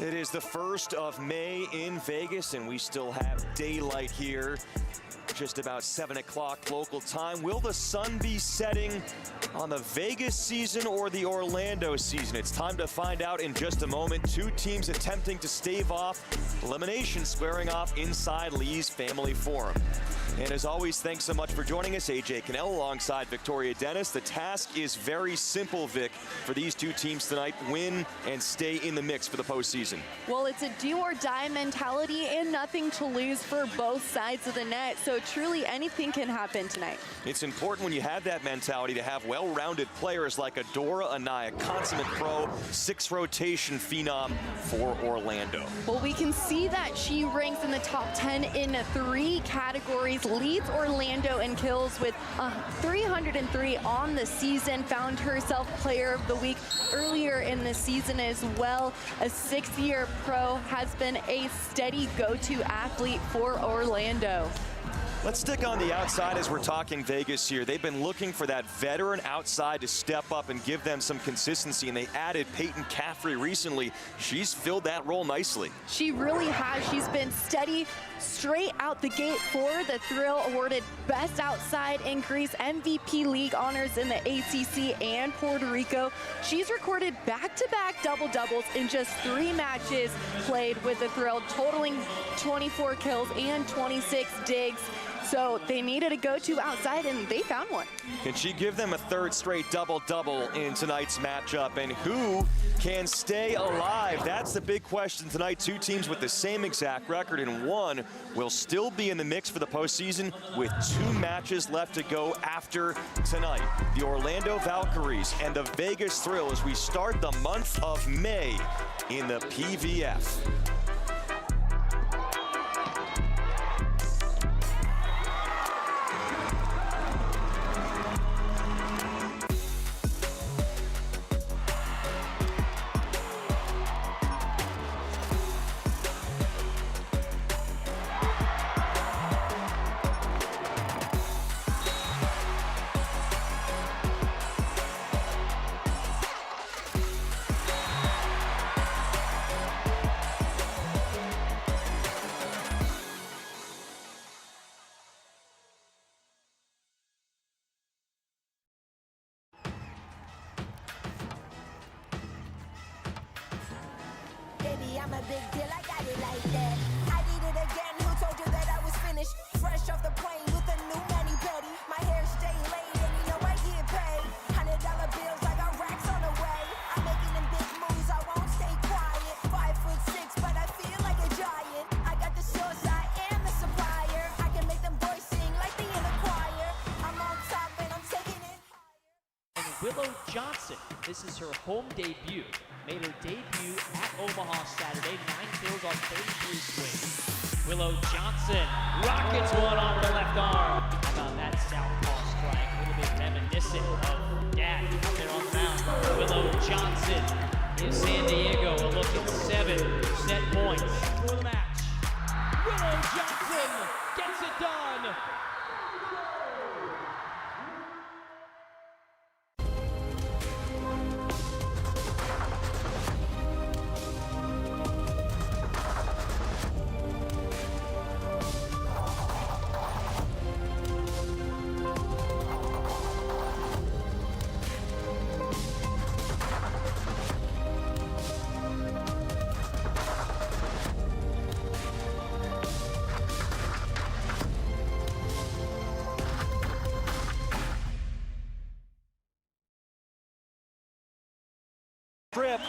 It is the 1st of May in Vegas, and we still have daylight here. Just about 7 o'clock local time. Will the sun be setting on the Vegas season or the Orlando season? It's time to find out in just a moment. Two teams attempting to stave off elimination, squaring off inside Lee's Family Forum. And as always, thanks so much for joining us. AJ Cannell alongside Victoria Dennis. The task is very simple, Vic, for these two teams tonight. Win and stay in the mix for the postseason. Well, it's a do or die mentality and nothing to lose for both sides of the net. So truly anything can happen tonight. It's important when you have that mentality to have well-rounded players like Adora Anaya, consummate pro, 6 rotation phenom for Orlando. Well, we can see that she ranks in the top 10 in 3 categories, leads Orlando in kills with 303 on the season, found herself player of the week earlier in the season as well. A 6-year pro, has been a steady go-to athlete for Orlando. Let's stick on the outside as we're talking Vegas here. They've been looking for that veteran outside to step up and give them some consistency, and they added Peyton Caffrey recently. She's filled that role nicely. She really has. She's been steady straight out the gate for the Thrill, awarded Best Outside in Greece, MVP League honors in the ACC and Puerto Rico. She's recorded back-to-back double-doubles in just 3 matches played with the Thrill, totaling 24 kills and 26 digs. So they needed a go-to outside, and they found one. Can she give them a 3rd straight double-double in tonight's matchup? And who can stay alive? That's the big question tonight. 2 teams with the same exact record, and one will still be in the mix for the postseason with 2 matches left to go after tonight. The Orlando Valkryies and the Vegas Thrill as we start the month of May in the PVF. I'm a big deal, I got it like that. I did it again, who told you that I was finished? Fresh off the plane with a new mani-pedi. My hair stay laid and you know I get paid. $100 bills, I got racks on the way. I'm making them big moves, I won't stay quiet. 5'6", but I feel like a giant. I got the source, I am the supplier. I can make them boys sing like the inner choir. I'm on top and I'm taking it higher. And Willow Johnson, this is her home debut. Made her debut at Omaha Saturday, 9 kills on 33 swings. Willow Johnson rockets one off the left arm. How about that southpaw strike? A little bit reminiscent of Dad out there on the mound. Willow Johnson gives San Diego a look at 7 set points for the match. Willow Johnson gets it done. Trip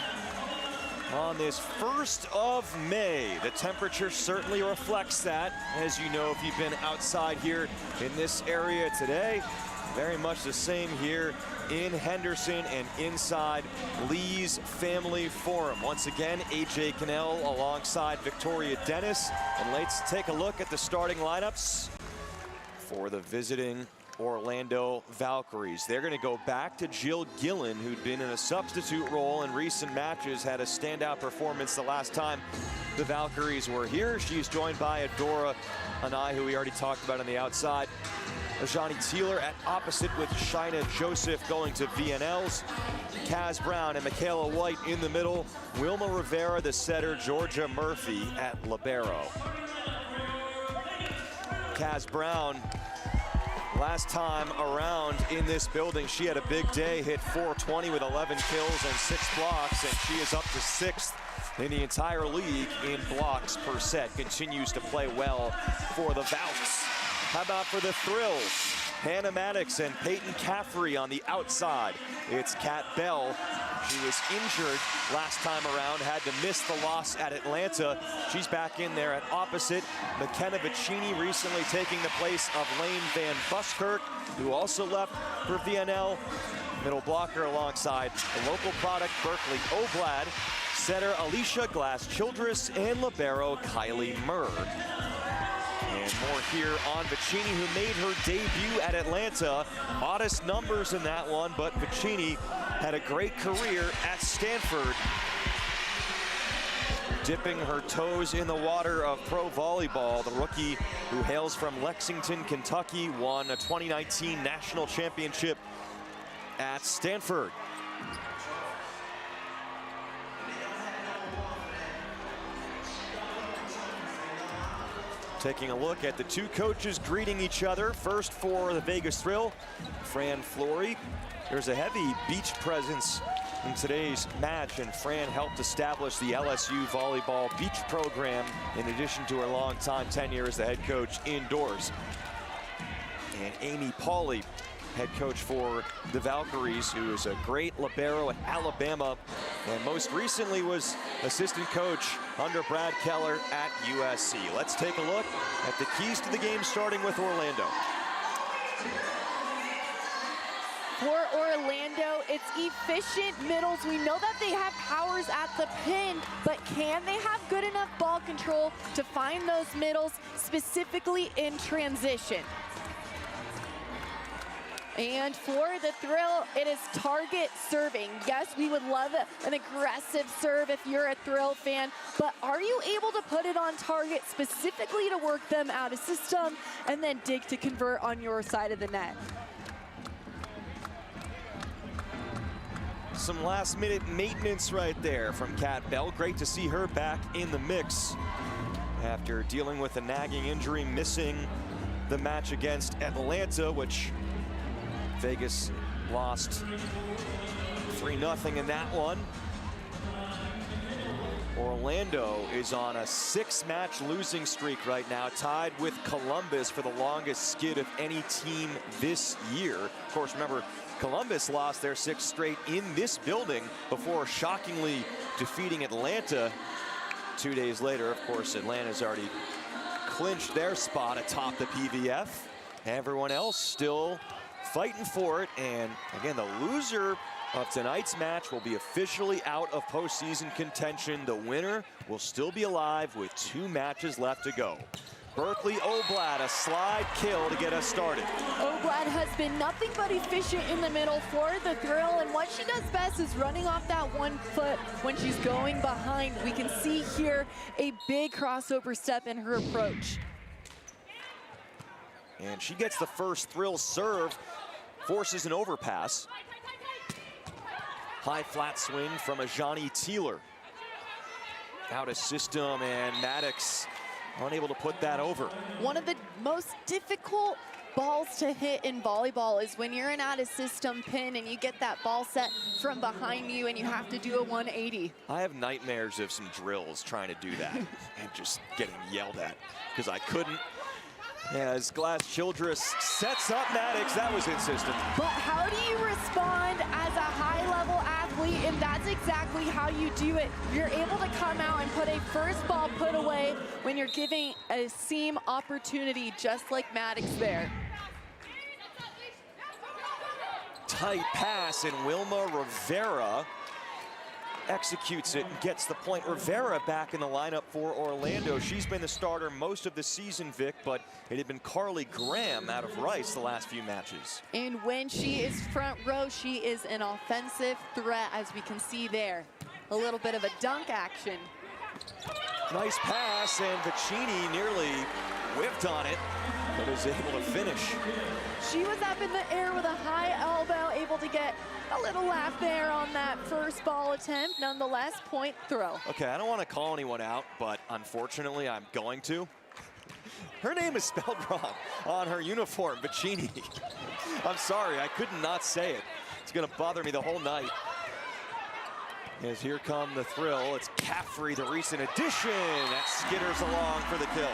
on this 1st of May. The temperature certainly reflects that, as you know if you've been outside here in this area today. Very much the same here in Henderson and inside Lee's Family Forum. Once again, AJ Cannell alongside Victoria Dennis. And let's take a look at the starting lineups for the visiting Orlando Valkyries. They're going to go back to Jill Gillen, who'd been in a substitute role in recent matches, had a standout performance the last time the Valkyries were here. She's joined by Adora Anai, who we already talked about on the outside. Ajani Teeler at opposite with Shaina Joseph going to VNLs. Kaz Brown and Michaela White in the middle. Wilma Rivera, the setter. Georgia Murphy at libero. Kaz Brown, last time around in this building, she had a big day, hit 420 with 11 kills and 6 blocks, and she is up to 6th in the entire league in blocks per set. Continues to play well for the Valks. How about for the Thrills? Hannah Maddox and Peyton Caffrey on the outside. It's Kat Bell. She was injured last time around, had to miss the loss at Atlanta. She's back in there at opposite. McKenna Vicini recently taking the place of Lane Van Buskirk, who also left for VNL. Middle blocker alongside the local product, Berkeley Oblad. Setter Alicia Glass-Childress and libero Kylie Murr. And more here on Vicini, who made her debut at Atlanta. Modest numbers in that one, but Vicini had a great career at Stanford. Dipping her toes in the water of pro volleyball, the rookie who hails from Lexington, Kentucky, won a 2019 national championship at Stanford. Taking a look at the two coaches greeting each other. First for the Vegas Thrill, Fran Flory. There's a heavy beach presence in today's match, and Fran helped establish the LSU volleyball beach program in addition to her long-time tenure as the head coach indoors. And Amy Pauley, head coach for the Valkyries, who is a great libero at Alabama, and most recently was assistant coach under Brad Keller at USC. Let's take a look at the keys to the game, starting with Orlando. For Orlando, it's efficient middles. We know that they have powers at the pin, but can they have good enough ball control to find those middles, specifically in transition? And for the Thrill, it is target serving. Yes, we would love an aggressive serve if you're a Thrill fan, but are you able to put it on target specifically to work them out of system and then dig to convert on your side of the net? Some last-minute maintenance right there from Kat Bell. Great to see her back in the mix after dealing with a nagging injury, missing the match against Atlanta, which Vegas lost 3-0 in that one. Orlando is on a 6-match losing streak right now, tied with Columbus for the longest skid of any team this year. Of course, remember, Columbus lost their 6th straight in this building before shockingly defeating Atlanta 2 days later. Of course, Atlanta's already clinched their spot atop the PVF. Everyone else still fighting for it, and again, the loser of tonight's match will be officially out of postseason contention. The winner will still be alive with 2 matches left to go. Berkeley Oblad, a slide kill to get us started. Oblad has been nothing but efficient in the middle for the Thrill, and what she does best is running off that 1 foot when she's going behind. We can see here a big crossover step in her approach. And she gets the first Thrill serve, forces an overpass. High flat swing from Ajani Teeler. Out of system, and Maddox unable to put that over. One of the most difficult balls to hit in volleyball is when you're an out of system pin and you get that ball set from behind you and you have to do a 180. I have nightmares of some drills trying to do that and just getting yelled at because I couldn't. As Glass-Childress sets up Maddox, that was in system. But how do you respond as a high-level athlete athlete, and that's exactly how you do it. You're able to come out and put a first ball put away when you're giving a seam opportunity, just like Maddox there. Tight pass, and Wilma Rivera executes it and gets the point. Rivera back in the lineup for Orlando. She's been the starter most of the season, Vic, but it had been Carly Graham out of Rice the last few matches. And when she is front row, she is an offensive threat, as we can see there. A little bit of a dunk action. Nice pass, and Vicini nearly whipped on it, but is able to finish. She was up in the air with a high elbow, able to get a little laugh there on that first ball attempt. Nonetheless, point throw. Okay, I don't want to call anyone out, but unfortunately, I'm going to. Her name is spelled wrong on her uniform, Vicini. I'm sorry, I could not say it. It's going to bother me the whole night. As here come the thrill, it's Caffrey, the recent addition. That skitters along for the kill.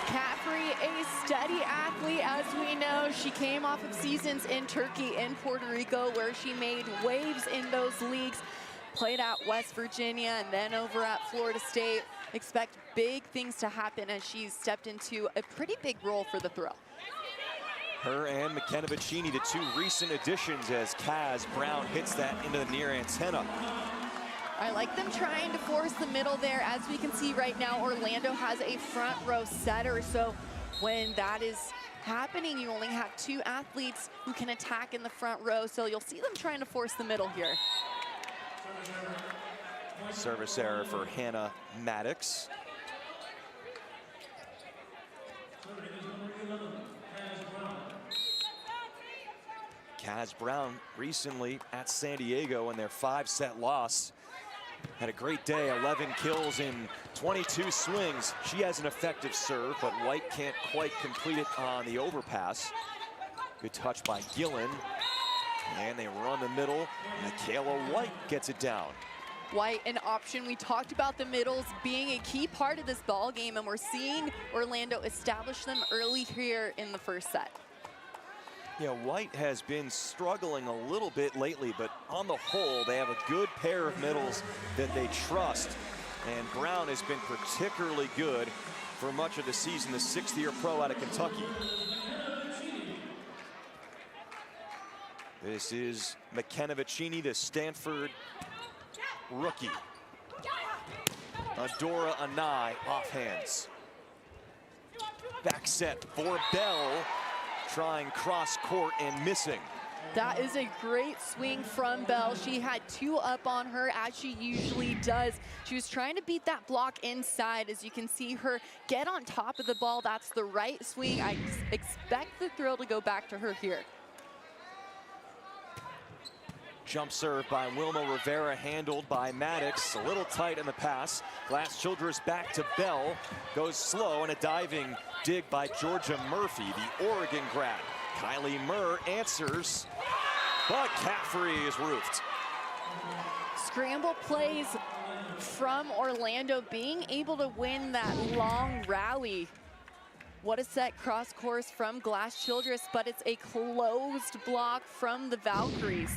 Caffrey, a steady athlete, as we know. She came off of seasons in Turkey and Puerto Rico, where she made waves in those leagues. Played at West Virginia and then over at Florida State. Expect big things to happen as she's stepped into a pretty big role for the throw. Her and McKenna Vicini, the two recent additions, as Kaz Brown hits that into the near antenna. I like them trying to force the middle there. As we can see right now, Orlando has a front row setter. So when that is happening, you only have two athletes who can attack in the front row. So you'll see them trying to force the middle here. Service error for Hannah Maddox. Kaz Brown recently at San Diego in their 5-set loss. Had a great day, 11 kills in 22 swings. She has an effective serve, but White can't quite complete it on the overpass. Good touch by Gillen. And they run the middle. Michaela White gets it down. White, an option. We talked about the middles being a key part of this ball game, and we're seeing Orlando establish them early here in the first set. Yeah, White has been struggling a little bit lately, but on the whole, they have a good pair of middles that they trust. And Brown has been particularly good for much of the season, the 6th-year pro out of Kentucky. This is McKenna Vicini, the Stanford rookie. Adora Anai off hands. Back set for Bell. Trying cross court and missing. That is a great swing from Bell. She had two up on her, as she usually does. She was trying to beat that block inside. As you can see her get on top of the ball. That's the right swing. I expect the thrill to go back to her here. Jump serve by Wilma Rivera, handled by Maddox. A little tight in the pass. Glass Childress back to Bell. Goes slow, and a diving dig by Georgia Murphy, the Oregon grad. Kylie Murr answers, but Caffrey is roofed. Scramble plays from Orlando, being able to win that long rally. What a set cross course from Glass Childress, but it's a closed block from the Valkyries.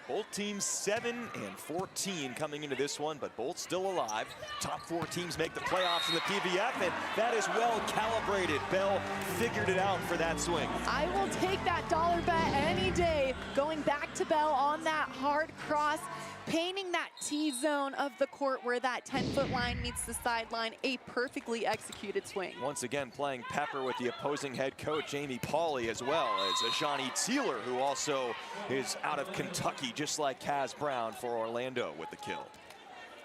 Both teams 7 and 14 coming into this one, but both still alive. Top 4 teams make the playoffs in the PVF, and that is well calibrated. Bell figured it out for that swing. I will take that dollar bet any day. Going back to Bell on that hard cross, painting that T-zone of the court where that 10-foot line meets the sideline, a perfectly executed swing. Once again, playing pepper with the opposing head coach, Amy Pauley, as well as Ajani Teeler, who also is out of Kentucky, just like Kaz Brown for Orlando with the kill.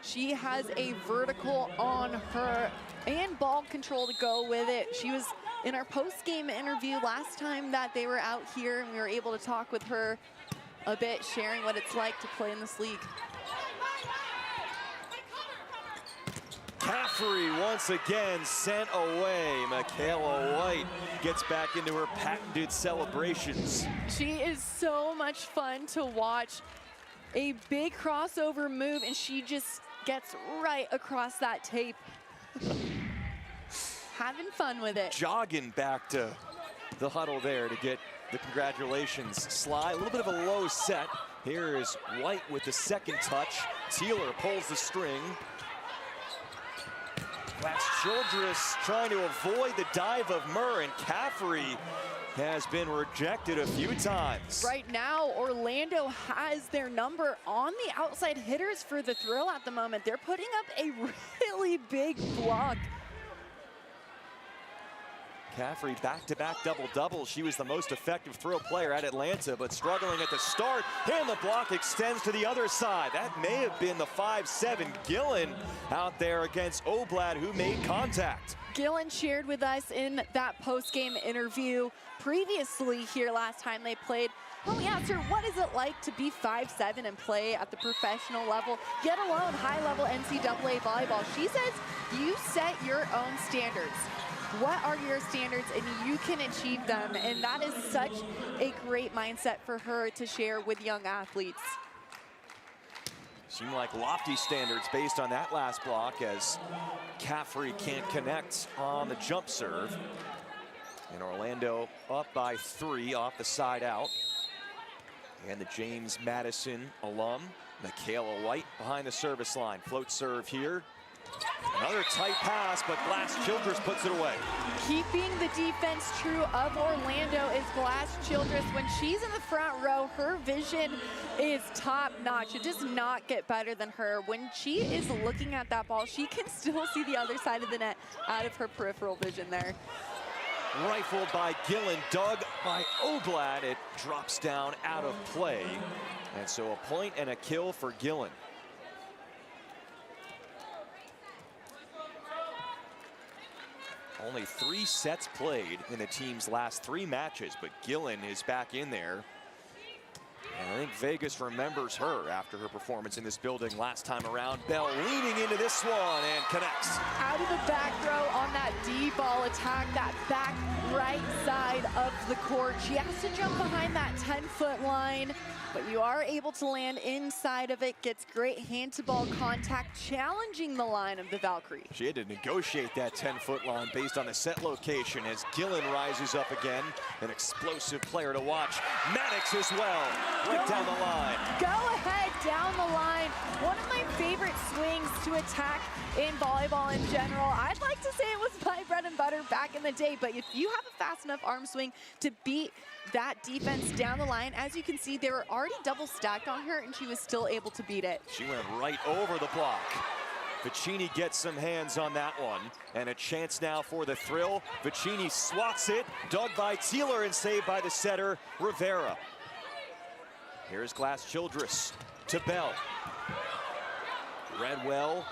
She has a vertical on her and ball control to go with it. She was in our post-game interview last time that they were out here, and we were able to talk with her a bit, sharing what it's like to play in this league. Caffrey once again sent away. Michaela White gets back into her patented celebrations. She is so much fun to watch. A big crossover move, and she just gets right across that tape. Having fun with it. Jogging back to the huddle there to get the congratulations. Sly, a little bit of a low set. Here is White with the second touch. Teeler pulls the string. Glass Childress trying to avoid the dive of Murr, and Caffrey has been rejected a few times. Right now, Orlando has their number on the outside hitters for the Thrill at the moment. They're putting up a really big block. Caffrey back-to-back double-doubles. She was the most effective Thrill player at Atlanta, but struggling at the start. And the block extends to the other side. That may have been the 5'7" Gillen out there against Oblad, who made contact. Gillen shared with us in that post-game interview previously here last time they played. When we asked her, what is it like to be 5'7" and play at the professional level, yet alone high-level NCAA volleyball? She says, you set your own standards. What are your standards, and you can achieve them, and that is such a great mindset for her to share with young athletes. Seemed like lofty standards based on that last block, as Caffrey can't connect on the jump serve. And Orlando up by 3 off the side out. And the James Madison alum, Michaela White, behind the service line. Float serve here. Another tight pass, but Glass Childress puts it away. Keeping the defense true of Orlando is Glass Childress. When she's in the front row, her vision is top notch. It does not get better than her. When she is looking at that ball, she can still see the other side of the net out of her peripheral vision there. Rifled by Gillen, dug by Oblad. It drops down out of play. And so a point and a kill for Gillen. Only 3 sets played in the team's last 3 matches, but Gillen is back in there. And I think Vegas remembers her after her performance in this building last time around. Bell leaning into this one and connects. Out of the back row on that D-ball attack, that back right side of the court. She has to jump behind that 10-foot line, but you are able to land inside of it. Gets great hand-to-ball contact, challenging the line of the Valkyries. She had to negotiate that 10-foot line based on the set location as Gillen rises up again. An explosive player to watch. Maddox as well, right down the line. Go ahead, down the line. One of my favorite swings to attack in volleyball in general. I'd like to say it was my bread and butter back in the day, but if you have a fast enough arm swing to beat that defense down the line, as you can see, they were already double stacked on her and she was still able to beat it. She went right over the block. Vicini gets some hands on that one, and a chance now for the Thrill. Vicini swats it, dug by Teeler and saved by the setter, Rivera. Here's Glass Childress to Bell. Read well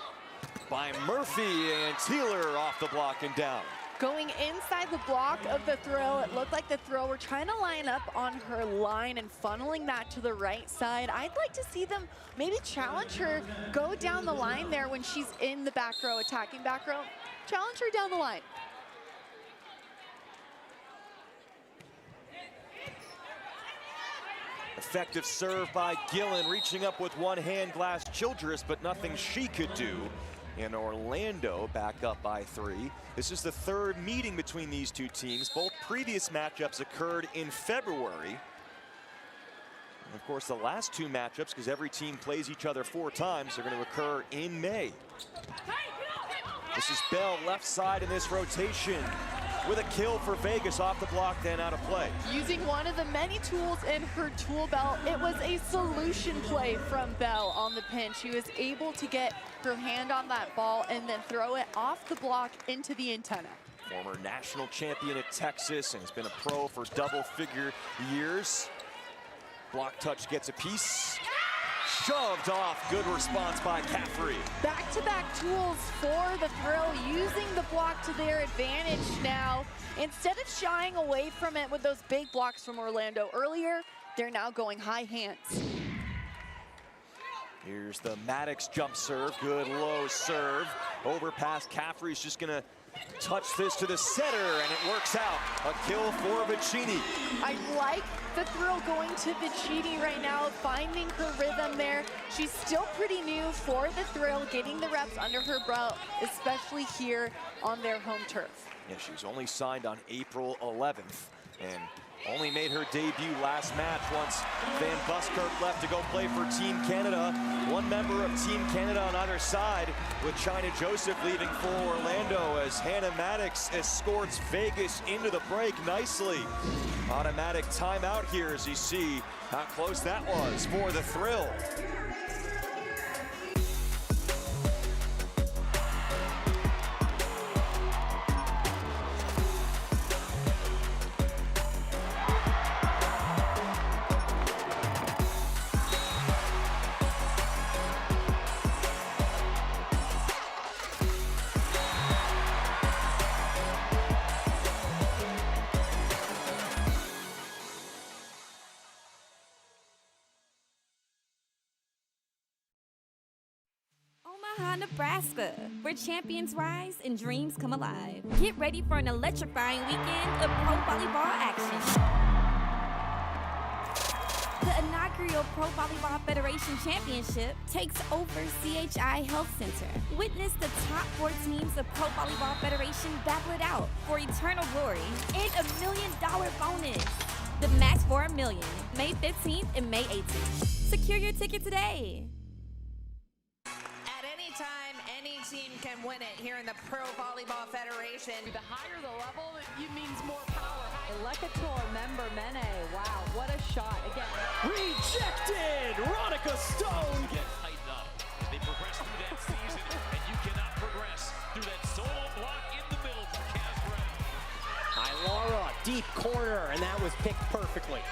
by Murphy, and Teeler off the block and down. Going inside the block of the Thrill, it looked like the Thrill were trying to line up on her line and funneling that to the right side. I'd like to see them maybe challenge her, go down the line there when she's in the back row, attacking back row. Challenge her down the line. Effective serve by Gillen, reaching up with one hand, Glass Childress, but nothing she could do. And Orlando back up by 3. This is the 3rd meeting between these two teams. Both previous matchups occurred in February. And of course, the last 2 matchups, because every team plays each other 4 times, are going to occur in May. This is Bell left side in this rotation with a kill for Vegas off the block, then out of play. Using one of the many tools in her tool belt, it was a solution play from Bell on the pin. She was able to get her hand on that ball and then throw it off the block into the antenna. Former national champion at Texas and has been a pro for double-figure years. Block touch gets a piece. Shoved off, good response by Caffrey. Back-to-back tools for the Thrill, using the block to their advantage now. Instead of shying away from it with those big blocks from Orlando earlier, they're now going high hands. Here's the Maddox jump serve, good low serve. Over past Caffrey's just gonna touch this to the setter, and it works out. A kill for Vicini. I like the Thrill going to Vicini right now, finding her rhythm there. She's still pretty new for the Thrill, getting the reps under her belt, especially here on their home turf. Yeah, she was only signed on April 11th, and Only made her debut last match once Van Buskirk left to go play for Team Canada. One member of Team Canada on either side, with China Joseph leaving for Orlando as Hannah Maddox escorts Vegas into the break nicely. Automatic timeout here as you see how close that was for the Thrill. Omaha, Nebraska, where champions rise and dreams come alive. Get ready for an electrifying weekend of pro volleyball action. The inaugural Pro Volleyball Federation Championship takes over CHI Health Center. Witness the top 4 teams of Pro Volleyball Federation battle it out for eternal glory and $1 million bonus. The match for $1 million, May 15th and May 18th. Secure your ticket today. Any team can win it here in the Pro Volleyball Federation. The higher the level, it means more power. Elecator member Mene, wow, what a shot. Again. Rejected! Ronica Stone! Get tightened up. They progress through that season, and you cannot progress through that solo block in the middle from Kaz Brown. Laura, deep corner, and that was picked perfectly.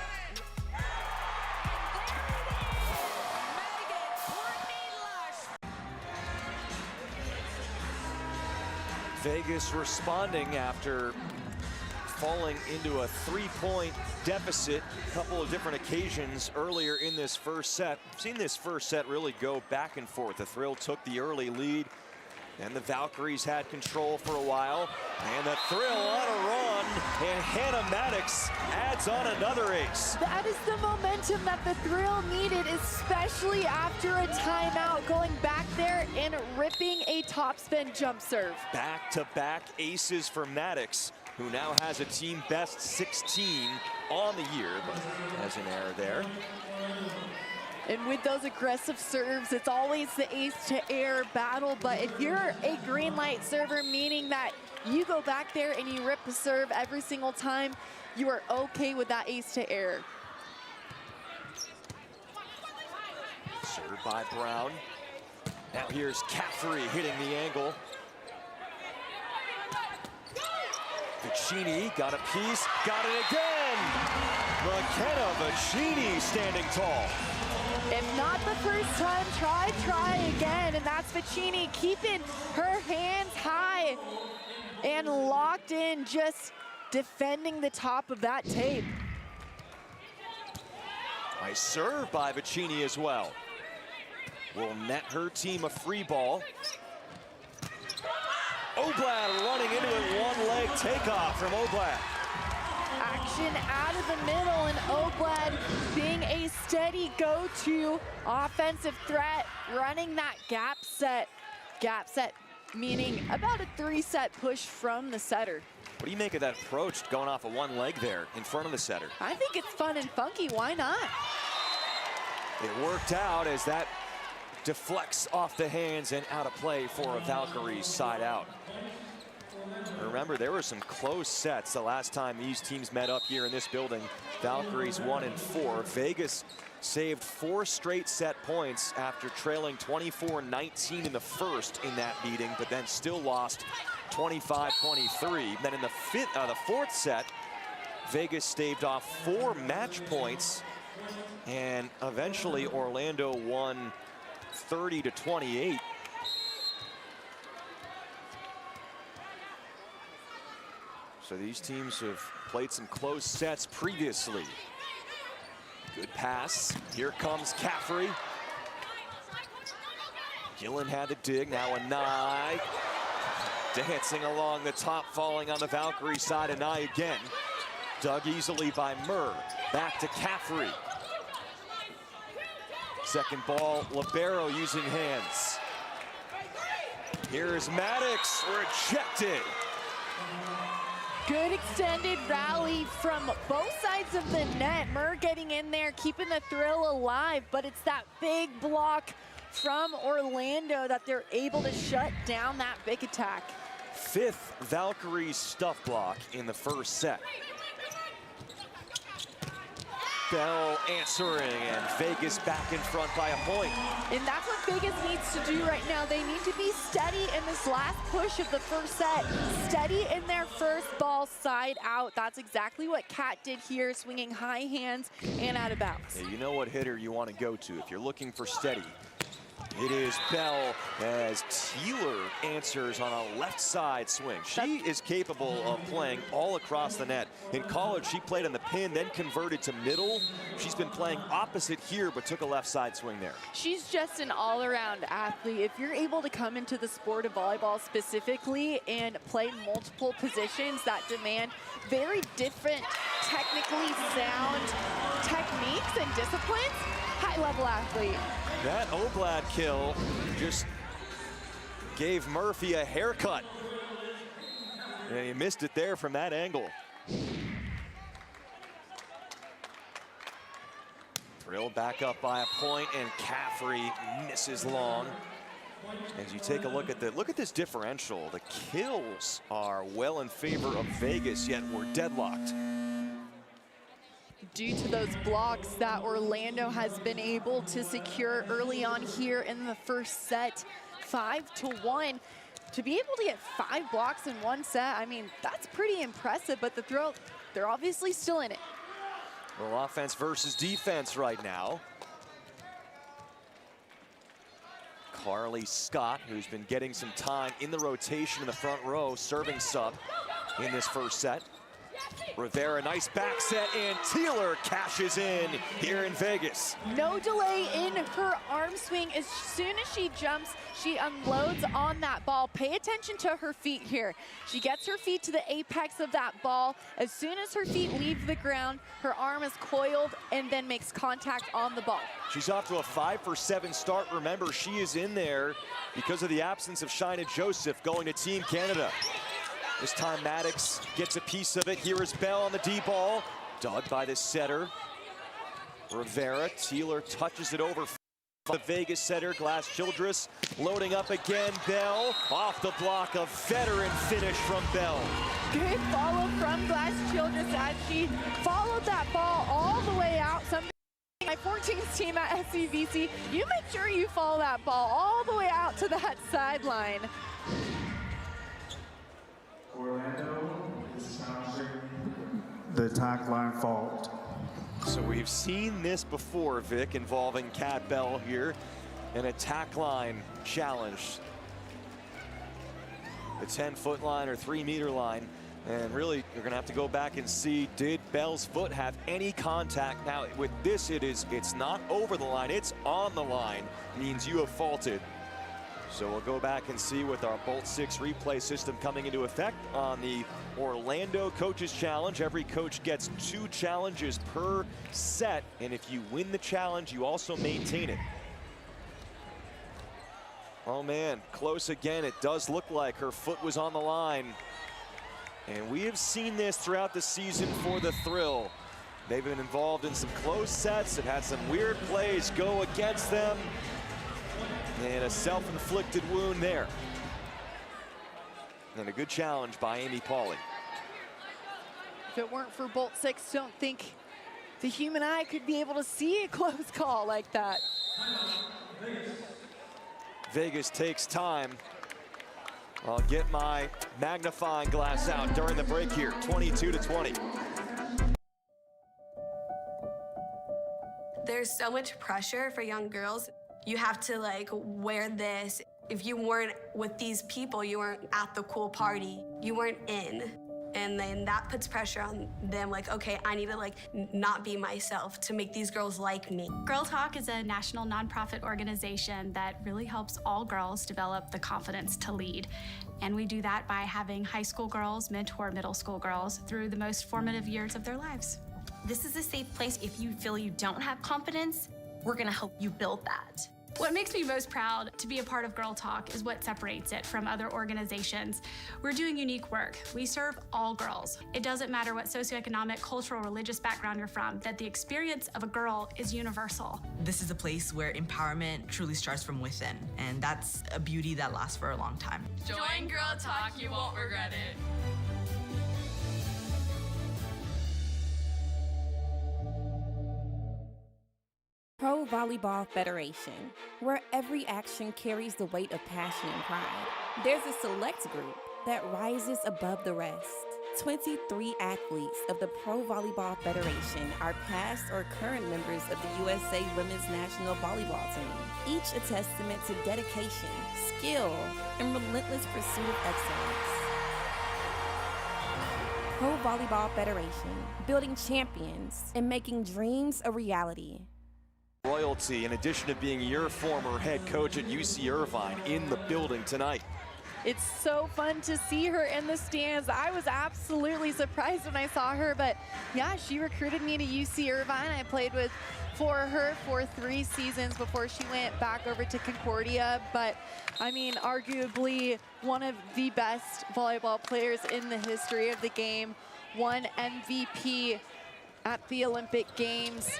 Vegas responding after falling into a 3-point deficit a couple of different occasions earlier in this first set. We've seen this first set really go back and forth. The Thrill took the early lead, and the Valkyries had control for a while. And the Thrill on a run, and Hannah Maddox adds on another ace. That is the momentum that the Thrill needed, especially after a timeout, going back there and ripping a topspin jump serve. Back-to-back aces for Maddox, who now has a team best 16 on the year, but has an error there. And with those aggressive serves, it's always the ace-to-air battle. But if you're a green light server, meaning that you go back there and you rip a serve every single time, you are okay with that ace-to-air. Served by Brown. Now here's Caffrey hitting the angle. Vicini got a piece, got it again! McKenna Vicini standing tall. If not the first time, try again. And that's Vicini keeping her hands high and locked in, just defending the top of that tape. Nice serve by Vicini as well. Will net her team a free ball. Oblad running into it, one-leg takeoff from Oblad. Action out of the middle, and Oblad being a steady go-to offensive threat, running that gap set. Gap set meaning about a 3-set push from the setter. What do you make of that approach going off of one leg there in front of the setter? I think it's fun and funky, why not? It worked out as that deflects off the hands and out of play for a Valkyries side out. Remember, there were some close sets the last time these teams met up here in this building. Valkyries 1 and 4. Vegas saved 4 straight set points after trailing 24-19 in the first in that meeting, but then still lost 25-23. Then in the fourth set, Vegas staved off 4 match points, and eventually Orlando won 30-28. So these teams have played some close sets previously. Good pass. Here comes Caffrey. Gillen had the dig, now a Nye. Dancing along the top, falling on the Valkyrie side, and Nye again. Dug easily by Murr. Back to Caffrey. Second ball, libero using hands. Here's Maddox, rejected. Good extended rally from both sides of the net. Murr getting in there, keeping the thrill alive, but it's that big block from Orlando that they're able to shut down that big attack. 5th Valkyries stuff block in the first set. Bell answering, and Vegas back in front by a point. And that's what Vegas needs to do right now. They need to be steady in this last push of the first set. Steady in their first ball side out. That's exactly what Kat did here, swinging high hands and out of bounds. Yeah, you know what hitter you want to go to if you're looking for steady. It is Bell as Teeler answers on a left side swing. She is capable of playing all across the net. In college, she played on the pin, then converted to middle. She's been playing opposite here, but took a left side swing there. She's just an all-around athlete. If you're able to come into the sport of volleyball specifically and play multiple positions that demand very different technically sound techniques and disciplines, high-level athlete. That Oblad kill just gave Murphy a haircut. And he missed it there from that angle. Thrill back up by a point, and Caffrey misses long. As you take a look at this differential, the kills are well in favor of Vegas, yet we're deadlocked. Due to those blocks that Orlando has been able to secure early on here in the first set, 5-1. To be able to get 5 blocks in one set, I mean, that's pretty impressive, but the throw, they're obviously still in it. Well, offense versus defense right now. Carly Scott, who's been getting some time in the rotation in the front row, serving sub in this first set. Rivera, nice back set, and Teeler cashes in here in Vegas. No delay in her arm swing. As soon as she jumps, she unloads on that ball. Pay attention to her feet here. She gets her feet to the apex of that ball. As soon as her feet leave the ground, her arm is coiled and then makes contact on the ball. She's off to a 5-for-7 start. Remember, she is in there because of the absence of Shaina Joseph going to Team Canada. This time Maddox gets a piece of it. Here is Bell on the D ball. Dug by the setter. Rivera, Teeler touches it over the Vegas setter, Glass Childress. Loading up again, Bell. Off the block, a veteran finish from Bell. Good follow from Glass Childress as she followed that ball all the way out. Something my 14th team at SCVC, you make sure you follow that ball all the way out to that sideline. Orlando is challenging the attack line fault. So we've seen this before, Vic, involving Kat Bell here. An attack line challenge. The 10-foot line or 3-meter line. And really, you're gonna have to go back and see, did Bell's foot have any contact? Now, with this, it's not over the line, it's on the line. Means you have faulted. So we'll go back and see with our Bolt 6 replay system coming into effect on the Orlando Coaches Challenge. Every coach gets 2 challenges per set, and if you win the challenge, you also maintain it. Oh man, close again. It does look like her foot was on the line. And we have seen this throughout the season for the Thrill. They've been involved in some close sets and had some weird plays go against them. And a self-inflicted wound there. And a good challenge by Amy Pauley. If it weren't for Bolt 6, don't think the human eye could be able to see a close call like that. Vegas takes time. I'll get my magnifying glass out during the break here, 22-20. There's so much pressure for young girls. You have to like wear this. If you weren't with these people, you weren't at the cool party, you weren't in. And then that puts pressure on them, like, okay, I need to like not be myself to make these girls like me. Girl Talk is a national nonprofit organization that really helps all girls develop the confidence to lead. And we do that by having high school girls mentor middle school girls through the most formative years of their lives. This is a safe place. If you feel you don't have confidence, we're gonna help you build that. What makes me most proud to be a part of Girl Talk is what separates it from other organizations. We're doing unique work. We serve all girls. It doesn't matter what socioeconomic, cultural, religious background you're from, that the experience of a girl is universal. This is a place where empowerment truly starts from within, and that's a beauty that lasts for a long time. Join Girl Talk, you won't regret it. Pro Volleyball Federation, where every action carries the weight of passion and pride. There's a select group that rises above the rest. 23 athletes of the Pro Volleyball Federation are past or current members of the USA Women's National Volleyball Team, each a testament to dedication, skill, and relentless pursuit of excellence. Pro Volleyball Federation, building champions and making dreams a reality. Royalty, in addition to being your former head coach at UC Irvine, in the building tonight. It's so fun to see her in the stands. I was absolutely surprised when I saw her, but yeah, she recruited me to UC Irvine. I played for her for 3 seasons before she went back over to Concordia. But I mean, arguably one of the best volleyball players in the history of the game. Won MVP at the Olympic Games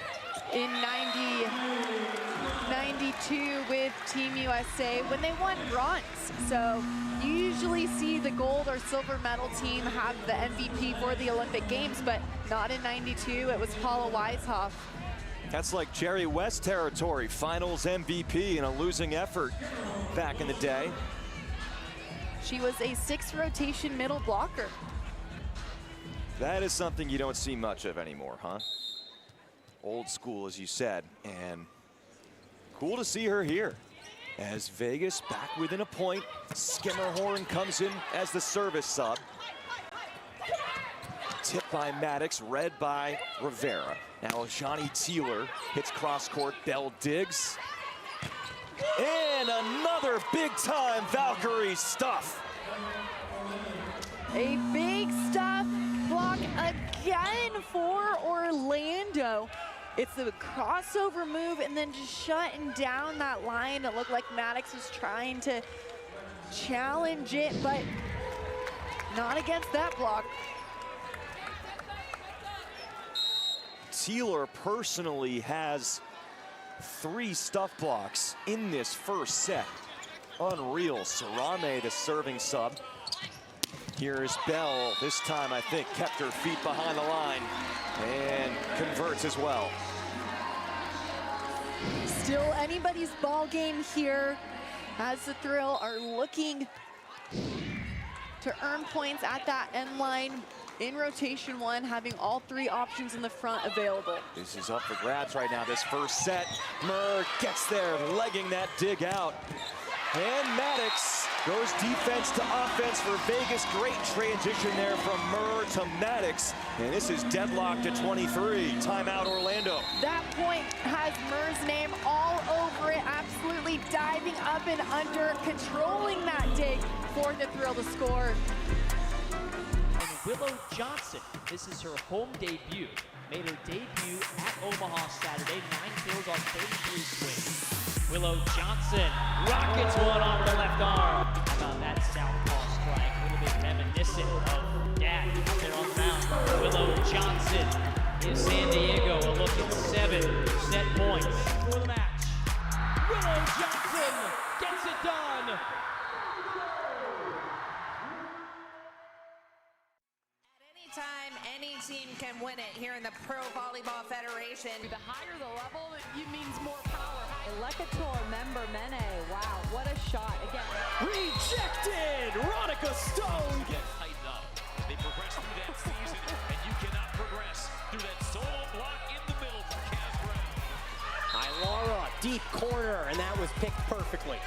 in 92 with Team USA when they won bronze. So you usually see the gold or silver medal team have the MVP for the Olympic Games, but not in 92. It was Paula Weishoff. That's like Jerry West territory, finals MVP in a losing effort back in the day. She was a 6th rotation middle blocker. That is something you don't see much of anymore, huh? Old school, as you said, and cool to see her here. As Vegas back within a point, Skimmerhorn comes in as the service sub. Tipped by Maddox, read by Rivera. Now Johnny Teeler hits cross court, Bell digs. And another big time Valkyrie stuff. A big stuff block again for Orlando. It's the crossover move and then just shutting down that line. It looked like Maddox was trying to challenge it, but not against that block. Teeler personally has 3 stuff blocks in this first set. Unreal. Sarame, the serving sub. Here's Bell. This time, I think, kept her feet behind the line and converts as well. Still anybody's ball game here as the Thrill are looking to earn points at that end line in rotation 1, having all 3 options in the front available. This is up for grabs right now, this first set. Murr gets there, legging that dig out. And Maddox goes defense to offense for Vegas. Great transition there from Murr to Maddox. And this is deadlocked at 23. Timeout Orlando. That point has Murr's name all over it. Absolutely diving up and under, controlling that dig for the Thrill to score. And Willow Johnson, this is her home debut. Made her debut at Omaha Saturday. 9 kills on 33 swings. Willow Johnson rockets one off the left arm. How about that southpaw strike? A little bit reminiscent of Dad out there on the mound. Willow Johnson gives San Diego a look at 7 set points for the match. Willow Johnson gets it done. Anytime, any team can win it here in the Pro Volleyball Federation. The higher the level, it means more power. Lekator member Mene, wow, what a shot. Again. Rejected! Ronica Stone! Get tightened up. They progress through that season, and you cannot progress through that solo block in the middle from Kaz Brown. Ilara, deep corner, and that was picked perfectly.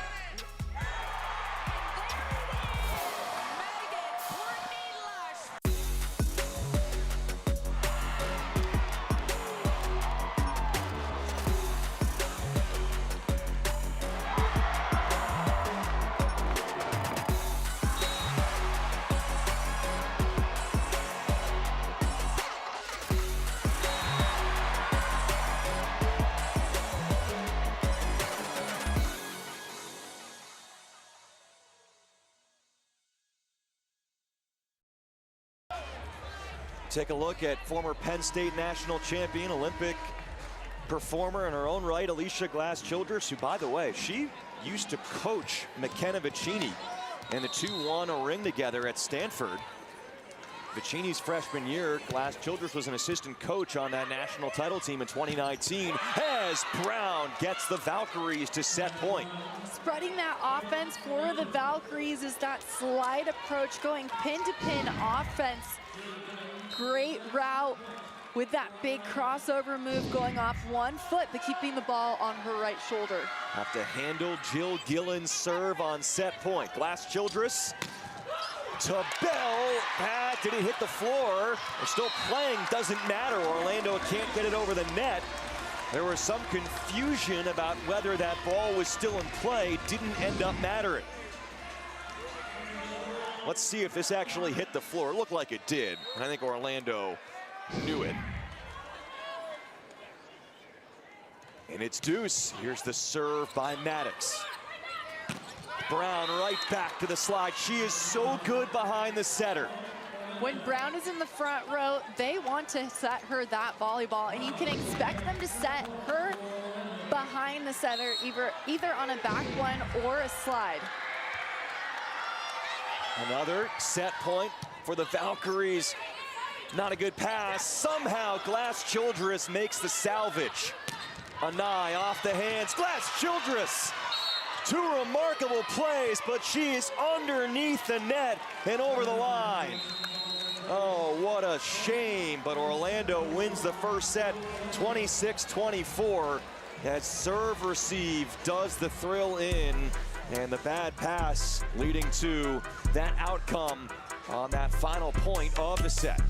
Take a look at former Penn State national champion, Olympic performer in her own right, Alicia Glass-Childress, who, by the way, she used to coach McKenna Vicini, and the two won a ring together at Stanford. Vicini's freshman year, Glass-Childress was an assistant coach on that national title team in 2019. As Brown gets the Valkyries to set point. Spreading that offense for the Valkyries is that slide approach, going pin-to-pin offense. Great route with that big crossover move, going off one foot, but keeping the ball on her right shoulder. Have to handle Jill Gillen's serve on set point. Glass-Childress to Bell. Did he hit the floor? They're still playing, doesn't matter. Orlando can't get it over the net. There was some confusion about whether that ball was still in play. Didn't end up mattering. Let's see if this actually hit the floor. It looked like it did. I think Orlando knew it. And it's deuce. Here's the serve by Maddox. Brown right back to the slide. She is so good behind the setter. When Brown is in the front row, they want to set her that volleyball, and you can expect them to set her behind the setter, either on a back one or a slide. Another set point for the Valkyries. Not a good pass. Somehow Glass-Childress makes the salvage. Anai off the hands. Glass-Childress. Two remarkable plays, but she is underneath the net and over the line. Oh, what a shame, but Orlando wins the first set 26-24. That serve receive does the thrill in, and the bad pass leading to that outcome on that final point of the set.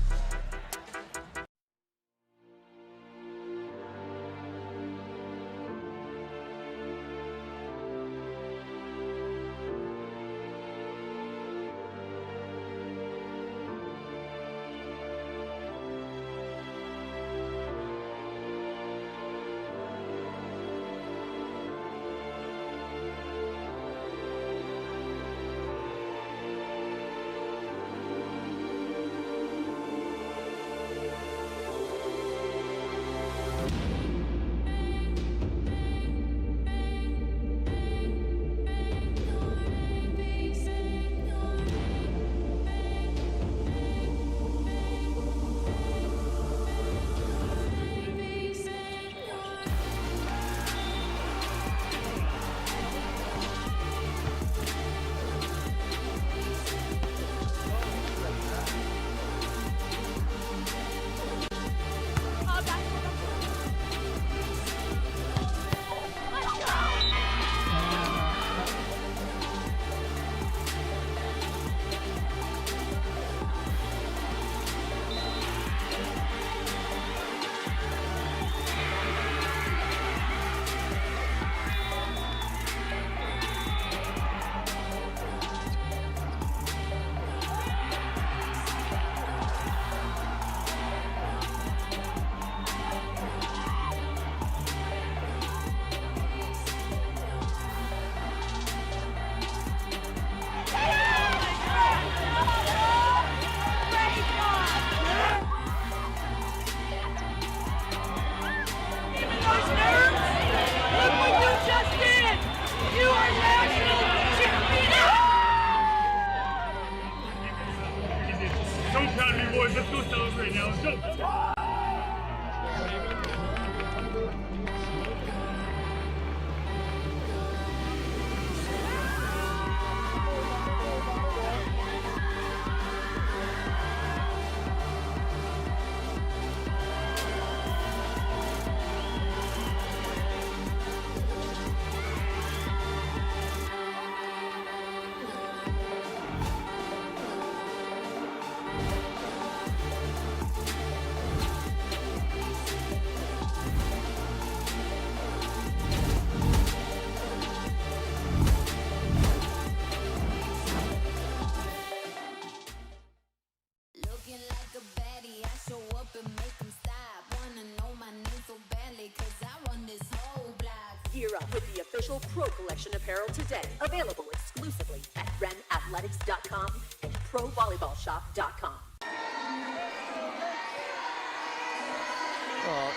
Gear up with the official Pro Collection apparel today. Available exclusively at renathletics.com and provolleyballshop.com.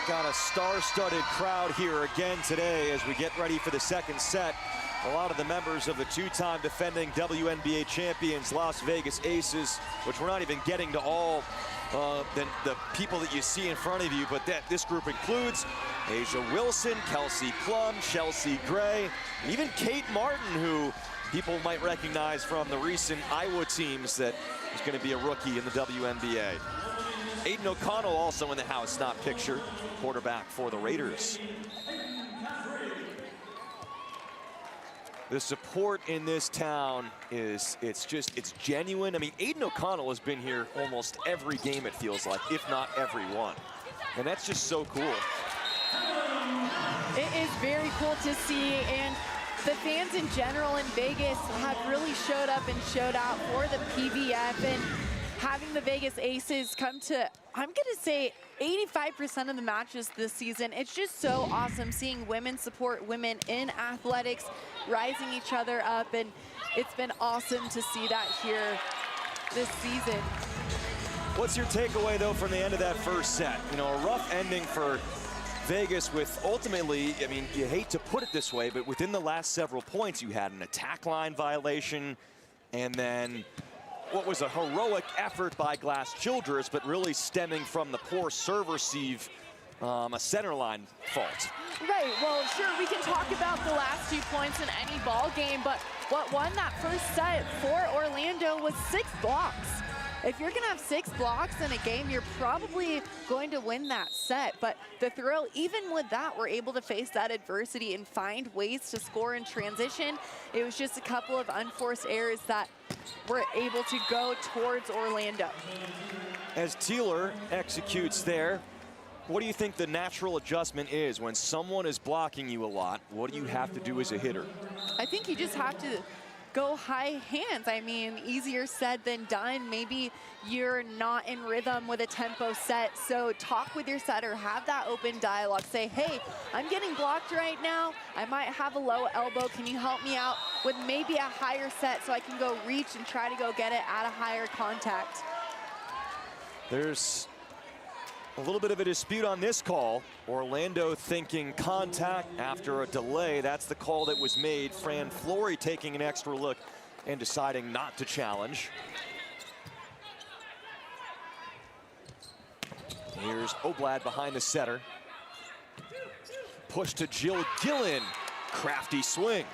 Got a star-studded crowd here again today as we get ready for the second set. A lot of the members of the two-time defending WNBA champions Las Vegas Aces, which we're not even getting to all the people that you see in front of you, but this group includes Asia Wilson, Kelsey Plum, Chelsea Gray, and even Kate Martin, who people might recognize from the recent Iowa teams that is going to be a rookie in the WNBA. Aiden O'Connell also in the house, not pictured, quarterback for the Raiders. The support in this town it's genuine. I mean, Aiden O'Connell has been here almost every game, it feels like, if not every one. And that's just so cool. It is very cool to see, and the fans in general in Vegas have really showed up and showed out for the PVF, and having the Vegas Aces come to, I'm gonna say, 85% of the matches this season. It's just so awesome seeing women support women in athletics, rising each other up, and it's been awesome to see that here this season. What's your takeaway, though, from the end of that first set? You know, a rough ending for Vegas with ultimately, I mean, you hate to put it this way, but within the last several points, you had an attack line violation, and then what was a heroic effort by Glass Childress, but really stemming from the poor serve receive, a center line fault. Right, well, sure, we can talk about the last 2 points in any ball game, but what won that first set for Orlando was 6 blocks. If you're gonna have 6 blocks in a game, you're probably going to win that set. But the Thrill, even with that, were able to face that adversity and find ways to score in transition. It was just a couple of unforced errors that were able to go towards Orlando. As Teeler executes there, what do you think the natural adjustment is when someone is blocking you a lot? What do you have to do as a hitter? I think you just have to go high hands. I mean, easier said than done. Maybe you're not in rhythm with a tempo set, so talk with your setter, have that open dialogue. Say, hey, I'm getting blocked right now. I might have a low elbow. Can you help me out with maybe a higher set so I can go reach and try to go get it at a higher contact? There's a little bit of a dispute on this call. Orlando thinking contact after a delay. That's the call that was made. Fran Flory taking an extra look and deciding not to challenge. Here's Oblad behind the setter. Push to Jill Gillen. Crafty swing.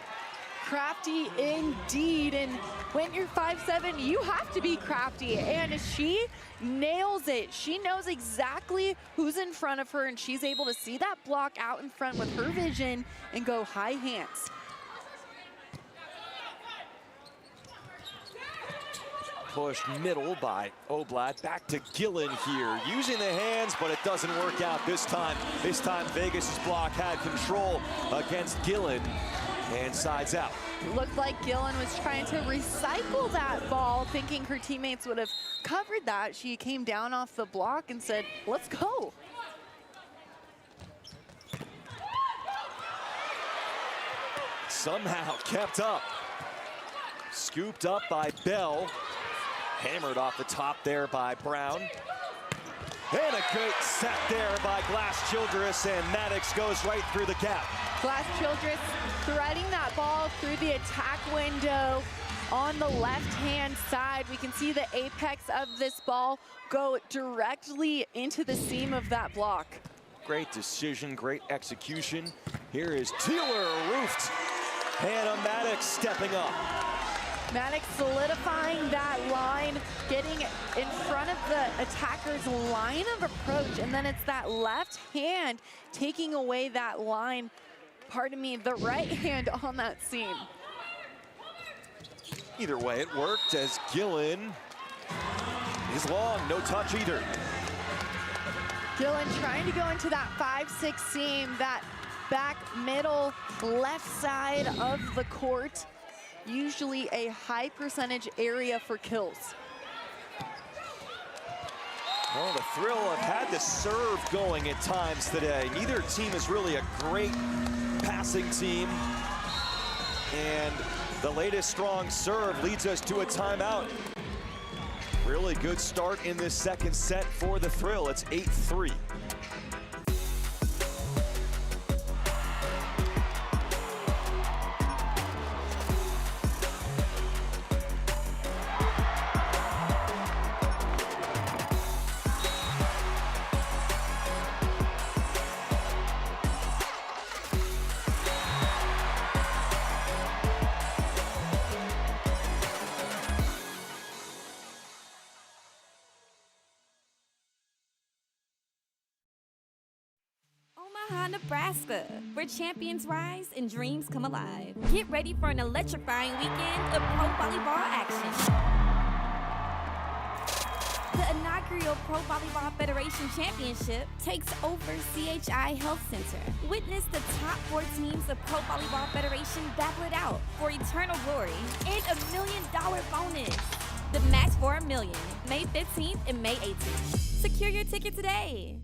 Crafty indeed, and when you're 5'7", you have to be crafty, and she nails it. She knows exactly who's in front of her, and she's able to see that block out in front with her vision and go high hands. Pushed middle by Oblad. Back to Gillen here, using the hands, but it doesn't work out this time. This time Vegas's block had control against Gillen and sides out. Looked like Gillen was trying to recycle that ball, thinking her teammates would have covered that. She came down off the block and said, let's go. Somehow kept up. Scooped up by Bell. Hammered off the top there by Brown. And a great set there by Glass Childress, and Maddox goes right through the gap. Glass Childress threading that ball through the attack window on the left-hand side. We can see the apex of this ball go directly into the seam of that block. Great decision, great execution. Here is Teeler roofed. Hannah Maddox stepping up. Maddox solidifying that line, getting in front of the attacker's line of approach, and then it's that left hand taking away that line, pardon me, the right hand on that seam. Either way, it worked as Gillen is long, no touch either. Gillen trying to go into that 5-6 seam, that back middle left side of the court. Usually a high percentage area for kills. Well, the Thrill have had the serve going at times today. Neither team is really a great passing team. And the latest strong serve leads us to a timeout. Really good start in this second set for the Thrill. It's 8-3. Omaha, Nebraska, where champions rise and dreams come alive. Get ready for an electrifying weekend of pro volleyball action. The inaugural Pro Volleyball Federation Championship takes over CHI Health Center. Witness the top 4 teams of Pro Volleyball Federation battle it out for eternal glory and $1 million bonus. The match for $1 million, May 15th and May 18th. Secure your ticket today.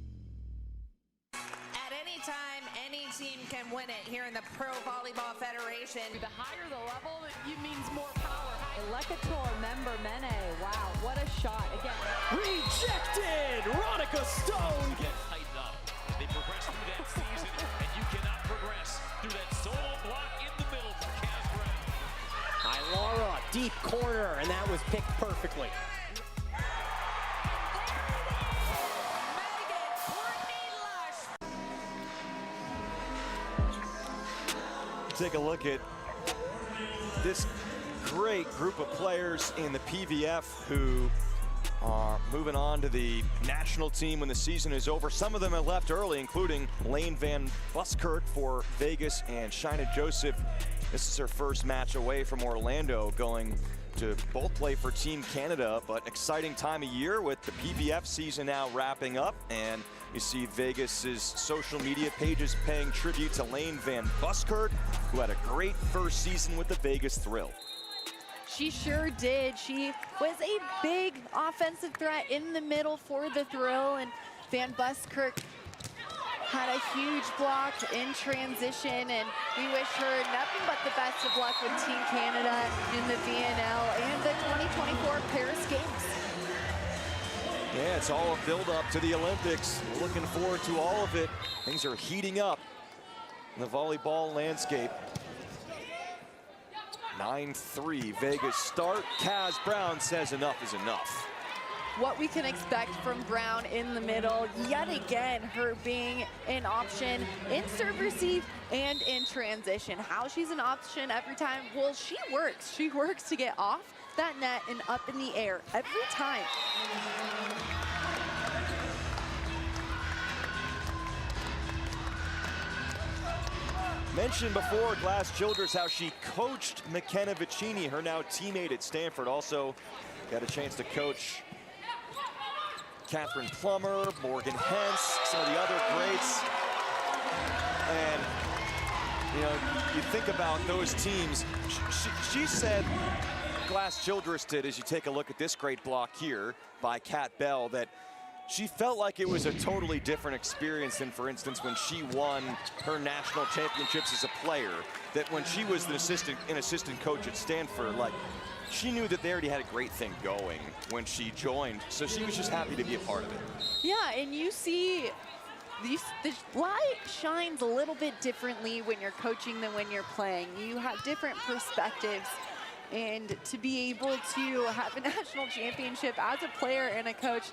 At any time, any team can win it here in the Pro Volleyball Federation. The higher the level, it means more power. Lecator member Mene, wow, what a shot. Again. Rejected! Ronica Stone! Get tightened up. They progress through that season, and you cannot progress through that solo block in the middle from Kaz Brown. Laura, deep corner, and that was picked perfectly. Take a look at this great group of players in the PVF who are moving on to the national team when the season is over. Some of them have left early, including Lane Van Buskirk for Vegas and Shina Joseph. This is her first match away from Orlando, going to both play for Team Canada, but exciting time of year with the PVF season now wrapping up, and you see Vegas's social media pages paying tribute to Lane Van Buskirk, who had a great first season with the Vegas Thrill. She sure did. She was a big offensive threat in the middle for the Thrill, and Van Buskirk had a huge block in transition, and we wish her nothing but the best of luck with Team Canada in the VNL and the 2024 Paris Games. Yeah, it's all a build-up to the Olympics. We're looking forward to all of it. Things are heating up in the volleyball landscape. 9-3 Vegas start. Kaz Brown says enough is enough. What we can expect from Brown in the middle, yet again, her being an option in serve receive and in transition. How she's an option every time? Well, she works. She works to get off that net and up in the air every time. Mentioned before, Glass Childress, how she coached McKenna Vicini, her now teammate at Stanford. Also got a chance to coach Catherine Plummer, Morgan Hens, some of the other greats. And, you know, you think about those teams. She said, Glass Childress did, as you take a look at this great block here by Kat Bell, that she felt like it was a totally different experience than, for instance, when she won her national championships as a player. That when she was an assistant coach at Stanford, like, she knew that they already had a great thing going when she joined, so she was just happy to be a part of it. Yeah, and you see the light shines a little bit differently when you're coaching than when you're playing. You have different perspectives, and to be able to have a national championship as a player and a coach,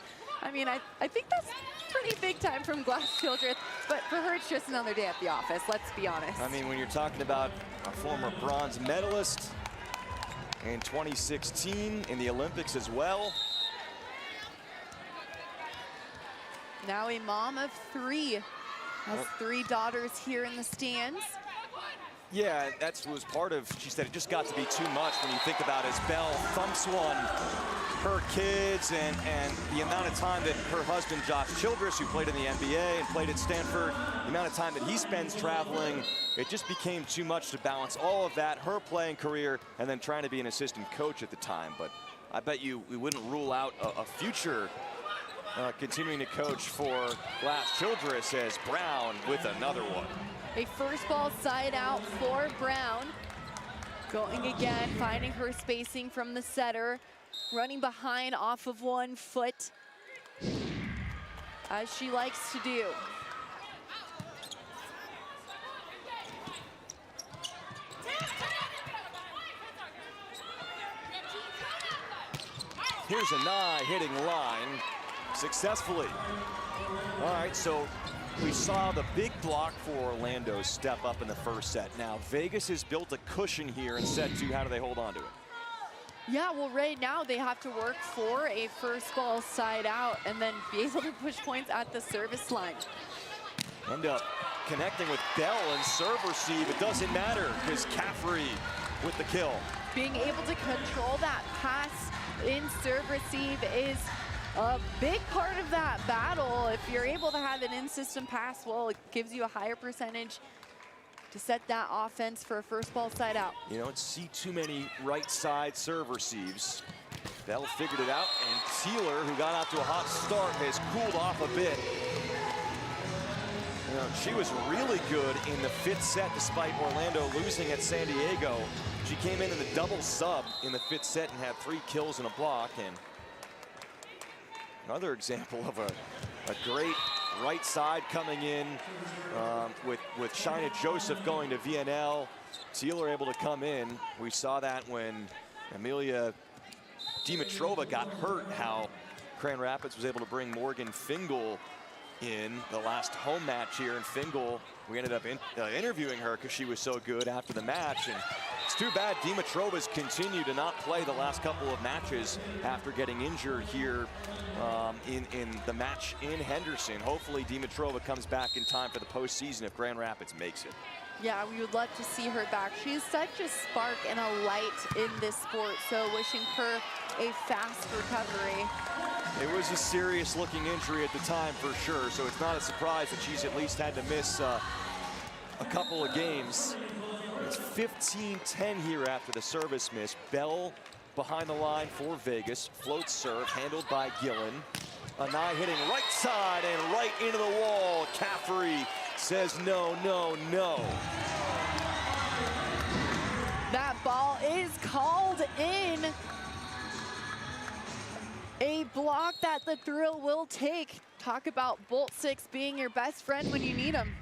I mean, I think that's pretty big time from Glass Childress, but for her, it's just another day at the office, let's be honest. I mean, when you're talking about a former bronze medalist in 2016 in the Olympics as well. Now a mom of 3, has 3 daughters here in the stands. Yeah, that was part of, she said it just got to be too much when you think about as Bell thumps one, her kids and the amount of time that her husband, Josh Childress, who played in the NBA and played at Stanford, the amount of time that he spends traveling, it just became too much to balance all of that, her playing career, and then trying to be an assistant coach at the time. But I bet you we wouldn't rule out a future continuing to coach for Glass Childress as Brown with another one. A first ball side out for Brown. Going again, finding her spacing from the setter. Running behind off of 1 foot, as she likes to do. Here's a Nye hitting line successfully. All right, so we saw the big block for Orlando step up in the first set. Now Vegas has built a cushion here in set 2. How do they hold on to it? Yeah, well, right now they have to work for a first ball side out and then be able to push points at the service line. End up connecting with Bell and serve receive. It doesn't matter because Caffrey with the kill. Being able to control that pass in serve receive is a big part of that battle. If you're able to have an in-system pass, well, it gives you a higher percentage to set that offense for a first ball side out. You don't see too many right side serve receives. Bell figured it out, and Teeler, who got out to a hot start, has cooled off a bit. You know, she was really good in the 5th set despite Orlando losing at San Diego. She came in the double sub in the 5th set and had 3 kills and a block. And another example of a great right side coming in with Shaina Joseph going to VNL. Teeler able to come in. We saw that when Amelia Dimitrova got hurt, how Grand Rapids was able to bring Morgan Fingal in the last home match here. And Fingal, we ended up interviewing her because she was so good after the match. And it's too bad Dimitrova's continued to not play the last couple of matches after getting injured here in the match in Henderson. Hopefully Dimitrova comes back in time for the postseason if Grand Rapids makes it. Yeah, we would love to see her back. She's such a spark and a light in this sport, so wishing her a fast recovery. It was a serious looking injury at the time for sure, so it's not a surprise that she's at least had to miss a couple of games. It's 15-10 here after the service miss. Bell behind the line for Vegas. Float serve handled by Gillen. Anai hitting right side and right into the wall. Caffrey says no, no, no. That ball is called in. A block that the Thrill will take. Talk about Bolt 6 being your best friend when you need him.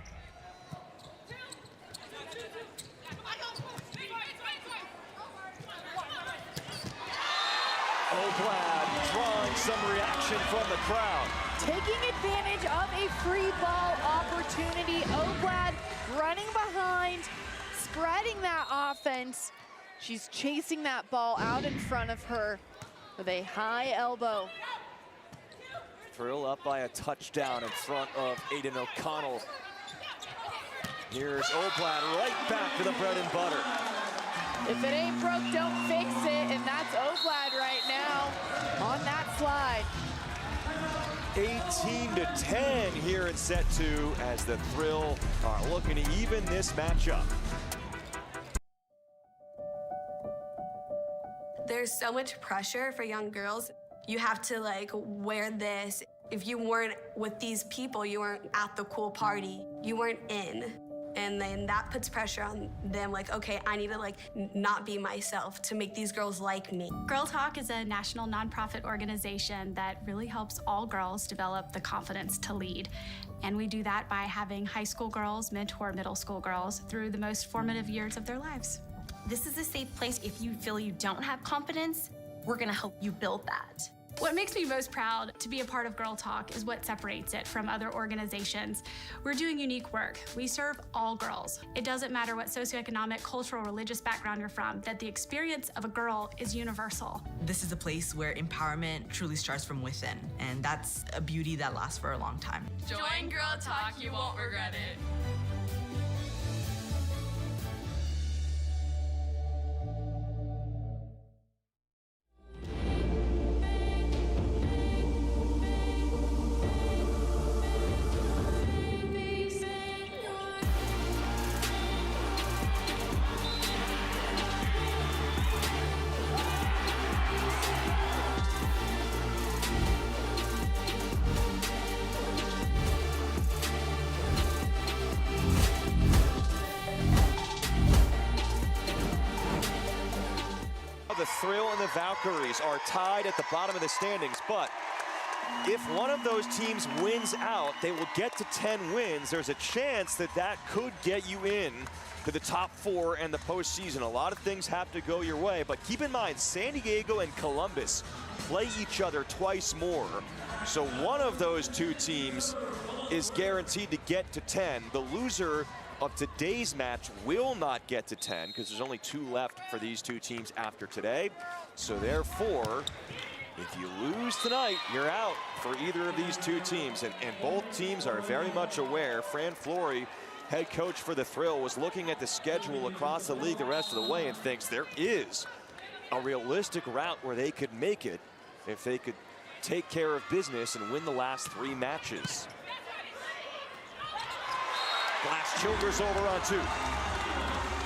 Oblad drawing some reaction from the crowd. Taking advantage of a free ball opportunity. Oblad running behind, spreading that offense. She's chasing that ball out in front of her with a high elbow. Thrill up by a touchdown in front of Aiden O'Connell. Here's Oblad right back to the bread and butter. If it ain't broke, don't fix it. And that's Oblad right now on that slide. 18-10 here in set 2 as the Thrill are looking to even this matchup. There's so much pressure for young girls. You have to like wear this. If you weren't with these people, you weren't at the cool party. You weren't in. And then that puts pressure on them, like, okay, I need to like not be myself to make these girls like me. Girl Talk is a national nonprofit organization that really helps all girls develop the confidence to lead. And we do that by having high school girls mentor middle school girls through the most formative years of their lives. This is a safe place. If you feel you don't have confidence, we're gonna help you build that. What makes me most proud to be a part of Girl Talk is what separates it from other organizations. We're doing unique work. We serve all girls. It doesn't matter what socioeconomic, cultural, religious background you're from, that the experience of a girl is universal. This is a place where empowerment truly starts from within, and that's a beauty that lasts for a long time. Join Girl Talk, you won't regret it. The Thrill and the Valkyries are tied at the bottom of the standings, but if one of those teams wins out, they will get to 10 wins. There's a chance that that could get you in to the top 4 and the postseason. A lot of things have to go your way, but keep in mind, San Diego and Columbus play each other twice more. So one of those two teams is guaranteed to get to 10. The loser of today's match will not get to 10 because there's only 2 left for these two teams after today. So therefore, if you lose tonight, you're out for either of these two teams. And both teams are very much aware. Fran Flory head coach for the Thrill, was looking at the schedule across the league the rest of the way and thinks there is a realistic route where they could make it if they could take care of business and win the last 3 matches. Glass Childress over on 2.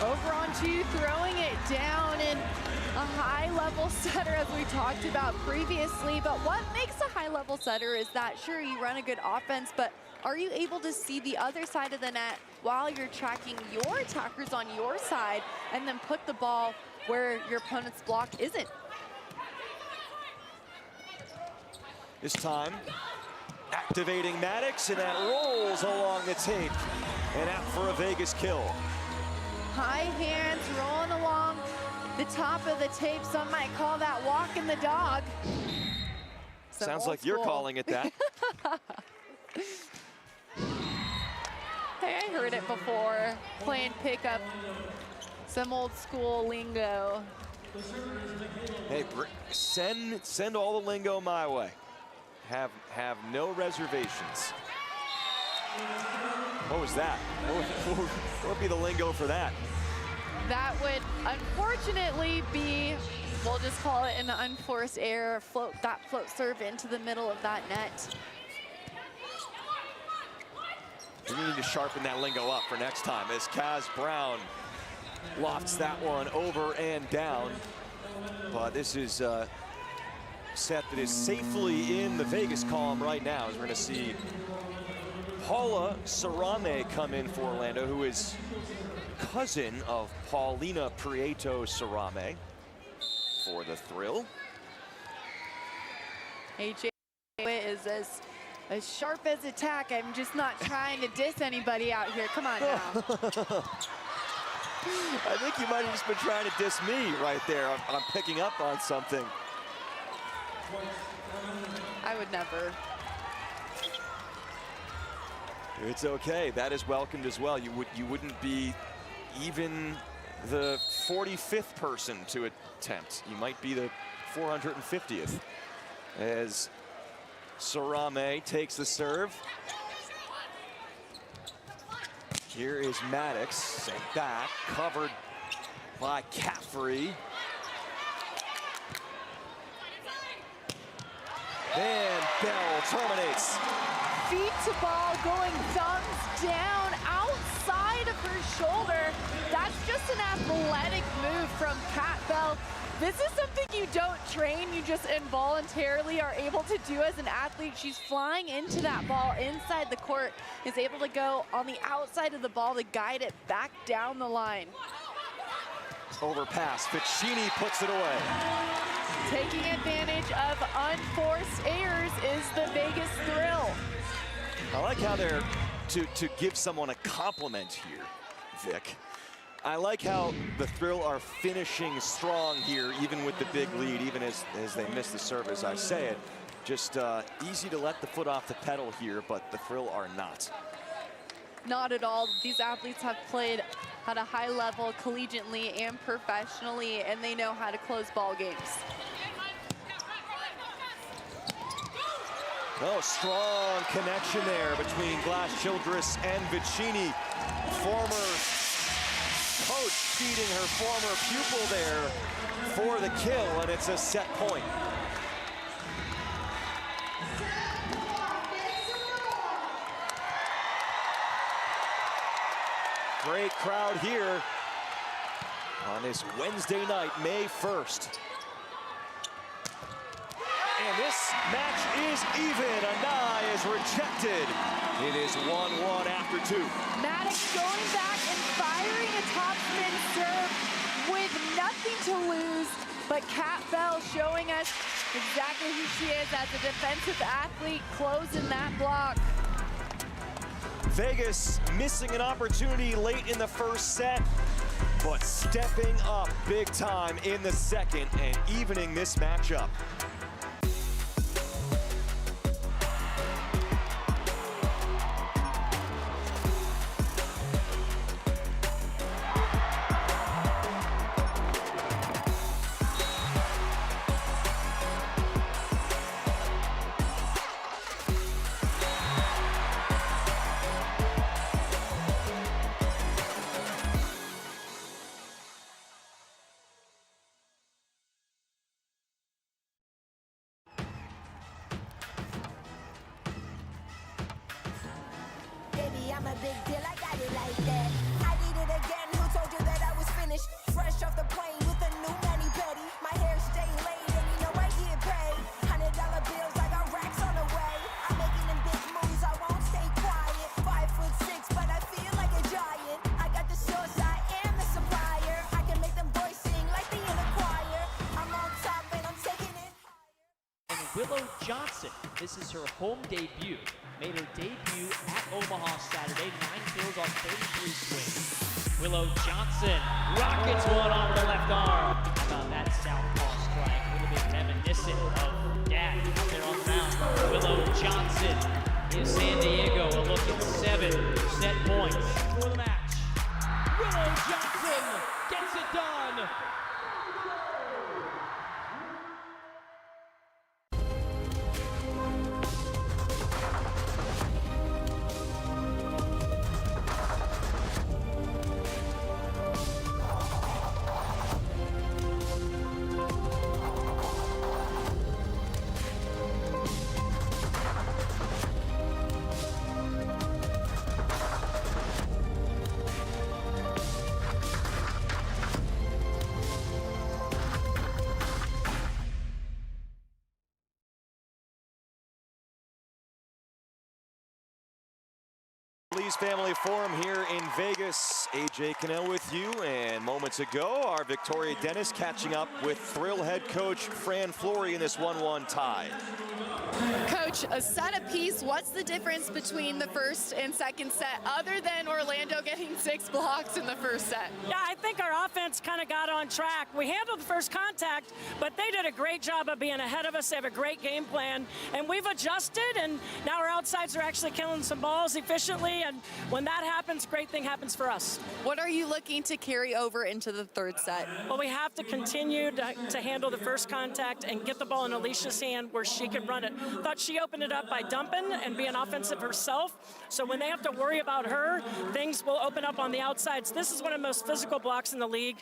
Over on 2, throwing it down, and a high-level setter, as we talked about previously. But what makes a high-level setter is that, sure, you run a good offense, but are you able to see the other side of the net while you're tracking your attackers on your side and then put the ball where your opponent's block isn't? This time, activating Maddox, and that rolls along the tape and out for a Vegas kill. High hands rolling along the top of the tape. Some might call that walking the dog. Sounds like you're calling it that. Hey, I heard it before, playing pickup. Some old school lingo. Hey, send all the lingo my way. Have no reservations. What was that? What would be the lingo for that? That would unfortunately be, we'll just call it an unforced error, float serve into the middle of that net. We need to sharpen that lingo up for next time as Kaz Brown lofts that one over and down. But this is a set that is safely in the Vegas column right now, as we're going to see Paula Sarame come in for Orlando, who is cousin of Paulina Prieto Sarame for the Thrill. AJ is as sharp as attack. I'm just not trying to diss anybody out here. Come on now. I think you might have just been trying to diss me right there. I'm picking up on something. I would never. It's okay. That is welcomed as well. You wouldn't be even the 45th person to attempt. You might be the 450th. As Sarame takes the serve. Here is Maddox, sent back, covered by Caffrey. And Bell terminates. Feet to ball, going thumbs down outside of her shoulder. That's just an athletic move from Kat Bell. This is something you don't train, you just involuntarily are able to do as an athlete. She's flying into that ball inside the court, is able to go on the outside of the ball to guide it back down the line. Overpass, Ficini puts it away. Taking advantage of unforced errors is the Vegas Thrill. I like how they're, to give someone a compliment here, Vic. I like how the Thrill are finishing strong here, even with the big lead, even as they miss the serve, as I say it. Just easy to let the foot off the pedal here, but the Thrill are not. Not at all. These athletes have played at a high level, collegiately and professionally, and they know how to close ball games. Oh, strong connection there between Glass Childress and Vicini. Former coach feeding her former pupil there for the kill, and it's a set point. Great crowd here on this Wednesday night, May 1st. And this match is even. Anai is rejected. It is 1-1 after 2. Maddox going back and firing a topspin serve with nothing to lose, but Kat Bell showing us exactly who she is as a defensive athlete, closing that block. Vegas missing an opportunity late in the first set, but stepping up big time in the second and evening this matchup. I'm a big deal, I got it like that. I did it again, who told you that I was finished? Fresh off the plane with a new mani-pedi. My hair stay laid and you know I get paid. $100 bills, I got racks on the way. I'm making them big moves, I won't stay quiet. 5'6", but I feel like a giant. I got the source, I am the supplier. I can make them boys sing like the inner choir. I'm on top and I'm taking it. And Willow Johnson, this is her home debut. Made her debut at Omaha Saturday, 9 kills on 33 swings. Willow Johnson rockets one on the left arm. How about that southpaw strike? A little bit reminiscent of Dad out there on the mound. Willow Johnson gives San Diego a look at 7 set points for the match. Willow Johnson gets it done. Lee's Family Forum here in Vegas. AJ Cannell with you, and moments ago, our Victoria Dennis catching up with Thrill head coach Fran Flory in this 1-1 tie. Coach, a set apiece. What's the difference between the first and second set, other than Orlando getting 6 blocks in the first set? Yeah, I think our offense kind of got on track. We handled the first contact, but they did a great job of being ahead of us. They have a great game plan, and we've adjusted, and now our outsides are actually killing some balls efficiently, and when that happens, great thing happens for us. What are you looking to carry over into the third set? Well, we have to continue to handle the first contact and get the ball in Alicia's hand where she can run it. Thought she opened it up by dumping and being offensive herself, so when they have to worry about her, things will open up on the outsides. This is one of the most physical blocks in the league.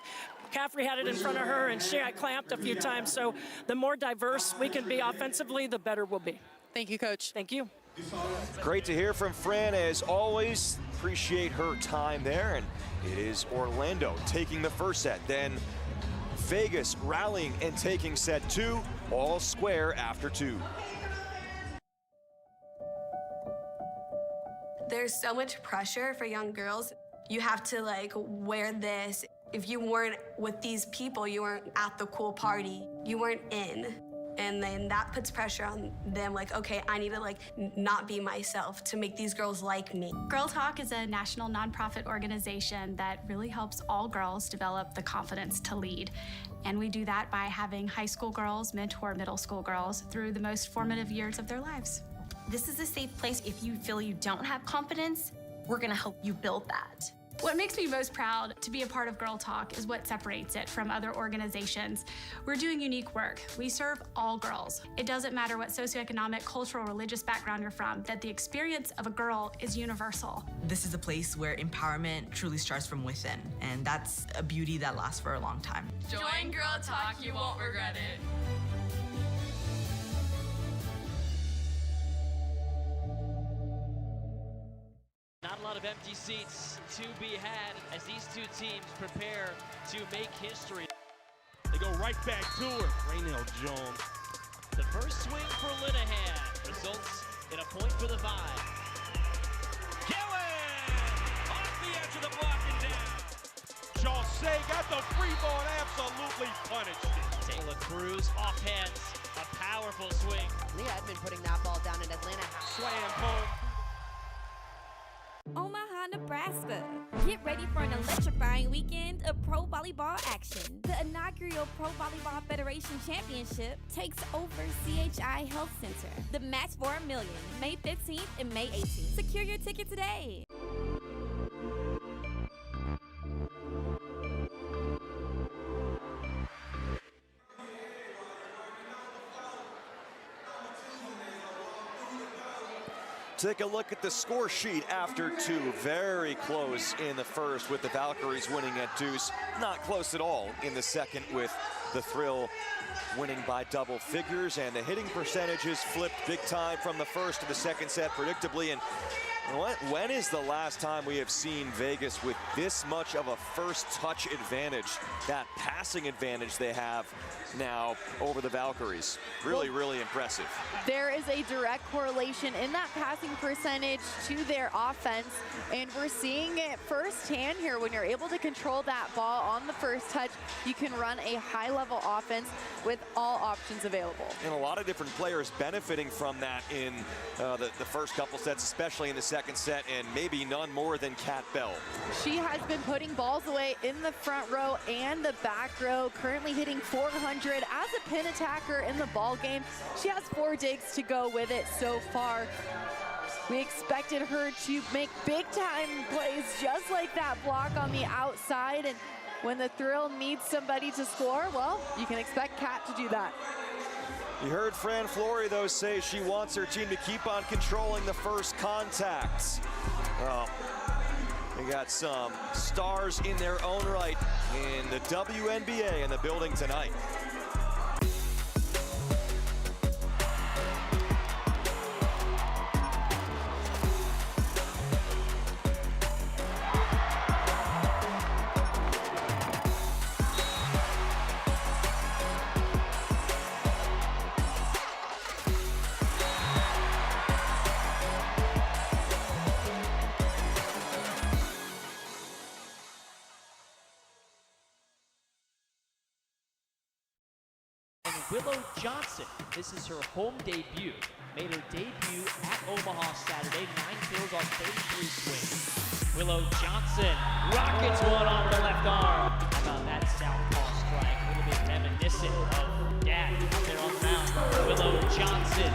Caffrey had it in front of her, and she got clamped a few times, so the more diverse we can be offensively, the better we'll be. Thank you, Coach. Thank you. Great to hear from Fran as always. Appreciate her time there, and it is Orlando taking the first set, then Vegas rallying and taking set 2, all square after 2. There's so much pressure for young girls. You have to wear this. If you weren't with these people, you weren't at the cool party, you weren't in. And then that puts pressure on them, okay, I need to not be myself to make these girls like me. Girl Talk is a national nonprofit organization that really helps all girls develop the confidence to lead. And we do that by having high school girls mentor middle school girls through the most formative years of their lives. This is a safe place. If you feel you don't have confidence, we're gonna help you build that. What makes me most proud to be a part of Girl Talk is what separates it from other organizations. We're doing unique work. We serve all girls. It doesn't matter what socioeconomic, cultural, religious background you're from, that the experience of a girl is universal. This is a place where empowerment truly starts from within, and that's a beauty that lasts for a long time. Join Girl Talk, you won't regret it. Not a lot of empty seats to be had as these two teams prepare to make history. They go right back to her. Raynell Jones. The first swing for Linehan results in a point for the Vibe. Killing! Off the edge of the block and down. Chauncey got the free ball and absolutely punished it. Taylor Cruz off hands. A powerful swing. Leah had been putting that ball down in Atlanta. Slam home. Omaha, Nebraska. Get ready for an electrifying weekend of pro volleyball action. The inaugural Pro Volleyball Federation Championship takes over CHI Health Center. The match for $1 million, May 15th and May 18th. Secure your ticket today. Take a look at the score sheet after 2. Very close in the first with the Valkyries winning at deuce. Not close at all in the second with the Thrill winning by double figures, and the hitting percentages flipped big time from the first to the second set predictably. And when is the last time we have seen Vegas with this much of a first touch advantage, that passing advantage they have now over the Valkyries? Really, really impressive. There is a direct correlation in that passing percentage to their offense, and we're seeing it firsthand here. When you're able to control that ball on the first touch, you can run a high-level offense with all options available. And a lot of different players benefiting from that in the first couple sets, especially in the second set, and maybe none more than Kat Bell. She has been putting balls away in the front row and the back row, currently hitting 400 as a pin attacker in the ball game. She has 4 digs to go with it so far. We expected her to make big time plays just like that block on the outside, and when the Thrill needs somebody to score, well, you can expect Kat to do that. You heard Fran Flory, though, say she wants her team to keep on controlling the first contacts. Well, we got some stars in their own right in the WNBA in the building tonight. Willow Johnson, this is her home debut. Made her debut at Omaha Saturday, 9 kills on 33 swings. Willow Johnson rockets one off the left arm. How about that southpaw strike? A little bit reminiscent of Dad out there on the mound. Willow Johnson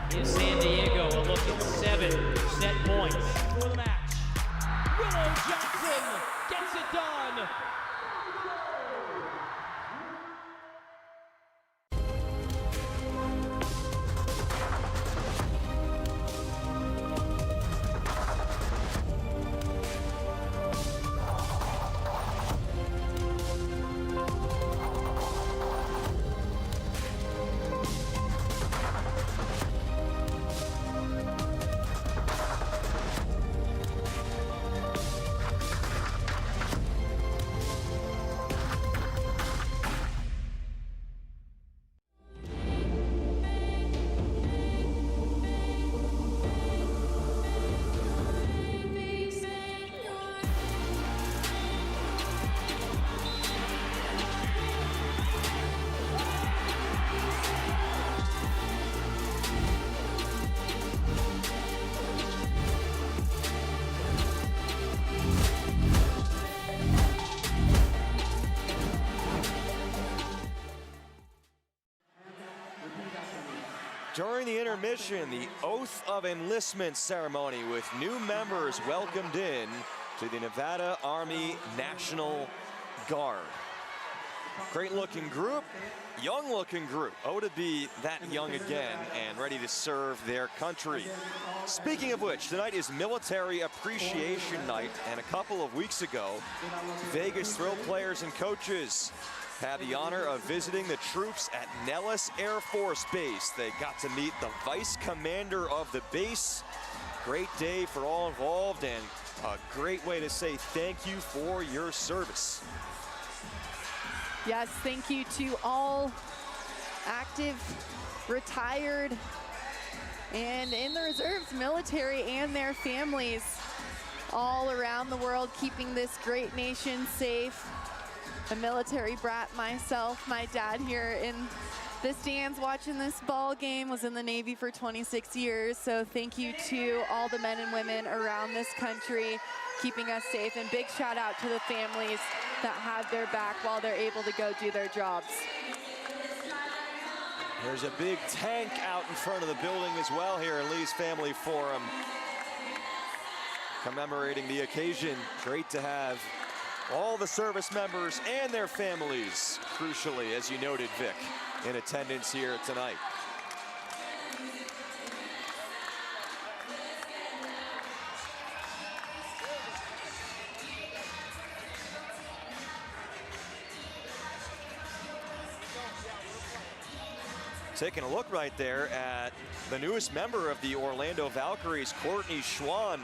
gives San Diego a look at 7 set points for the match. Willow Johnson gets it done. During the intermission, the Oath of Enlistment ceremony with new members welcomed in to the Nevada Army National Guard. Great looking group, young looking group. Oh, to be that young again and ready to serve their country. Speaking of which, tonight is Military Appreciation Night, and a couple of weeks ago, Vegas Thrill players and coaches had the honor of visiting the troops at Nellis Air Force Base. They got to meet the vice commander of the base. Great day for all involved and a great way to say thank you for your service. Yes, thank you to all active, retired, and in the reserves, military and their families all around the world, keeping this great nation safe. A military brat myself, my dad here in the stands watching this ball game was in the Navy for 26 years. So thank you to all the men and women around this country keeping us safe, and big shout out to the families that have their back while they're able to go do their jobs. There's a big tank out in front of the building as well here in Lee's Family Forum, commemorating the occasion. Great to have all the service members and their families, crucially, as you noted, Vic, in attendance here tonight. Taking a look right there at the newest member of the Orlando Valkryies, Courtney Schwann,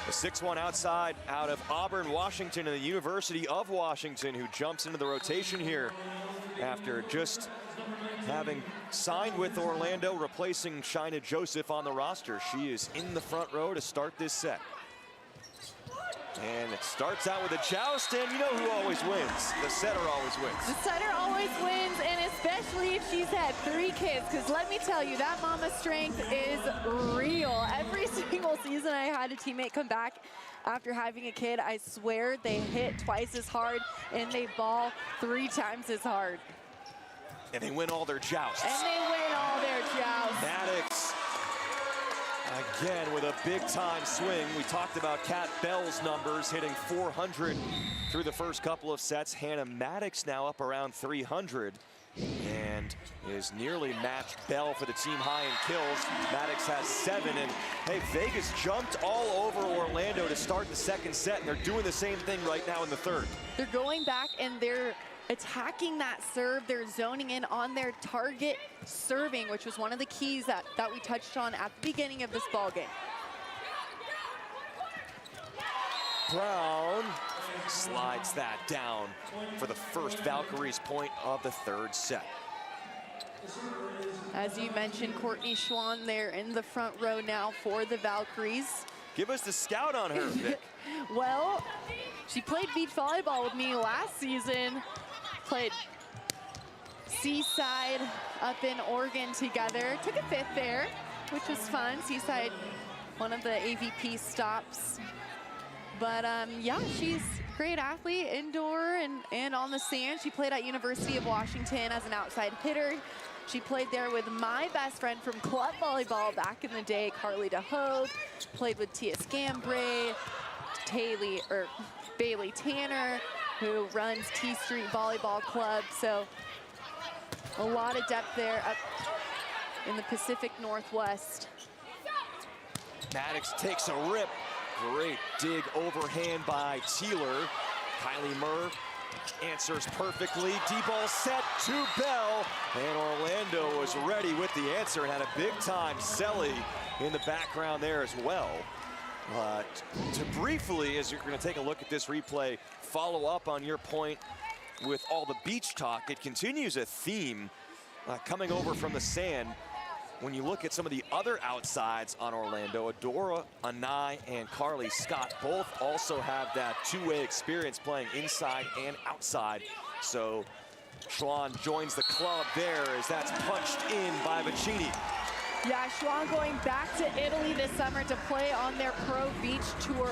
a 6'1" outside out of Auburn, Washington, and the University of Washington, who jumps into the rotation here after just having signed with Orlando, replacing Shaina Joseph on the roster. She is in the front row to start this set. And it starts out with a joust, and you know who always wins? The setter always wins. The setter always wins, and especially if she's had 3 kids, because let me tell you, that mama strength is real. Every single season I had a teammate come back after having a kid, I swear they hit twice as hard, and they ball 3 times as hard. And they win all their jousts. And they win all their jousts. Maddox, again with a big-time swing. We talked about Kat Bell's numbers, hitting 400 through the first couple of sets. Hannah Maddox now up around 300 and is nearly matched Bell for the team high in kills. Maddox has 7, and hey, Vegas jumped all over Orlando to start the second set, and they're doing the same thing right now in the third. They're going back and they're attacking that serve. They're zoning in on their target serving, which was one of the keys that we touched on at the beginning of this ball game. Brown slides that down for the first Valkyries point of the third set. As you mentioned, Courtney Schwann there in the front row now for the Valkyries. Give us the scout on her, Vic. Well, she played beach volleyball with me last season. Played Seaside up in Oregon together. Took a 5th there, which was fun. Seaside, one of the AVP stops. But yeah, she's a great athlete, indoor and on the sand. She played at University of Washington as an outside hitter. She played there with my best friend from club volleyball back in the day, Carly DeHogue. Played with Tia Scambray, Bailey Tanner, who runs T Street Volleyball Club. So a lot of depth there up in the Pacific Northwest. Maddox takes a rip. Great dig overhand by Teeler. Kylie Murr answers perfectly. D-ball set to Bell. And Orlando was ready with the answer and had a big-time Selly in the background there as well. But to briefly, as you're going to take a look at this replay, follow up on your point with all the beach talk, it continues a theme coming over from the sand. When you look at some of the other outsides on Orlando, Adora, Anai, and Carly Scott both also have that two-way experience playing inside and outside. So Schwann joins the club there as that's punched in by Vicini. Yeah, Schwann going back to Italy this summer to play on their Pro Beach Tour.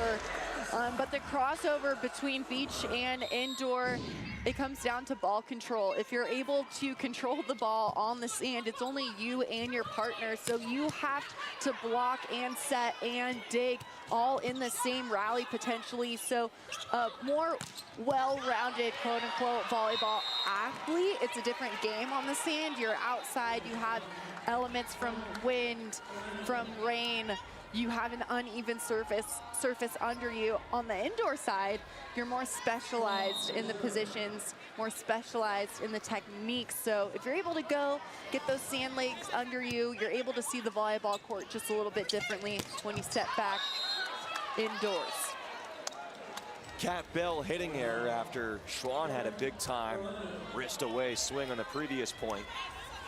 But the crossover between beach and indoor, it comes down to ball control. If you're able to control the ball on the sand, it's only you and your partner. So you have to block and set and dig all in the same rally potentially. So more well-rounded, quote-unquote, volleyball athlete. It's a different game on the sand. You're outside, you have elements from wind, from rain. You have an uneven surface under you. On the indoor side, you're more specialized in the positions, more specialized in the techniques. So if you're able to go get those sand legs under you, you're able to see the volleyball court just a little bit differently when you step back indoors. Kat Bell hitting there after Schwann had a big time wrist away swing on the previous point.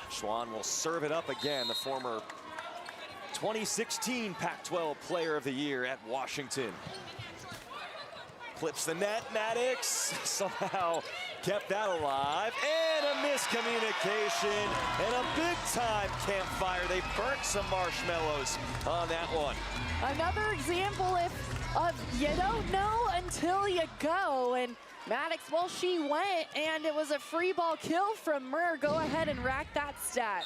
Schwann will serve it up again, the former 2016 Pac-12 Player of the Year at Washington. Clips the net, Maddox somehow kept that alive, and a miscommunication, and a big-time campfire. They burnt some marshmallows on that one. Another example of you don't know until you go, and Maddox, well, she went, and it was a free ball kill from Murr. Go ahead and rack that stat.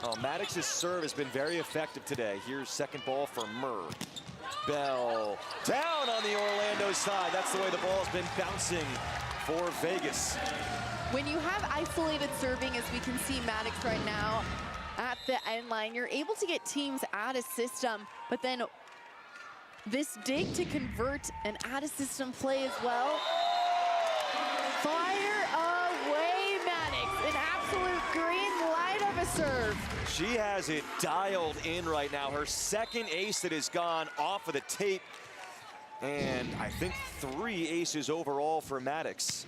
Oh, Maddox's serve has been very effective today. Here's second ball for Murr. Bell down on the Orlando side. That's the way the ball's been bouncing for Vegas. When you have isolated serving, as we can see Maddox right now at the end line, you're able to get teams out of system, but then this dig to convert and add a system play as well. Fire away, Maddox. An absolute green light of a serve. She has it dialed in right now. Her second ace that has gone off of the tape. And I think 3 aces overall for Maddox.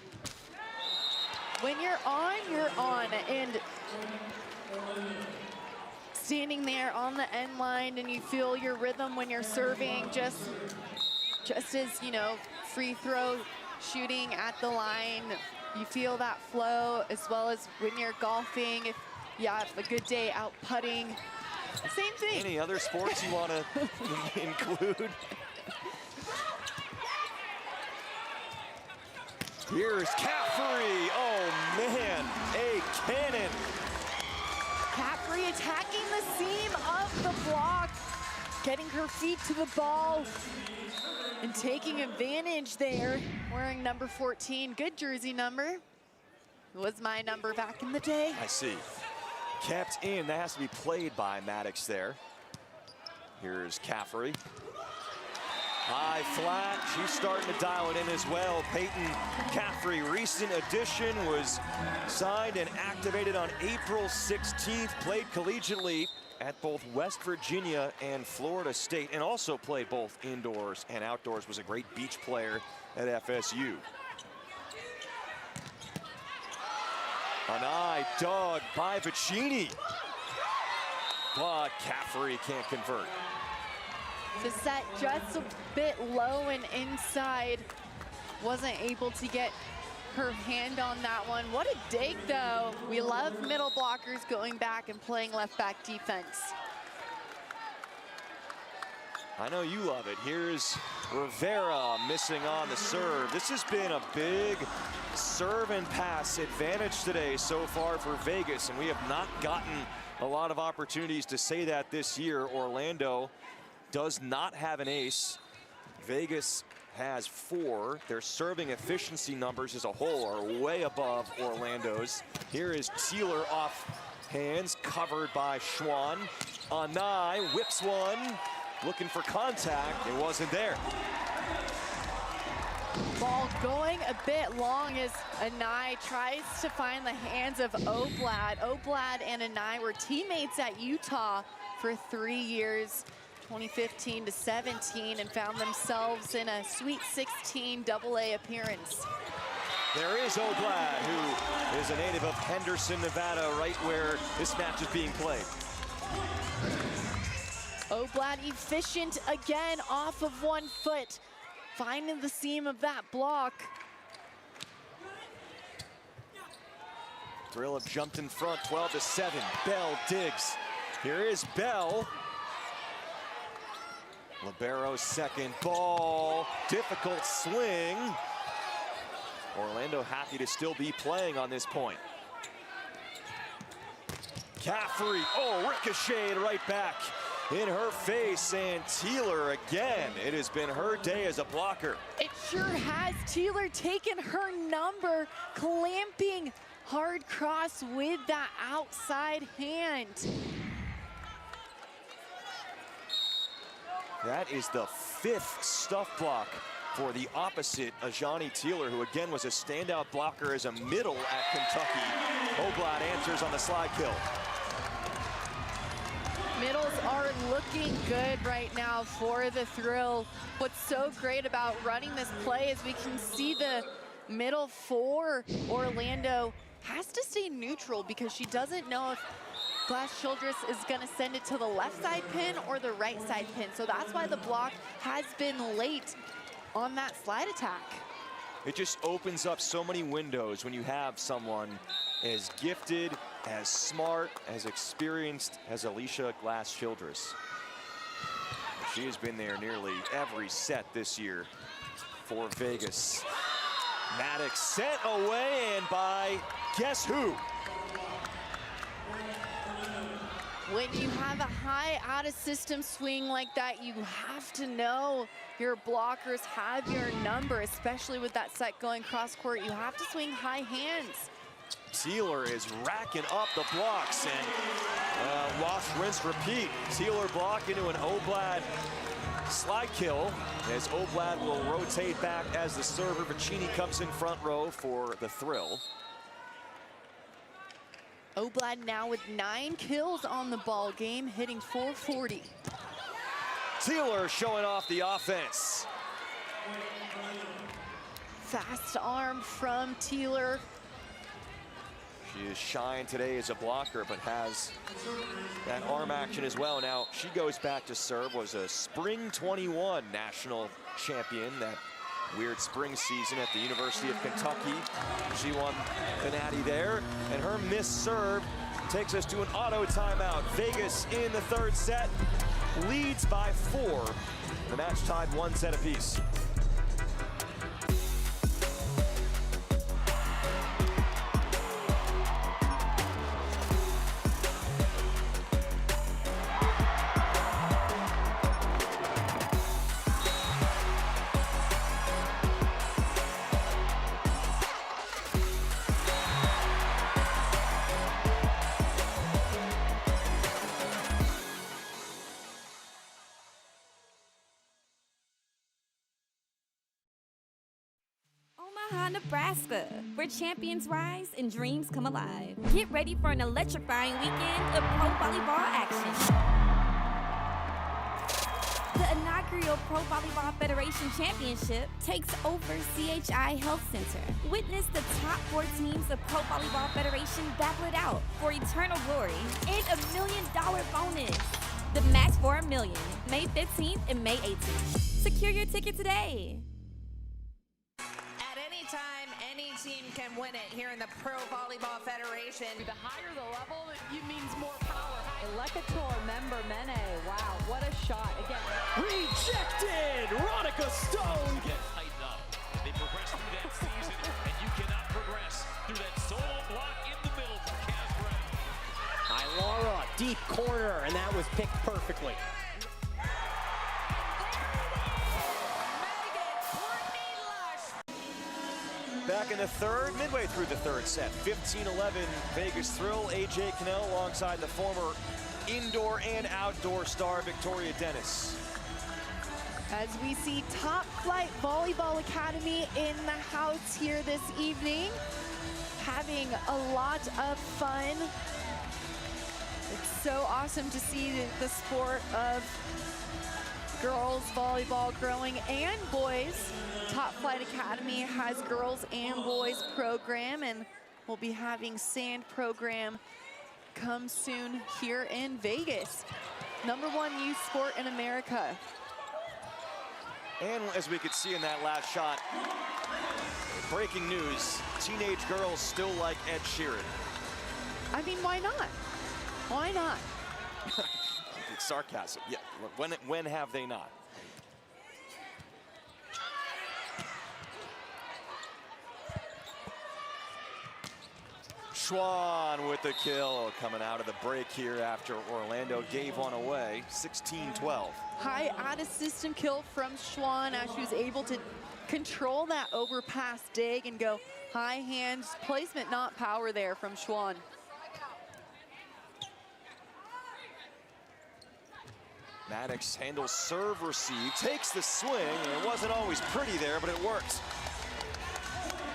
When you're on, you're on. And standing there on the end line and you feel your rhythm when you're serving, just as, you know, free throw shooting at the line, you feel that flow, as well as when you're golfing, if you have a good day out putting, same thing. Any other sports you want to include? Here's Caffrey. Oh man, a cannon. Caffrey attacking the seam of the block, getting her feet to the ball and taking advantage there. Wearing number 14, good jersey number. It was my number back in the day. I see. Kept in, that has to be played by Maddox there. Here's Caffrey. High flat, she's starting to dial it in as well. Peyton Caffrey, recent addition, was signed and activated on April 16th, played collegiately at both West Virginia and Florida State, and also played both indoors and outdoors, was a great beach player at FSU. An eye dug by Vicini, but Caffrey can't convert. The set just a bit low and inside. Wasn't able to get her hand on that one. What a dig though. We love middle blockers going back and playing left back defense. I know you love it. Here's Rivera missing on the serve. This has been a big serve and pass advantage today so far for Vegas, and we have not gotten a lot of opportunities to say that this year. Orlando does not have an ace. Vegas has 4. Their serving efficiency numbers as a whole are way above Orlando's. Here is Teeler off hands, covered by Schwann. Anai whips one, looking for contact. It wasn't there. Ball going a bit long as Anai tries to find the hands of Oblad. Oblad and Anai were teammates at Utah for 3 years. 2015 to 17, and found themselves in a Sweet 16 AA appearance. There is Oblad, who is a native of Henderson, Nevada, right where this match is being played. Oblad efficient again off of 1 foot, finding the seam of that block. Thrill have jumped in front, 12 to 7. Bell digs. Here is Bell. Libero's second ball, difficult swing. Orlando happy to still be playing on this point. Caffrey, oh, ricocheted right back in her face, and Teeler again. It has been her day as a blocker. It sure has. Teeler taken her number, clamping hard cross with that outside hand. That is the 5th stuff block for the opposite, Ajani Teeler, who again was a standout blocker as a middle at Kentucky. Oblad answers on the slide kill. Middles are looking good right now for the Thrill. What's so great about running this play is we can see the middle for Orlando has to stay neutral because she doesn't know if Glass Childress is going to send it to the left side pin or the right side pin. So that's why the block has been late on that slide attack. It just opens up so many windows when you have someone as gifted, as smart, as experienced as Alicia Glass Childress. She has been there nearly every set this year for Vegas. Maddox sent away, and by guess who? When you have a high out-of-system swing like that, you have to know your blockers have your number, especially with that set going cross-court. You have to swing high hands. Teeler is racking up the blocks, and wash, rinse, repeat. Teeler block into an Oblad Slide kill as Oblad will rotate back as the server. Vicini comes in front row for the thrill. Oblad now with 9 kills on the ball game, hitting .440. Taylor showing off the offense. Fast arm from Taylor. She is shined today as a blocker, but has that arm action as well. Now she goes back to serve, was a spring 21 national champion that weird spring season at the University of Kentucky. She won the natty there, and her missed serve takes us to an auto timeout. Vegas in the third set leads by 4. The match tied 1 set apiece. Omaha, Nebraska, where champions rise and dreams come alive. Get ready for an electrifying weekend of pro volleyball action. The inaugural Pro Volleyball Federation Championship takes over CHI Health Center. Witness the top 4 teams of Pro Volleyball Federation battle it out for eternal glory and $1 million bonus. The match for $1 million, May 15th and May 18th. Secure your ticket today. At any time, any team can win it here in the Pro Volleyball Federation. The higher the level, it means more power. Lekator member Mene, wow, what a shot. Again. Rejected! Ronica Stone! Get tightened up. They progress through that season, and you cannot progress through that solo block in the middle from Casbra. Laura, deep corner, and that was picked perfectly. Back in the third, midway through the third set, 15-11 Vegas Thrill. AJ Cannell alongside the former indoor and outdoor star Victoria Dennis. As we see Top Flight Volleyball Academy in the house here this evening, having a lot of fun. It's so awesome to see the sport of girls volleyball growing, and boys. Top Flight Academy has girls and boys program, and we'll be having sand program come soon here in Vegas. #1 youth sport in America. And as we could see in that last shot, breaking news, teenage girls still like Ed Sheeran. I mean, why not? Why not? It's sarcasm. Yeah, when have they not? Schwann with the kill, coming out of the break here after Orlando gave one away, 16-12. High out of system kill from Schwann as she was able to control that overpass dig and go high hands. Placement, not power there from Schwann. Maddox handles serve receive, takes the swing, and it wasn't always pretty there, but it worked.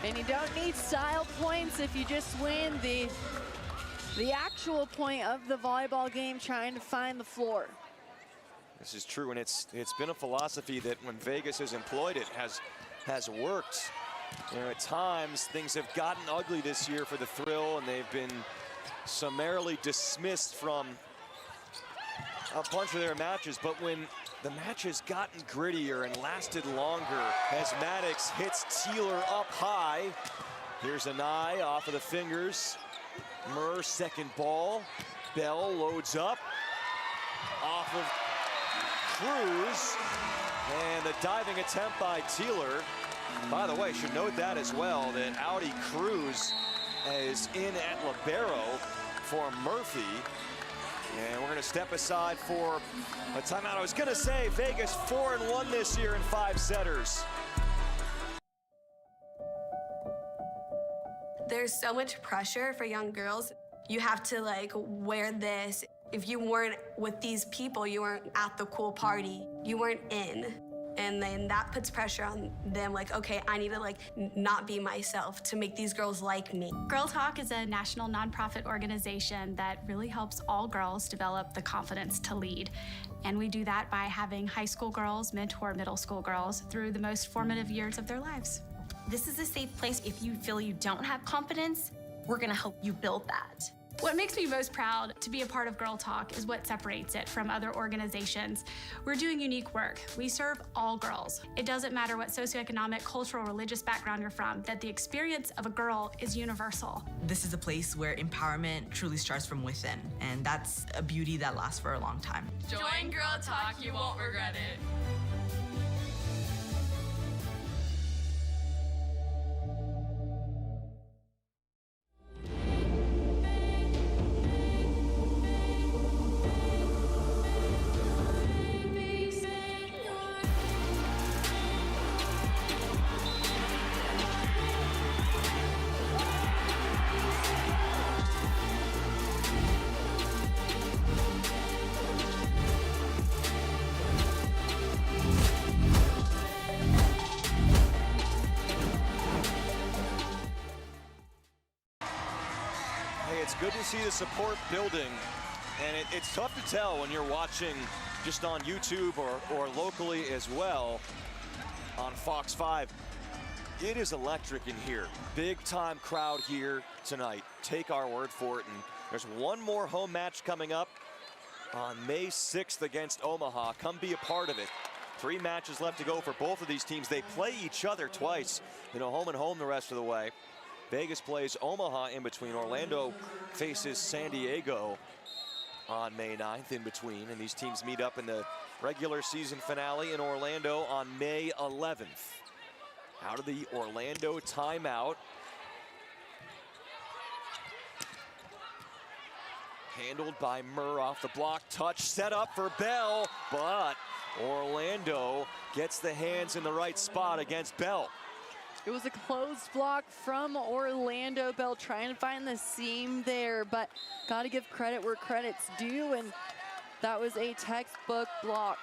And you don't need style points if you just win the actual point of the volleyball game, trying to find the floor. This is true, and it's been a philosophy that when Vegas has employed it has worked. You know, at times things have gotten ugly this year for the Thrill, and they've been summarily dismissed from a bunch of their matches. But when the match has gotten grittier and lasted longer, as Maddox hits Taylor up high. Here's an eye off of the fingers. Murr, second ball. Bell loads up. Off of Cruz. And the diving attempt by Taylor. By the way, should note that as well, that Audi Cruz is in at libero for Murphy. And we're going to step aside for a timeout. I was going to say Vegas 4-1 this year in 5 setters. There's so much pressure for young girls. You have to like wear this. If you weren't with these people, you weren't at the cool party. you weren't in. And then that puts pressure on them, like, okay, I need to like not be myself to make these girls like me. Girl Talk is a national nonprofit organization that really helps all girls develop the confidence to lead. And we do that by having high school girls mentor middle school girls through the most formative years of their lives. This is a safe place. If you feel you don't have confidence, we're gonna help you build that. What makes me most proud to be a part of Girl Talk is what separates it from other organizations. We're doing unique work. We serve all girls. It doesn't matter what socioeconomic, cultural, religious background you're from, that the experience of a girl is universal. This is a place where empowerment truly starts from within, and that's a beauty that lasts for a long time. Join Girl Talk, you won't regret it. It's good to see the support building, and it's tough to tell when you're watching just on YouTube or locally as well on Fox 5. It is electric in here. Big time crowd here tonight. Take our word for it. And there's one more home match coming up on May 6th against Omaha. Come be a part of it. 3 matches left to go for both of these teams. They play each other twice, home and home the rest of the way. Vegas plays Omaha in between. Orlando faces San Diego on May 9th in between. And these teams meet up in the regular season finale in Orlando on May 11th. Out of the Orlando timeout. Handled by Murr off the block. Touch set up for Bell, but Orlando gets the hands in the right spot against Bell. It was a closed block from Orlando. Bell trying to find the seam there, but got to give credit where credit's due, and that was a textbook block.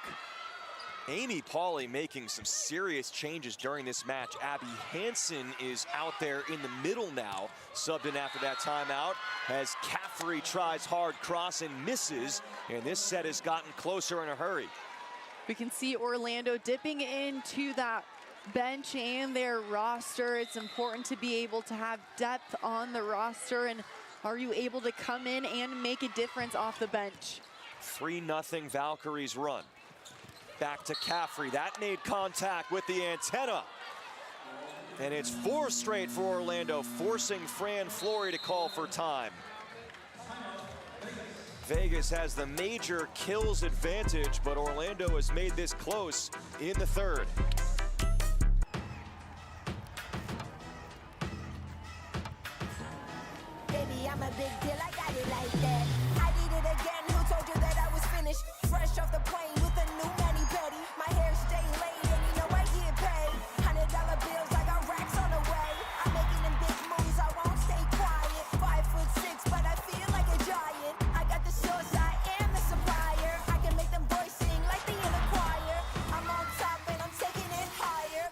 Amy Pauley making some serious changes during this match. Abby Hansen is out there in the middle now, subbed in after that timeout, as Caffrey tries hard cross and misses, and this set has gotten closer in a hurry. We can see Orlando dipping into that bench and their roster. It's important to be able to have depth on the roster, and are you able to come in and make a difference off the bench? 3-0 Valkyries run. Back to Caffrey. That made contact with the antenna. And it's 4 straight for Orlando, forcing Fran Flory to call for time. Vegas has the major kills advantage, but Orlando has made this close in the 3rd. I'm a big deal, I got it like that. I did it again, who told you that I was finished? Fresh off the plane with a new mani-pedi. My hair stay laid and you know I get paid. $100 bills, I got racks on the way. I'm making them big moves, I won't stay quiet. 5'6", but I feel like a giant. I got the source, I am the supplier. I can make them boys sing like the inner choir. I'm on top and I'm taking it higher.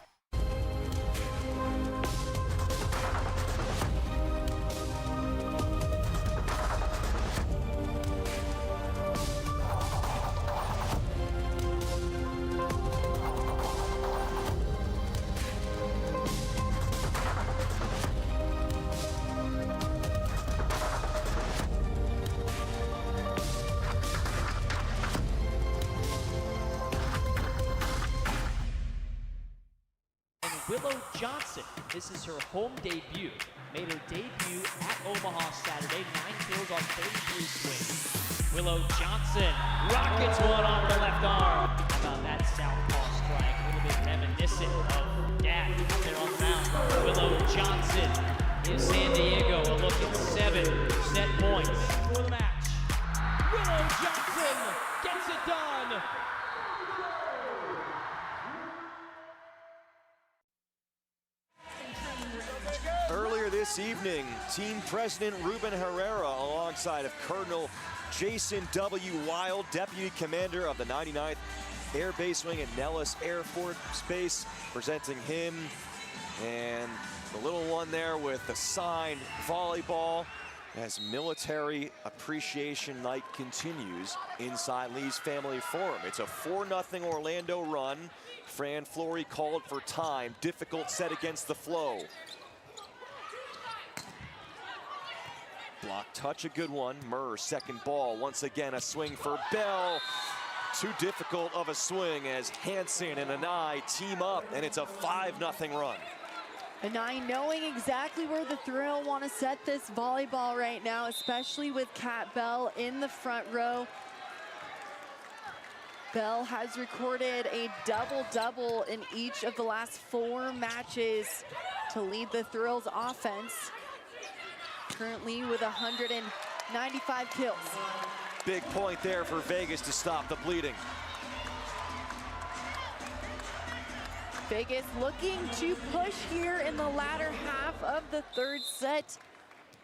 Willow Johnson, this is her home debut. Made her debut at Omaha Saturday, 9 kills on 33 swings. Willow Johnson rockets one on the left arm. How about that southpaw strike? A little bit reminiscent of Dad out there on the mound. Willow Johnson gives San Diego a look at 7 set points for the match. Willow Johnson gets it done. Earlier this this evening, Team President Ruben Herrera alongside of Colonel Jason W. Wild, Deputy Commander of the 99th Air Base Wing at Nellis Air Force Base, presenting him and the little one there with the signed volleyball as Military Appreciation Night continues inside Lee's Family Forum. It's a 4-0 Orlando run. Fran Flory called for time. Difficult set against the flow. Block touch, a good one. Murr, second ball. Once again, a swing for Bell. Too difficult of a swing as Hansen and Anai team up, and it's a 5-0 run. Anai knowing exactly where the Thrill want to set this volleyball right now, especially with Kat Bell in the front row. Bell has recorded a double-double in each of the last 4 matches to lead the Thrill's offense. Currently with 195 kills. Big point there for Vegas to stop the bleeding. Vegas looking to push here in the latter half of the third set.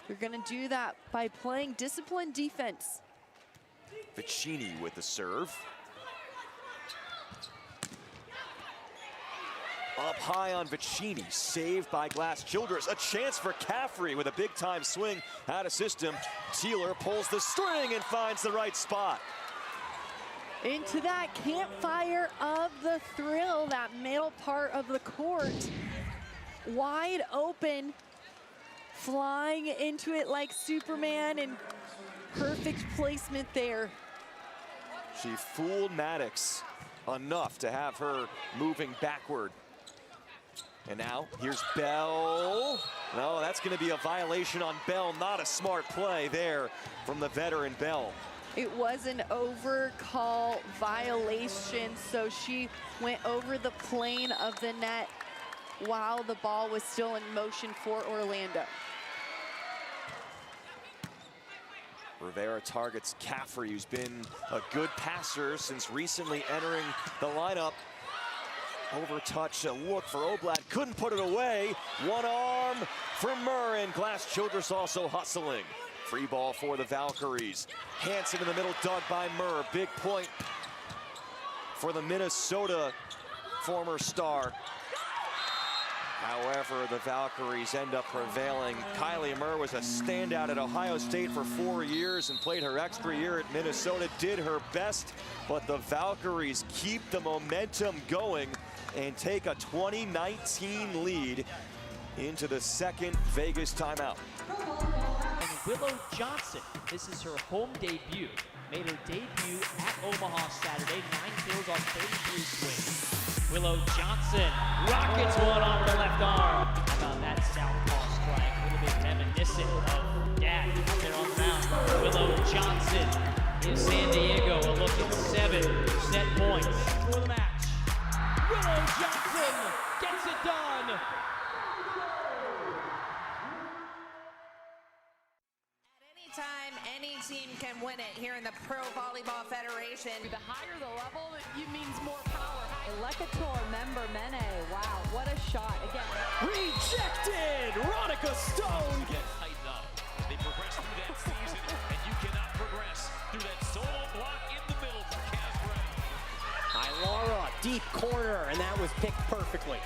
You're gonna do that by playing disciplined defense. Vicini with the serve. Up high on Vicini, saved by Glass Childress. A chance for Caffrey with a big time swing out of system. Teeler pulls the string and finds the right spot. Into that campfire of the Thrill, that middle part of the court. Wide open, flying into it like Superman, and perfect placement there. She fooled Maddox enough to have her moving backward. And now here's Bell. No, that's going to be a violation on Bell. Not a smart play there from the veteran Bell. It was an overcall violation, so she went over the plane of the net while the ball was still in motion for Orlando. Rivera targets Caffrey, who's been a good passer since recently entering the lineup. Over touch, a look for Oblad, couldn't put it away. One arm for Murr, and Glass Childress also hustling. Free ball for the Valkyries. Hansen in the middle, dug by Murr. Big point for the Minnesota former star. However, the Valkyries end up prevailing. Kylie Murr was a standout at Ohio State for 4 years and played her extra year at Minnesota, did her best, but the Valkyries keep the momentum going and take a 2019 lead into the second Vegas timeout. And Willow Johnson, this is her home debut. Made her debut at Omaha Saturday, 9 kills on 33 swings. Willow Johnson rockets one off the left arm. How about that southpaw strike? A little bit reminiscent of Dad out there on the mound. Willow Johnson gives San Diego a look at 7 set points for the match. Willow Johnson gets it done. Anytime, any team can win it here in the Pro Volleyball Federation. The higher the level, it means more power. Lekator member Mene, wow, what a shot. Again. Rejected! Ronica Stone! Get tightened up. They progress through that season, and you cannot progress through that solo block in the middle for Casper. Ilara, deep corner, and that was picked perfectly.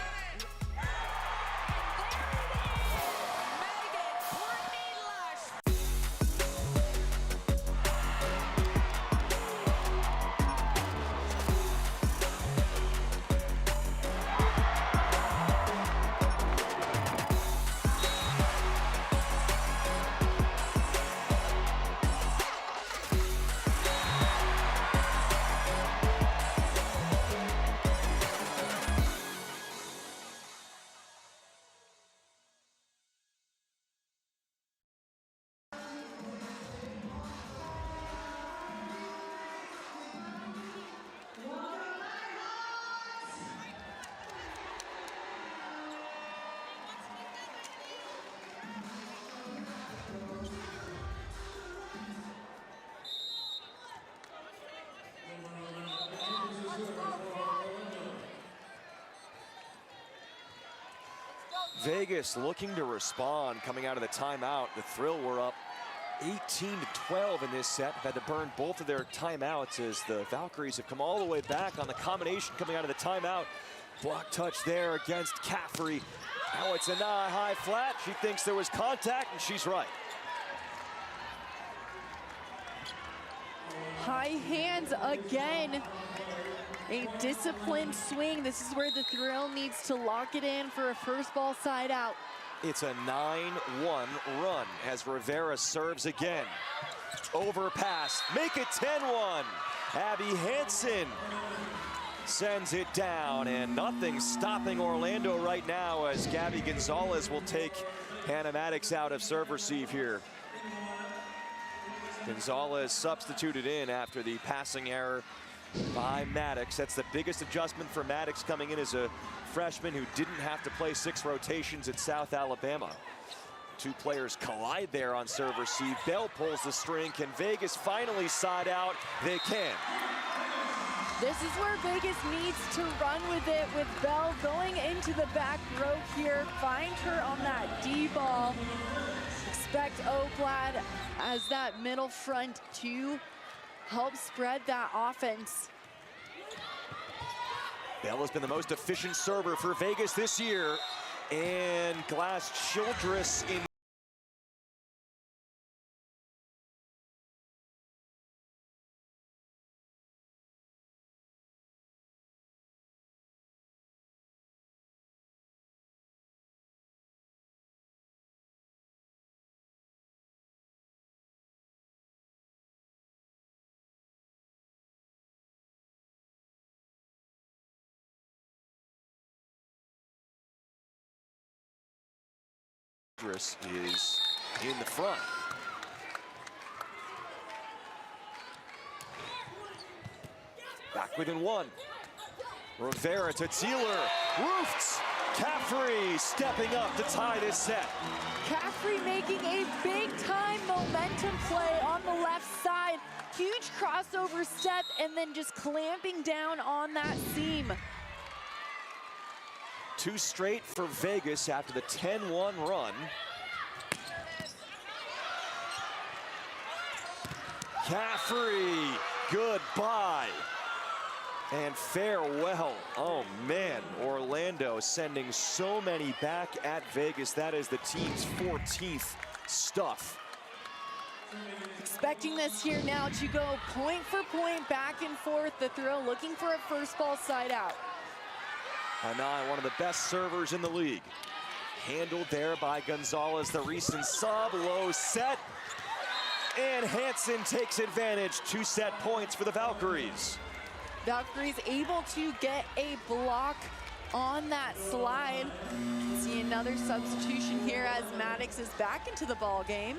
Vegas looking to respond coming out of the timeout. The Thrill were up 18-12 in this set. Had to burn both of their timeouts as the Valkyries have come all the way back on the combination coming out of the timeout. Block touch there against Caffrey. Now it's a high flat. She thinks there was contact, and she's right. High hands again. A disciplined swing. This is where the Thrill needs to lock it in for a first ball side out. It's a 9-1 run as Rivera serves again. Overpass, make it 10-1. Abby Hansen sends it down, and nothing stopping Orlando right now as Gabby Gonzalez will take Hannah Maddox out of serve receive here. Gonzalez substituted in after the passing error by Maddox. That's the biggest adjustment for Maddox coming in as a freshman who didn't have to play 6 rotations at South Alabama. Two players collide there on serve receive. Bell pulls the string. Can Vegas finally side out? They can. This is where Vegas needs to run with it, with Bell going into the back row here. Find her on that D ball. Expect Oblad as that middle front to help spread that offense. Bell has been the most efficient server for Vegas this year, and Glass Childress in is in the front. Back within 1. Rivera to Teeler. Roofed. Caffrey stepping up to tie this set. Caffrey making a big-time momentum play on the left side. Huge crossover step and then just clamping down on that seam. 2 straight for Vegas after the 10-1 run. Caffrey, goodbye. And farewell. Oh man, Orlando sending so many back at Vegas. That is the team's 14th stuff. Expecting this here now to go point for point, back and forth. The Thrill looking for a first ball side out. Anai, one of the best servers in the league. Handled there by Gonzalez, the recent sub, low set. And Hansen takes advantage. 2 set points for the Valkyries. Valkyries able to get a block on that slide. See another substitution here as Maddox is back into the ball game.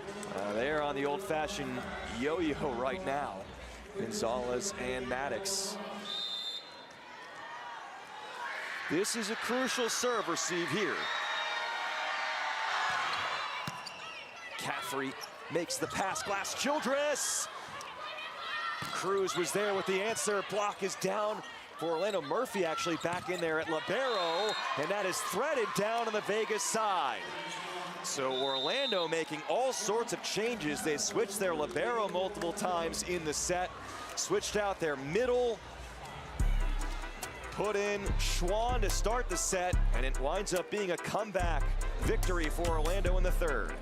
They're on the old-fashioned yo-yo right now. Gonzalez and Maddox. This is a crucial serve receive here. Caffrey makes the pass. Glass Childress. Cruz was there with the answer. Block is down for Orlando. Murphy actually back in there at libero, and that is threaded down on the Vegas side. So Orlando making all sorts of changes. They switched their libero multiple times in the set, switched out their middle, put in Schwann to start the set, and it winds up being a comeback victory for Orlando in the 3rd.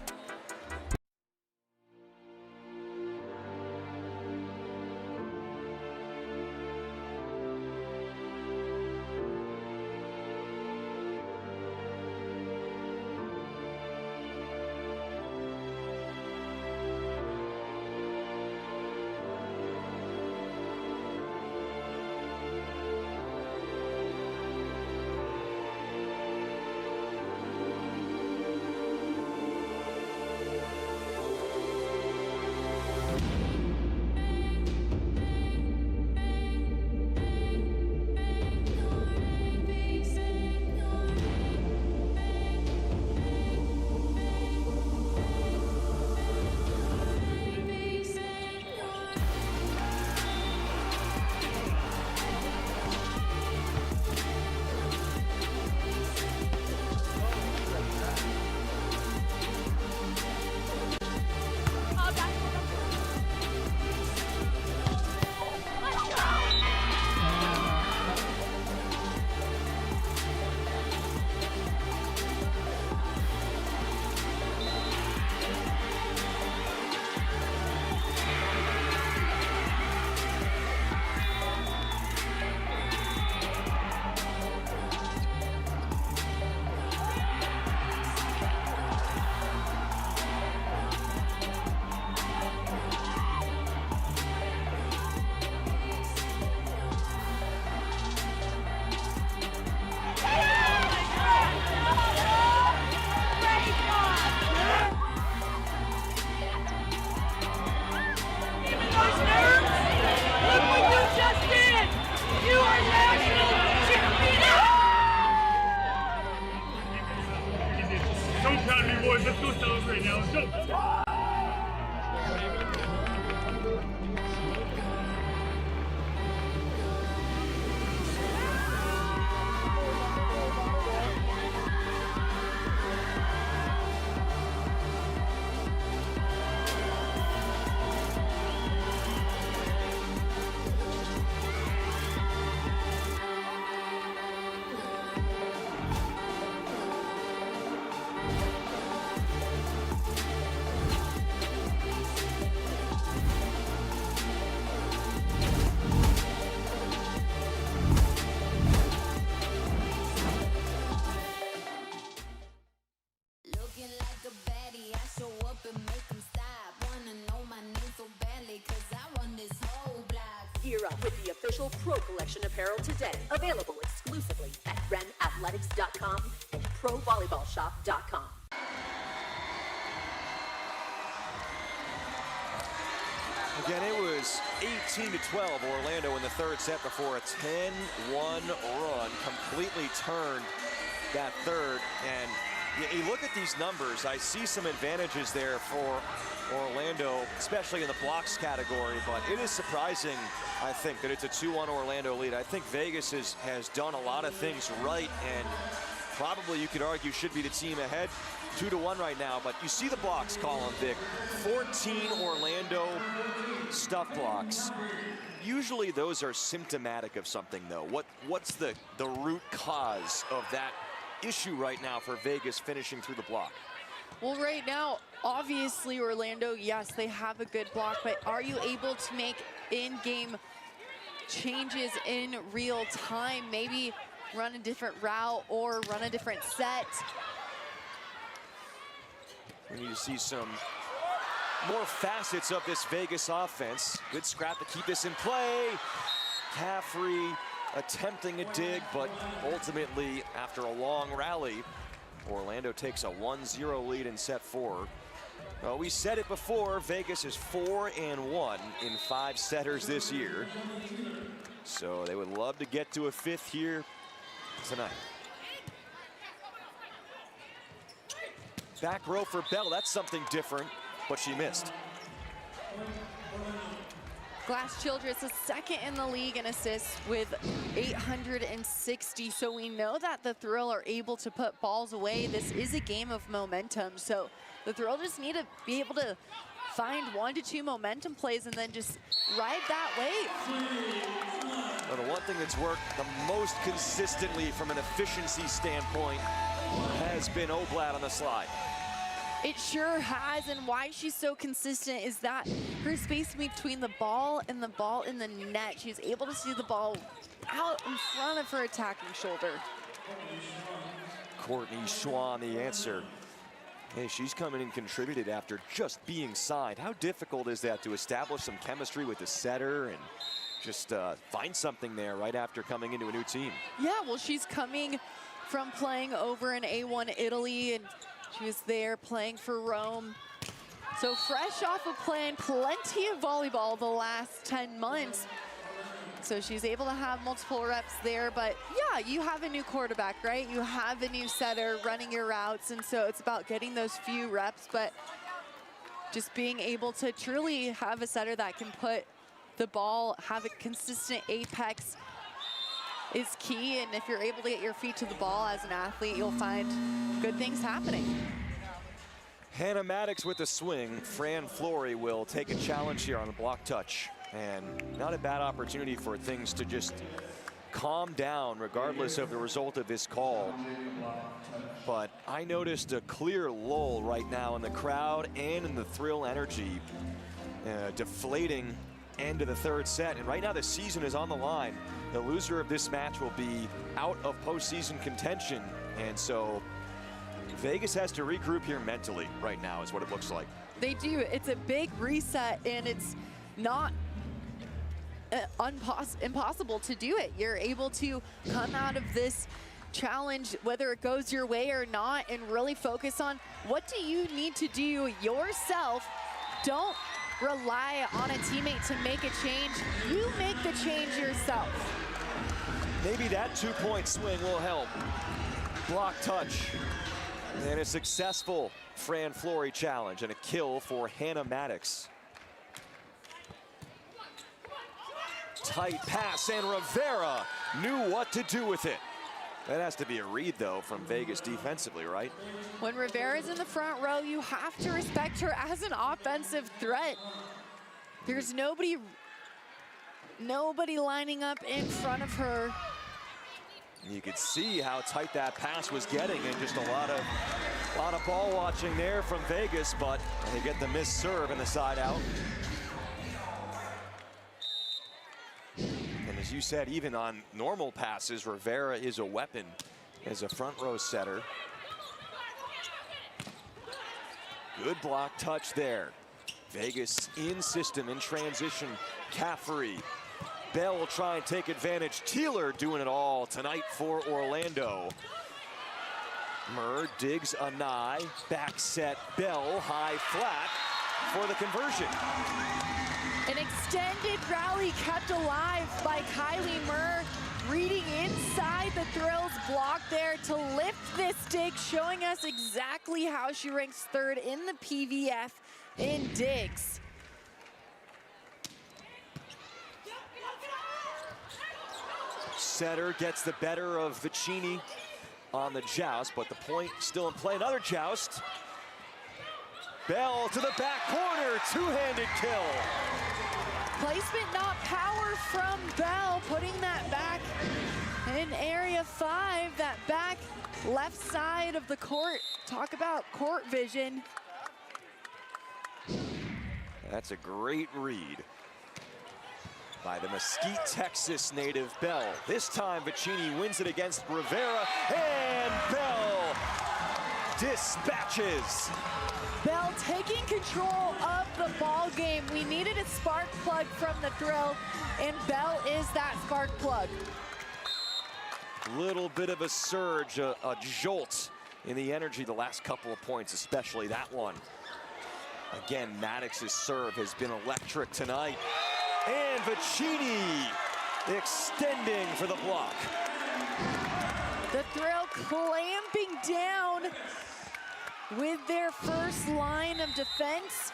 let's go celebrate now. Let's go. Gear up with the official Pro Collection apparel today. Available exclusively at renathletics.com and provolleyballshop.com. Again, it was 18-12 Orlando in the third set before a 10-1 run completely turned that third. And you look at these numbers, I see some advantages there for Orlando, especially in the blocks category, but it is surprising, I think, that it's a 2-1 Orlando lead. I think Vegas has done a lot of things right, and probably you could argue should be the team ahead 2-1 right now. But you see the blocks column, Vic. 14 Orlando stuff blocks. Usually those are symptomatic of something, though. What's the root cause of that issue right now for Vegas finishing through the block? Well, right now, obviously Orlando, yes, they have a good block, but are you able to make in-game changes in real time? Maybe run a different route or run a different set. We need to see some more facets of this Vegas offense. Good scrap to keep this in play. Caffrey attempting a dig, but ultimately, after a long rally, Orlando takes a 1-0 lead in set 4. Well, we said it before, Vegas is 4-1 in 5 setters this year. So they would love to get to a 5th here tonight. Back row for Bell, that's something different, but she missed. Glass Childress is second in the league in assists with 860. So we know that the Thrill are able to put balls away. This is a game of momentum. So the Thrill just need to be able to find 1 to 2 momentum plays and then just ride that wave. Well, the one thing that's worked the most consistently from an efficiency standpoint has been Oblad on the slide. It sure has, and why she's so consistent is that her space between the ball and the net, she's able to see the ball out in front of her attacking shoulder. Courtney Schwann, the answer. Hey, she's come in and contributed after just being signed. How difficult is that to establish some chemistry with the setter and just find something there right after coming into a new team? Yeah, well, she's coming from playing over in A1 Italy, and she was there playing for Rome. So fresh off of playing plenty of volleyball the last 10 months. So she's able to have multiple reps there, but yeah, you have a new quarterback, right? You have a new setter running your routes, and so it's about getting those few reps, but just being able to truly have a setter that can put the ball, have a consistent apex is key, and if you're able to get your feet to the ball as an athlete, you'll find good things happening. Hannah Maddox with the swing. Fran Flory will take a challenge here on the block touch, and not a bad opportunity for things to just calm down regardless of the result of this call. But I noticed a clear lull right now in the crowd and in the Thrill energy, deflating end of the third set, and right now the season is on the line. The loser of this match will be out of postseason contention, and so Vegas has to regroup here mentally right now is what it looks like. They do. It's a big reset, and it's not impossible to do it. You're able to come out of this challenge, whether it goes your way or not, and really focus on what do you need to do yourself. Don't rely on a teammate to make a change. You make the change yourself. Maybe that 2-point swing will help. Block touch. And a successful Fran Flory challenge and a kill for Hannah Maddox. Tight pass, and Rivera knew what to do with it. That has to be a read, though, from Vegas defensively, right? When Rivera's in the front row, you have to respect her as an offensive threat. There's nobody lining up in front of her. You could see how tight that pass was getting, and just a lot of ball watching there from Vegas, but they get the missed serve and the side out. And as you said, even on normal passes, Rivera is a weapon as a front row setter. Good block touch there. Vegas in system, in transition. Caffrey. Bell will try and take advantage. Teeler doing it all tonight for Orlando. Murr digs Anai. Back set. Bell high flat for the conversion. An extended rally kept alive by Kylie Murr, reading inside the Thrills block there to lift this dig, showing us exactly how she ranks third in the PVF in digs. Setter gets the better of Vicini on the joust, but the point still in play. Another joust. Bell to the back corner, two-handed kill. Placement, not power from Bell, putting that back in area 5, that back left side of the court. Talk about court vision. That's a great read by the Mesquite, Texas native Bell. This time Vicini wins it against Rivera, and Bell dispatches. Bell taking control of the ball game. We needed a spark plug from the Thrill, and Bell is that spark plug. Little bit of a surge, a jolt in the energy the last couple of points, especially that one. Again, Maddox's serve has been electric tonight. And Vicini extending for the block. The Thrill clamping down with their first line of defense.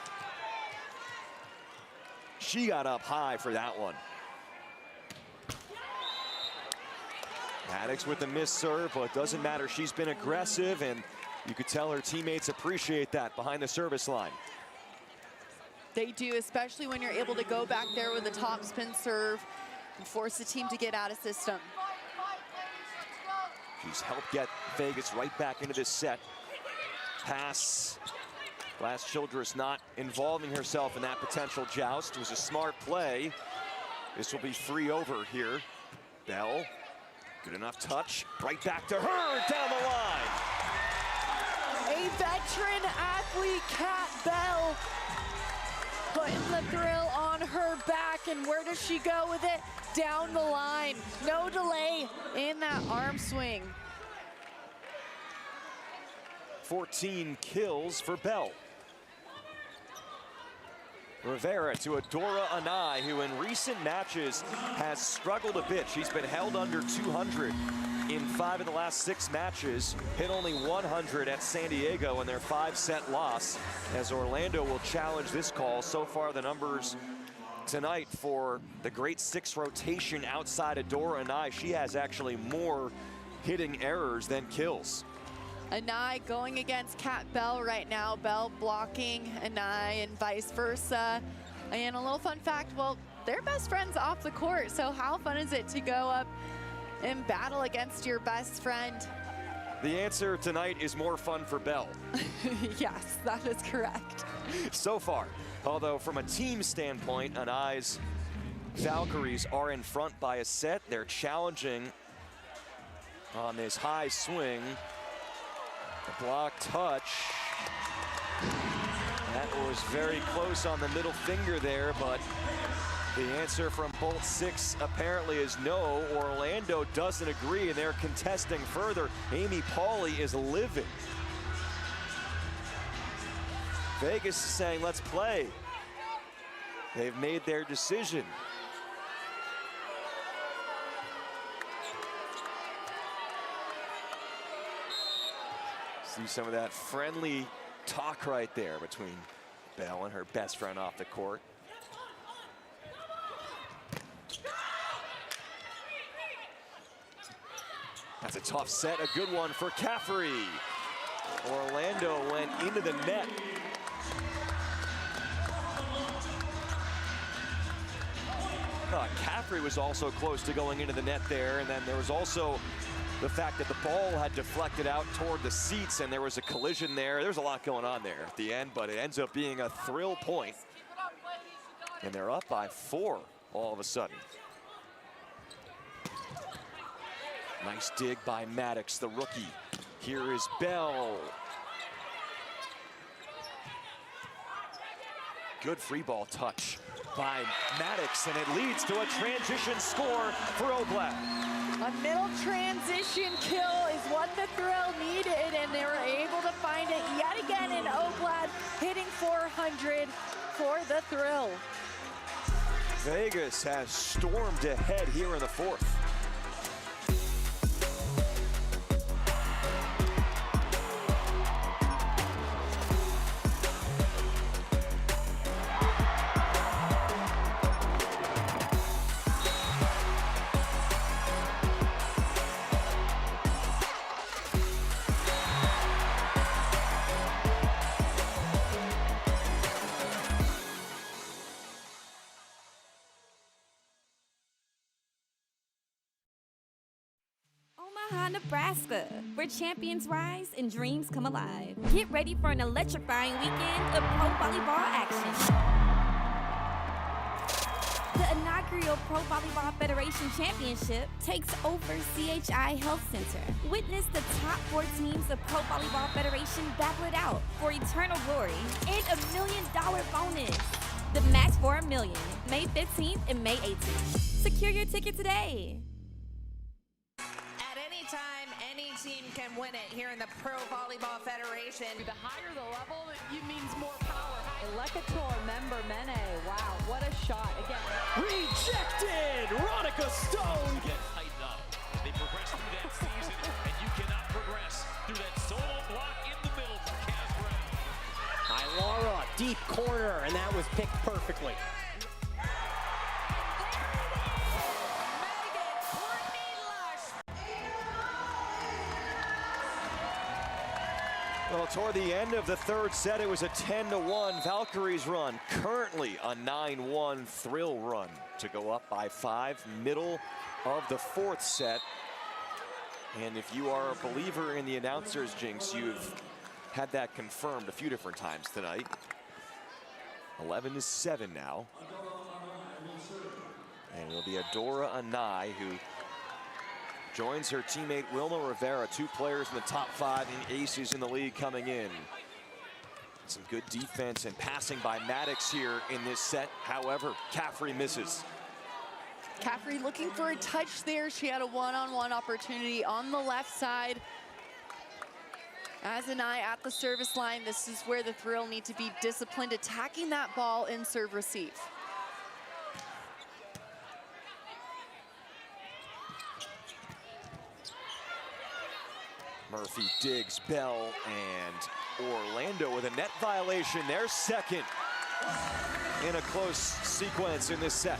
She got up high for that one. Maddox with the missed serve, but it doesn't matter. She's been aggressive, and you could tell her teammates appreciate that behind the service line. They do, especially when you're able to go back there with a top spin serve and force the team to get out of system. She's helped get Vegas right back into this set. Pass. Glass Childress not involving herself in that potential joust. It was a smart play. This will be 3 over here. Bell, good enough touch. Right back to her, down the line. A veteran athlete, Kat Bell, putting the Thrill on her back, and where does she go with it? Down the line. No delay in that arm swing. 14 kills for Bell. Rivera to Adora Anai, who in recent matches has struggled a bit. She's been held under 200 in 5 of the last 6 matches. Hit only 100 at San Diego in their 5-set loss, as Orlando will challenge this call. So far, the numbers tonight for the great 6 rotation outside Adora Anai. She has actually more hitting errors than kills. Anai going against Kat Bell right now. Bell blocking Anai and vice versa. And a little fun fact, well, they're best friends off the court. So how fun is it to go up and battle against your best friend? The answer tonight is more fun for Bell. Yes, that is correct. So far. Although from a team standpoint, Anai's Valkyries are in front by a set. They're challenging on this high swing. The block touch. That was very close on the middle finger there, but the answer from both 6 apparently is no. Orlando doesn't agree, and they're contesting further. Amy Pauley is livid. Vegas is saying, let's play. They've made their decision. See some of that friendly talk right there between Bell and her best friend off the court. That's a tough set, a good one for Caffrey. Orlando went into the net. Caffrey was also close to going into the net there, and then there was also the fact that the ball had deflected out toward the seats, and there was a collision there. There's a lot going on there at the end, but it ends up being a thrill point. And they're up by 4 all of a sudden. Nice dig by Maddox, the rookie. Here is Bell. Good free ball touch by Maddox, and it leads to a transition score for Oblad. A middle transition kill is what the Thrill needed, and they were able to find it yet again in Oblad, hitting 400 for the Thrill. Vegas has stormed ahead here in the 4th. Nebraska, where champions rise and dreams come alive. Get ready for an electrifying weekend of pro volleyball action. The inaugural Pro Volleyball Federation Championship takes over CHI Health Center. Witness the top 4 teams of Pro Volleyball Federation battle it out for eternal glory and $1 million bonus. The match for $1 million, May 15th and May 18th. Secure your ticket today. Any team can win it here in the Pro Volleyball Federation. The higher the level, it means more power. Elecator member Mene. Wow, what a shot. Again. Rejected! Ronica Stone! Get tightened up. They progress through that season, and you cannot progress through that solo block in the middle from Kaz Brown. Laura, deep corner, and that was picked perfectly. Well, toward the end of the 3rd set, it was a 10-1 Valkyries run. Currently a 9-1 Thrill run to go up by 5, middle of the 4th set. And if you are a believer in the announcer's jinx, you've had that confirmed a few different times tonight. 11-7 now. And it'll be Adora Anai who joins her teammate Wilma Rivera, 2 players in the top 5 in aces in the league coming in. Some good defense and passing by Maddox here in this set. However, Caffrey misses. Caffrey looking for a touch there. She had a one-on-one opportunity on the left side. As Anai at the service line, this is where the Thrill need to be disciplined, attacking that ball in serve receive. Murphy digs Bell, and Orlando with a net violation. Their 2nd in a close sequence in this set.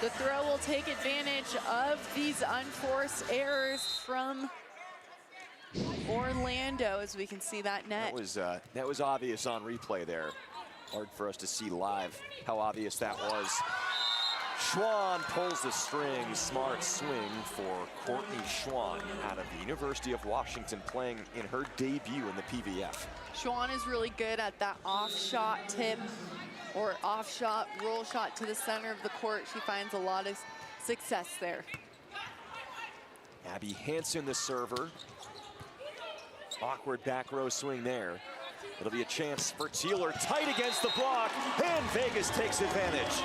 The Thrill will take advantage of these unforced errors from Orlando, as we can see that net. That was obvious on replay there. Hard for us to see live how obvious that was. Schwann pulls the string. Smart swing for Courtney Schwann out of the University of Washington, playing in her debut in the PVF. Schwann is really good at that off shot tip or off shot roll shot to the center of the court. She finds a lot of success there. Abby Hansen, the server. Awkward back row swing there. It'll be a chance for Teeler, tight against the block, and Vegas takes advantage.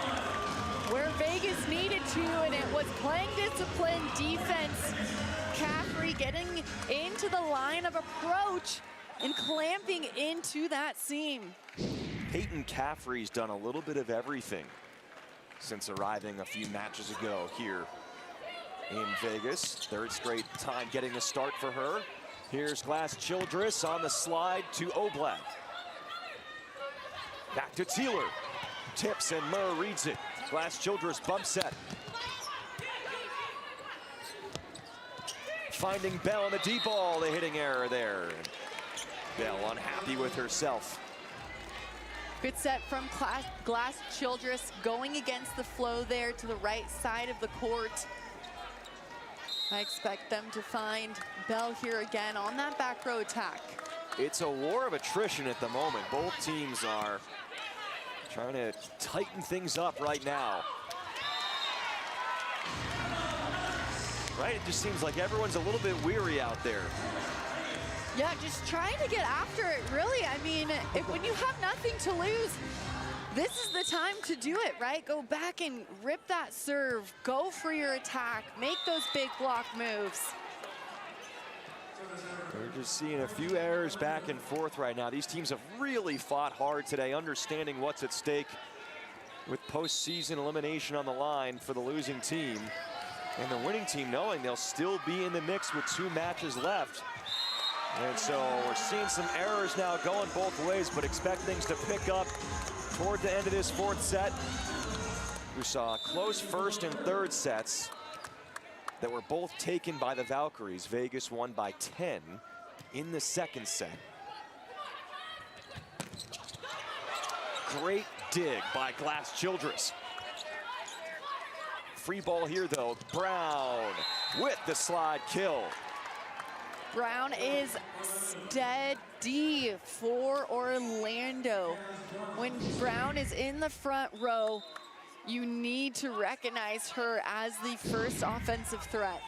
Where Vegas needed to, and it was playing discipline defense. Caffrey getting into the line of approach and clamping into that seam. Peyton Caffrey's done a little bit of everything since arriving a few matches ago here in Vegas. Third straight time getting the start for her. Here's Glass Childress on the slide to Oblak. Back to Teeler. Tips and Murr reads it. Glass Childress bump set. Finding Bell on the deep ball, the hitting error there. Bell unhappy with herself. Good set from Glass Childress, going against the flow there to the right side of the court. I expect them to find Bell here again on that back row attack. It's a war of attrition at the moment. Both teams are trying to tighten things up right now. Right, it just seems like everyone's a little bit weary out there. Yeah, just trying to get after it, really. I mean, when you have nothing to lose, this is the time to do it, right? Go back and rip that serve, go for your attack, make those big block moves. We're just seeing a few errors back and forth right now. These teams have really fought hard today, understanding what's at stake with postseason elimination on the line for the losing team. And the winning team knowing they'll still be in the mix with 2 matches left. And so we're seeing some errors now going both ways, but expect things to pick up toward the end of this 4th set. We saw close first and third sets that were both taken by the Valkyries. Vegas won by 10 in the 2nd set. Great dig by Glass Childress. Free ball here though. Brown with the slide kill. Brown is steady for Orlando. When Brown is in the front row, you need to recognize her as the first offensive threat.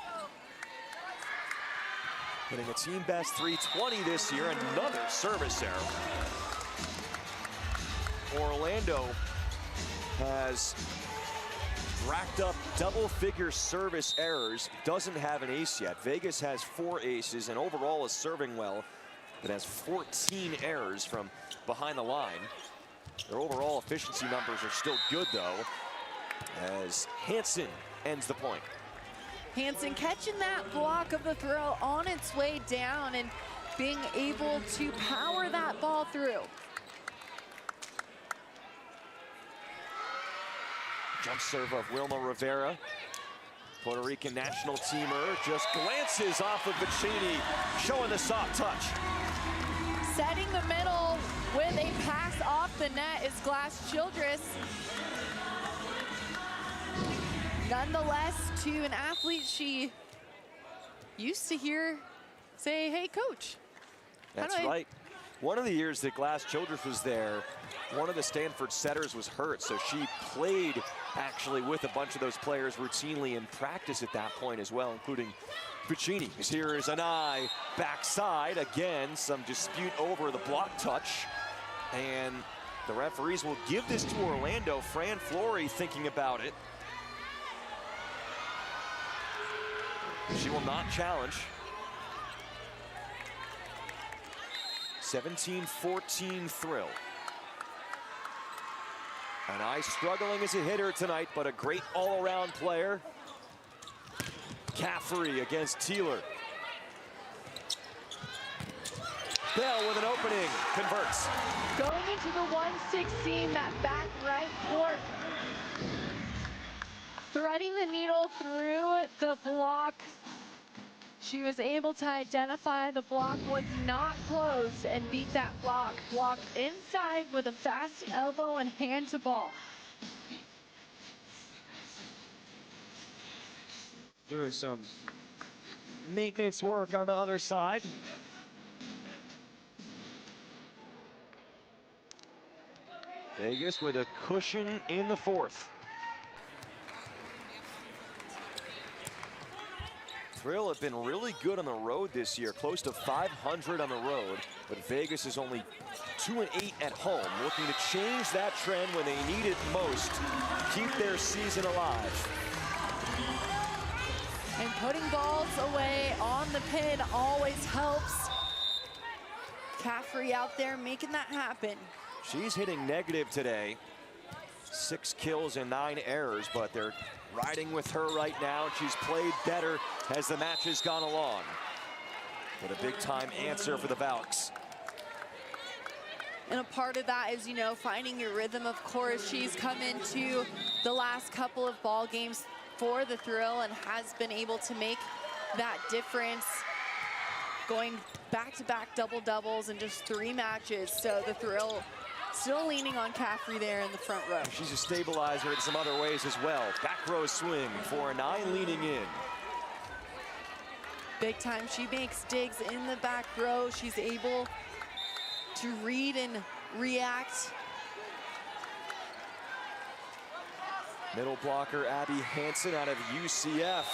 Hitting a team best 320 this year, another service error. Orlando has racked up double-figure service errors, doesn't have an ace yet. Vegas has 4 aces and overall is serving well, but has 14 errors from behind the line. Their overall efficiency numbers are still good though, as Hansen ends the point. Hansen catching that block of the throw on its way down and being able to power that ball through. Jump serve of Wilma Rivera. Puerto Rican national teamer just glances off of Bacchini, showing the soft touch. Setting the middle with a pass off the net is Glass Childress. Nonetheless, to an athlete she used to hear say, hey, coach. That's right. One of the years that Glass Childress was there, one of the Stanford setters was hurt, so she played actually with a bunch of those players routinely in practice at that point as well, including Bacchini. Here is Anai backside. Again, some dispute over the block touch. And the referees will give this to Orlando. Fran Flory thinking about it. She will not challenge. 17-14 thrill. Anai struggling as a hitter tonight, but a great all-around player. Caffrey against Teeler. Bell with an opening, converts. Going into the 116, that back right court. Threading the needle through the block. She was able to identify the block was not closed and beat that block. Blocked inside with a fast elbow and hand to ball. Doing some maintenance work on the other side. Vegas with a cushion in the 4th. Thrill have been really good on the road this year, close to 500 on the road, but Vegas is only 2-8 at home, looking to change that trend when they need it most, keep their season alive. And putting balls away on the pin always helps. Caffrey out there making that happen. She's hitting negative today. 6 kills and 9 errors, but they're riding with her right now. She's played better as the match has gone along. But a big-time answer for the Valks. And a part of that is, you know, finding your rhythm. Of course, she's come into the last couple of ball games for the Thrill and has been able to make that difference, going back-to-back double-doubles in just 3 matches. So the Thrill still leaning on Caffrey there in the front row. She's a stabilizer in some other ways as well. Back row swing, 4-9 leaning in. Big time, she makes digs in the back row. She's able to read and react. Middle blocker Abby Hansen out of UCF.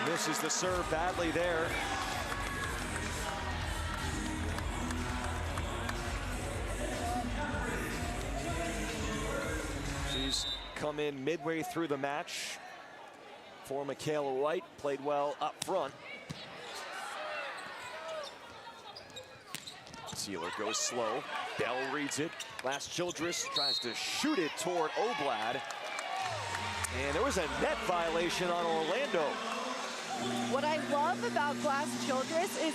Misses the serve badly there. She's come in midway through the match for Michaela White, played well up front. Sealer goes slow, Bell reads it. Glass Childress tries to shoot it toward Oblad. And there was a net violation on Orlando. What I love about Glass Childress is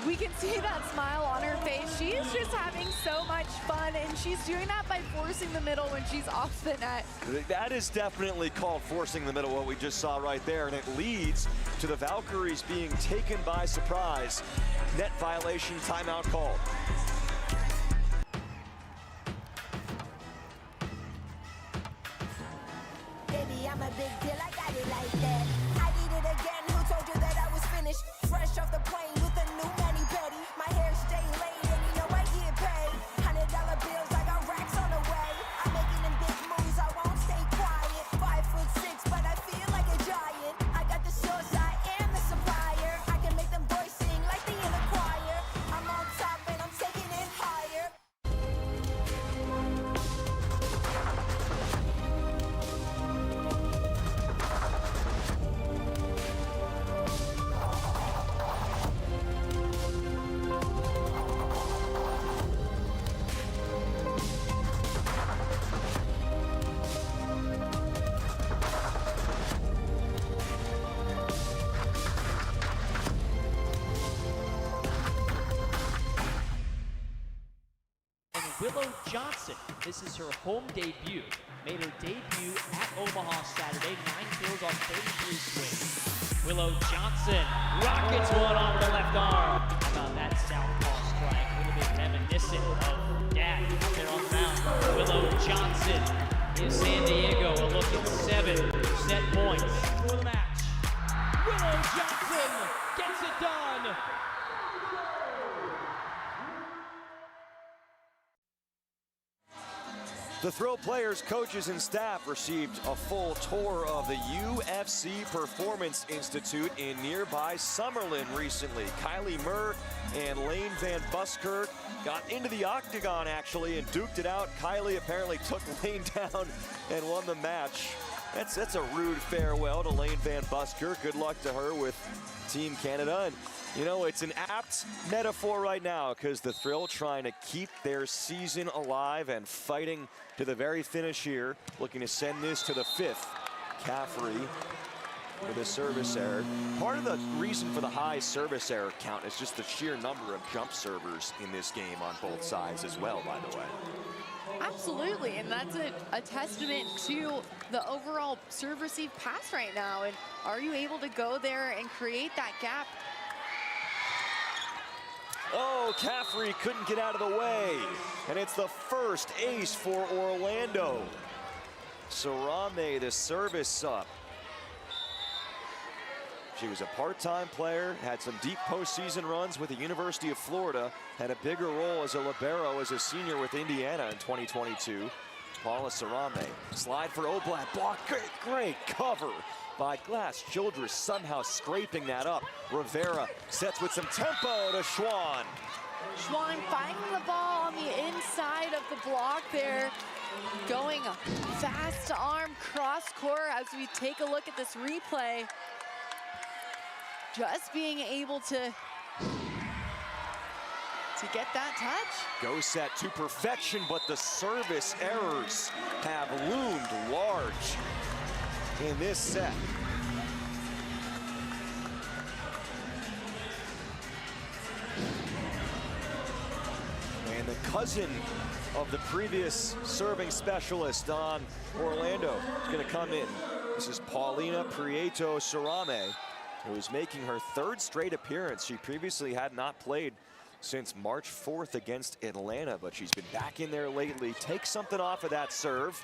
we can see that smile on her face. She is just having so much fun, and she's doing that by forcing the middle when she's off the net. That is definitely called forcing the middle, what we just saw right there, and it leads to the Valkyries being taken by surprise. Net violation, timeout called. Baby, I'm a big deal, I got it like that. I did it again, who told you that I was finished? Fresh off the plane with a new mani-pedi. My hair stay laid and you know I get paid. $100 bills, I got racks on the way. I'm making them big moves, I won't stay quiet. 5'6", but I feel like a giant. I got the source, I am the supplier. I can make them boys sing like they in a choir. I'm on top and I'm taking it higher. Willow Johnson, this is her home debut. Made her debut at Omaha Saturday, 9 kills on 33 swings. Willow Johnson rockets one off the left arm. How about that southpaw strike? A little bit reminiscent of Dad out there on the mound. Willow Johnson in San Diego, a look at 7 set points for the match. Willow Johnson gets it done. The Thrill players, coaches, and staff received a full tour of the UFC Performance Institute in nearby Summerlin recently. Kylie Murr and Lane Van Buskirk got into the octagon, actually, and duked it out. Kylie apparently took Lane down and won the match. That's a rude farewell to Lane Van Buskirk. Good luck to her with Team Canada. And you know, it's an apt metaphor right now because the Thrill trying to keep their season alive and fighting to the very finish here, looking to send this to the 5th. Caffrey with a service error. Part of the reason for the high service error count is just the sheer number of jump servers in this game on both sides as well, by the way. Absolutely, and that's a testament to the overall serve-receive pass right now. And are you able to go there and create that gap? Oh, Caffrey couldn't get out of the way. And it's the first ace for Orlando. Sarame, the service up. She was a part-time player, had some deep postseason runs with the University of Florida, had a bigger role as a libero as a senior with Indiana in 2022. Paula Sarame, slide for Oblak, block, great cover by Glass Childress, somehow scraping that up. Rivera sets with some tempo to Schwan. Schwan finding the ball on the inside of the block there, going fast arm cross court as we take a look at this replay. Just being able to get that touch. Go set to perfection, but the service errors have loomed large. in this set. And the cousin of the previous serving specialist on Orlando is going to come in. This is Paulina Prieto Sarame, who is making her third straight appearance. She previously had not played since March 4th against Atlanta, but she's been back in there lately. Take something off of that serve.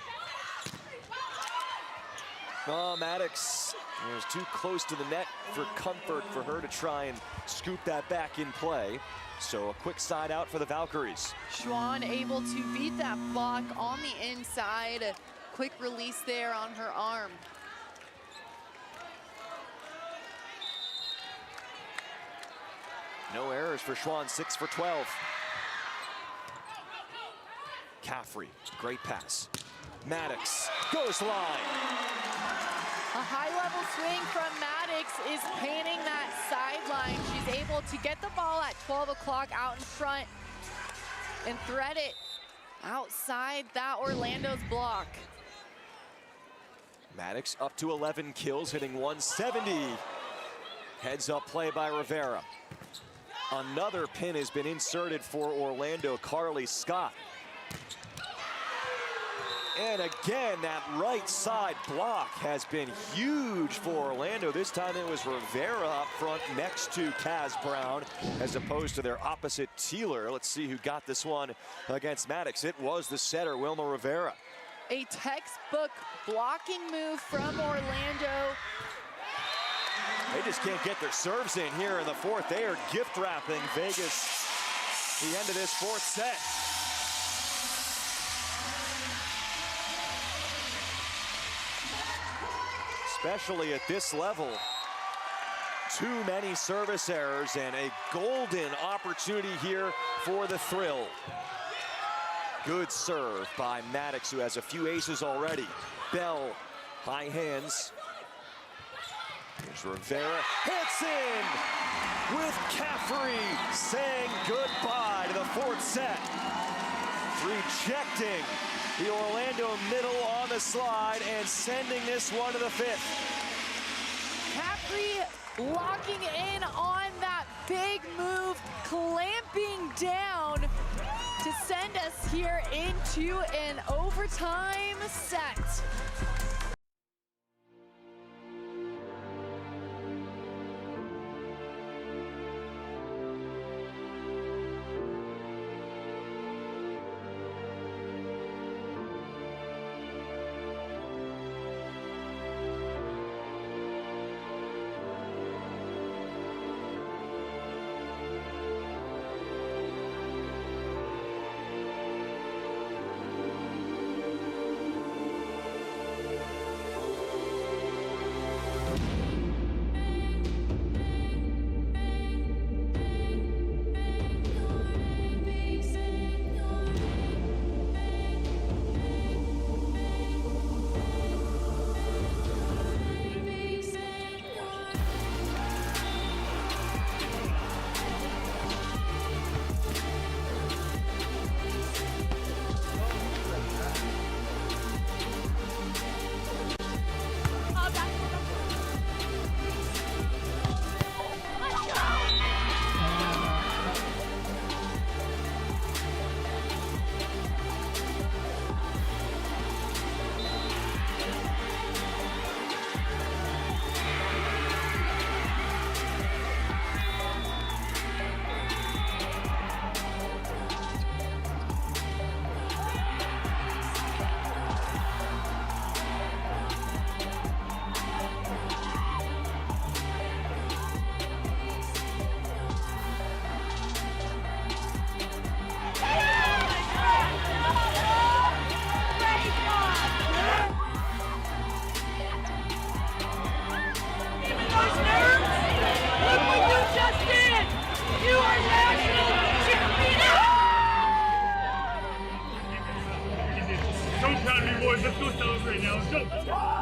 Oh, Maddox was too close to the net for comfort for her to try and scoop that back in play. So a quick side out for the Valkyries. Schwan able to beat that block on the inside. A quick release there on her arm. No errors for Schwan, 6 for 12. Caffrey, great pass. Maddox goes line. A high-level swing from Maddox is painting that sideline. She's able to get the ball at 12 o'clock out in front and thread it outside that Orlando's block. Maddox up to 11 kills, hitting 170. Heads up play by Rivera. Another pin has been inserted for Orlando, Carly Scott. And again, that right side block has been huge for Orlando. This time it was Rivera up front next to Kaz Brown, as opposed to their opposite Teeler. Let's see who got this one against Maddox. It was the setter, Wilma Rivera. A textbook blocking move from Orlando. They just can't get their serves in here in the fourth. They are gift wrapping Vegas the end of this fourth set. Especially at this level. Too many service errors and a golden opportunity here for the Thrill. Good serve by Maddox, who has a few aces already. Bell, high hands. There's Rivera, hits in with Caffrey saying goodbye to the fourth set. Rejecting the Orlando middle on the slide and sending this one to the fifth. Caffrey locking in on that big move, clamping down to send us here into an overtime set. Let's go celebrate now. Let's go.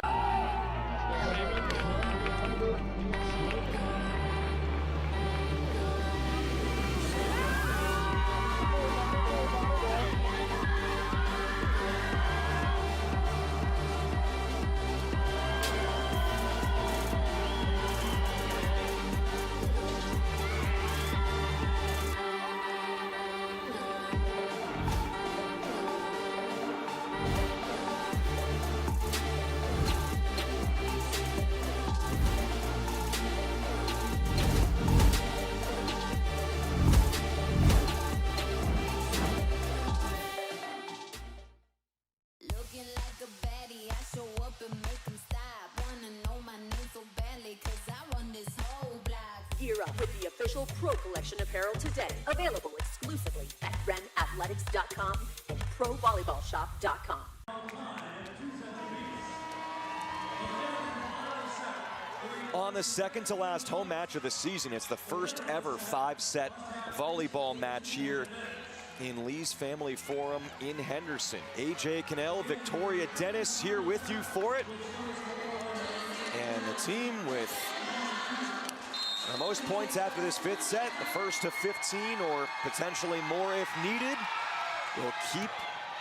official Pro Collection apparel today. Available exclusively at realprovb.com and provolleyballshop.com. On the second to last home match of the season, it's the first ever 5-set volleyball match here in Lee's Family Forum in Henderson. AJ Cannell, Victoria Dennis here with you for it. And the team with the most points after this 5th set, the first to 15 or potentially more if needed, will keep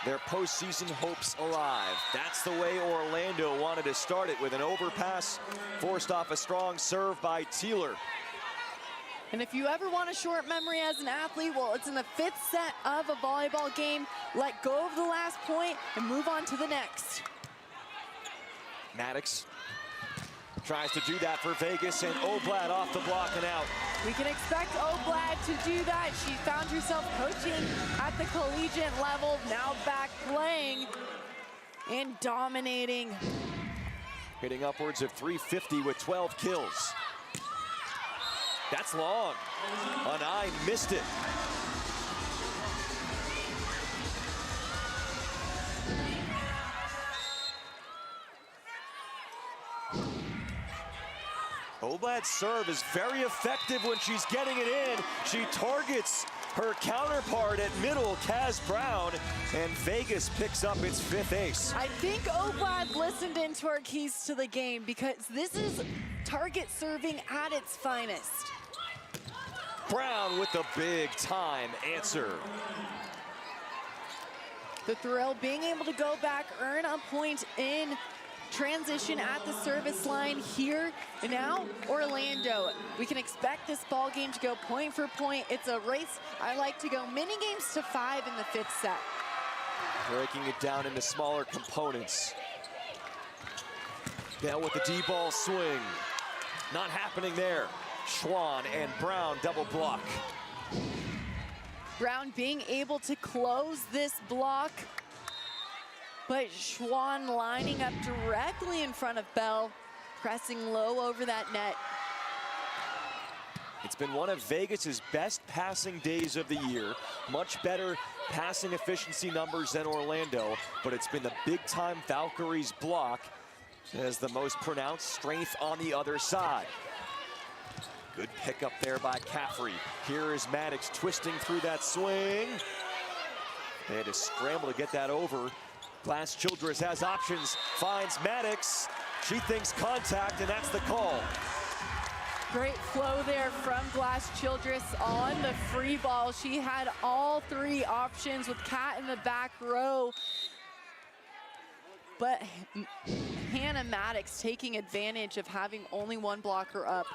their postseason hopes alive. That's the way Orlando wanted to start it, with an overpass forced off a strong serve by Teeler. And if you ever want a short memory as an athlete, well, it's in the 5th set of a volleyball game. Let go of the last point and move on to the next. Maddox tries to do that for Vegas, and Oblad off the block and out. We can expect Oblad to do that. She found herself coaching at the collegiate level, now back playing and dominating. Hitting upwards of 350 with 12 kills. That's long. Anai missed it. Oblad's serve is very effective when she's getting it in. She targets her counterpart at middle, Kaz Brown, and Vegas picks up its 5th ace. I think Oblad listened into our keys to the game, because this is target serving at its finest. Brown with the big time answer. The thrill being able to go back, earn a point in transition at the service line here. And now Orlando, we can expect this ball game to go point for point. It's a race. I like to go mini games to 5 in the 5th set. Breaking it down into smaller components. Bell with the D-ball swing. Not happening there. Schwann and Brown double block. Brown being able to close this block, but Schwann lining up directly in front of Bell, pressing low over that net. It's been one of Vegas's best passing days of the year. Much better passing efficiency numbers than Orlando, but it's been the big-time Valkyries block that has the most pronounced strength on the other side. Good pickup there by Caffrey. Here is Maddox twisting through that swing. They had to scramble to get that over. Glass Childress has options, finds Maddox. She thinks contact, and that's the call. Great flow there from Glass Childress on the free ball. She had all 3 options with Kat in the back row. But Hannah Maddox taking advantage of having only 1 blocker up.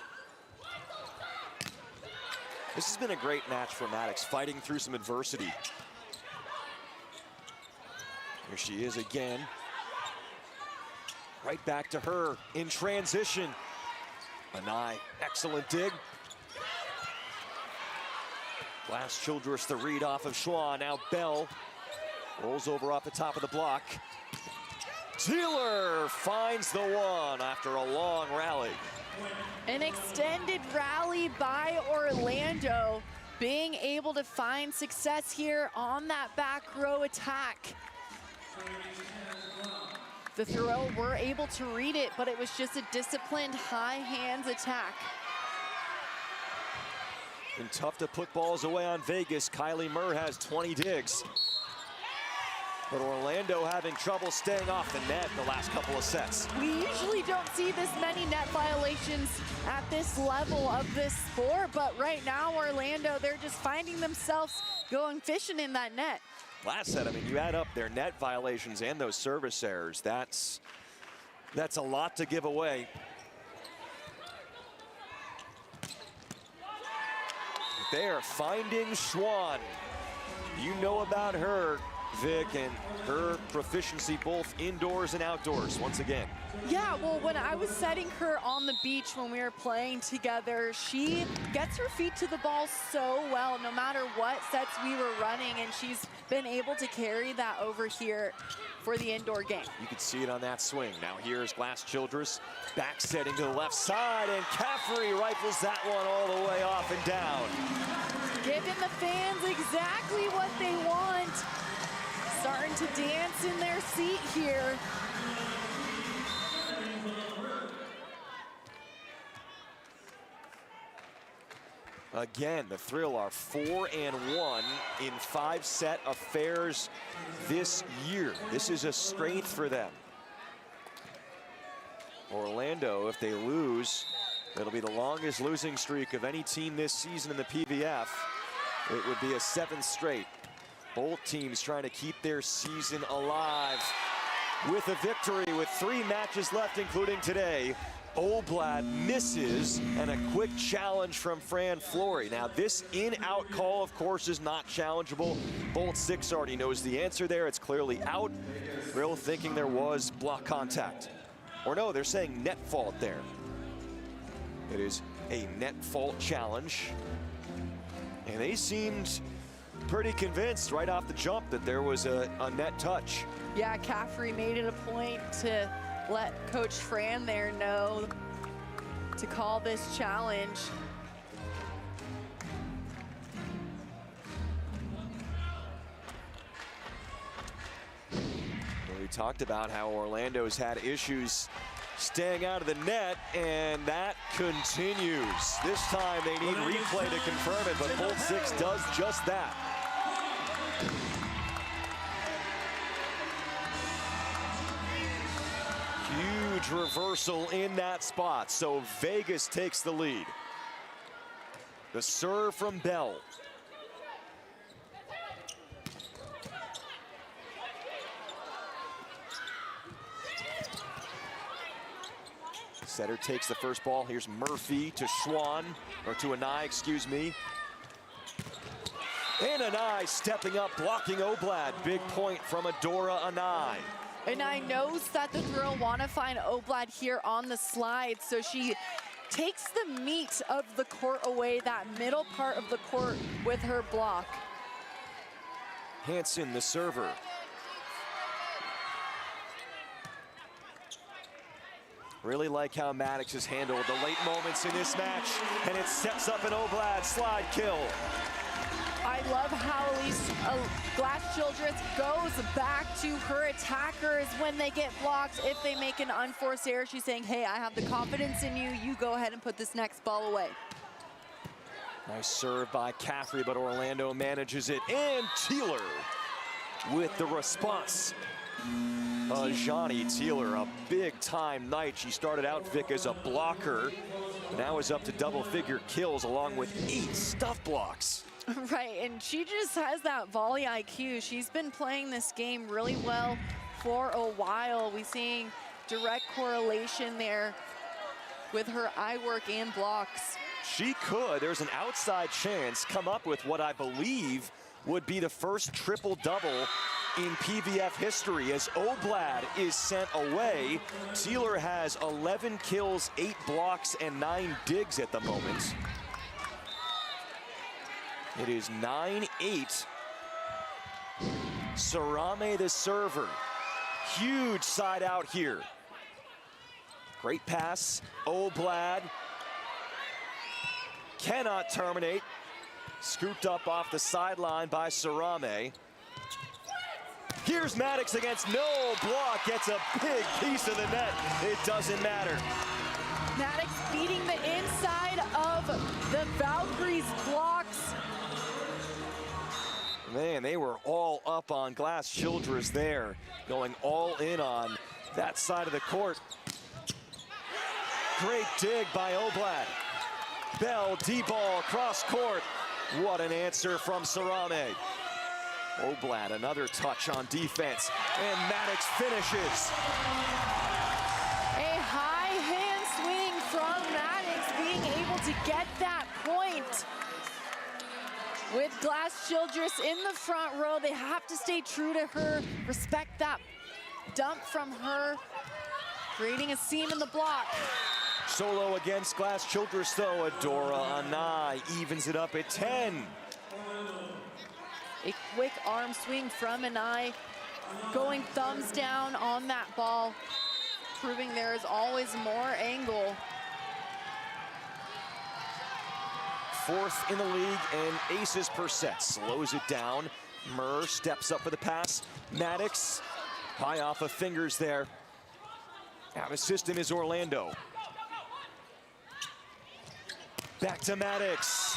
This has been a great match for Maddox, fighting through some adversity. Here she is again. Right back to her in transition. Anai, excellent dig. Glass Childress the read off of Schwann. Now Bell rolls over off the top of the block. Teeler finds the one after a long rally. An extended rally by Orlando, being able to find success here on that back row attack. The throw were able to read it, but it was just a disciplined high hands attack. And tough to put balls away on Vegas. Kylie Murr has 20 digs. But Orlando having trouble staying off the net the last couple of sets. We usually don't see this many net violations at this level of this sport, but right now Orlando, they're just finding themselves going fishing in that net. Last set, I mean, you add up their net violations and those service errors. That's a lot to give away. They are finding Schwann. You know about her. Vic, and her proficiency both indoors and outdoors once again. Yeah, well, when I was setting her on the beach when we were playing together, she gets her feet to the ball so well, no matter what sets we were running, and she's been able to carry that over here for the indoor game. You can see it on that swing. Now here's Glass Childress, back setting to the left side, and Caffrey rifles that one all the way off and down. Giving the fans exactly what they want. Starting to dance in their seat here. Again, the Thrill are 4-1 in 5-set affairs this year. This is a strength for them. Orlando, if they lose, it'll be the longest losing streak of any team this season in the PVF. It would be a 7th straight. Both teams trying to keep their season alive with a victory with 3 matches left, including today. Oblad misses, and a quick challenge from Fran Flory. Now this in-out call, of course, is not challengeable. Bolt 6 already knows the answer there. It's clearly out. Real thinking there was block contact. Or no, they're saying net fault there. It is a net fault challenge. And they seemed pretty convinced right off the jump that there was a net touch. Yeah, Caffrey made it a point to let Coach Fran there know to call this challenge. We talked about how Orlando's had issues staying out of the net, and that continues. This time they need replay to confirm it, but Bolt 6 does just that. Huge reversal in that spot, so Vegas takes the lead. The serve from Bell. Setter takes the first ball. Here's Murphy to Schwann, or to Anai, excuse me. And Anai stepping up, blocking Oblad. Big point from Adora Anai. Anai knows that the Thrill want to find Oblad here on the slide, so she takes the meat of the court away, that middle part of the court, with her block. Hansen, the server. Really like how Maddox has handled the late moments in this match, and it sets up an Oblad slide kill. I love how Elise Glass Childress goes back to her attackers when they get blocked. If they make an unforced error, she's saying, hey, I have the confidence in you. You go ahead and put this next ball away. Nice serve by Caffrey, but Orlando manages it. And Teeler with the response. Johnny Teeler, a big-time night. She started out, Vic, as a blocker. Now is up to double-figure kills along with 8 stuff blocks. Right, and she just has that volley IQ. She's been playing this game really well for a while. We're seeing direct correlation there with her eye work and blocks. She could, there's an outside chance, come up with what I believe would be the first triple-double in PVF history as Oblad is sent away. Teeler has 11 kills, 8 blocks, and 9 digs at the moment. It is 9-8. Sarame, the server. Huge side out here. Great pass. Oblad cannot terminate. Scooped up off the sideline by Sarame. Here's Maddox against no block. Gets a big piece of the net. It doesn't matter. Maddox beating the inside of the Valkyries blocks. Man, they were all up on Glass Childress there, going all in on that side of the court. Great dig by Oblad. Bell, D-ball, cross court. What an answer from Sarame. Oblad, another touch on defense, and Maddox finishes. A high hand swing from Maddox, being able to get that point. with Glass Childress in the front row. They have to stay true to her, respect that dump from her, creating a seam in the block. Solo against Glass Childress though. Adora Anai evens it up at 10. A quick arm swing from Anai, going thumbs down on that ball, proving there is always more angle. 4th in the league and aces per set. Slows it down. Murr steps up for the pass. Maddox high off of fingers there. Out of system is Orlando. Back to Maddox.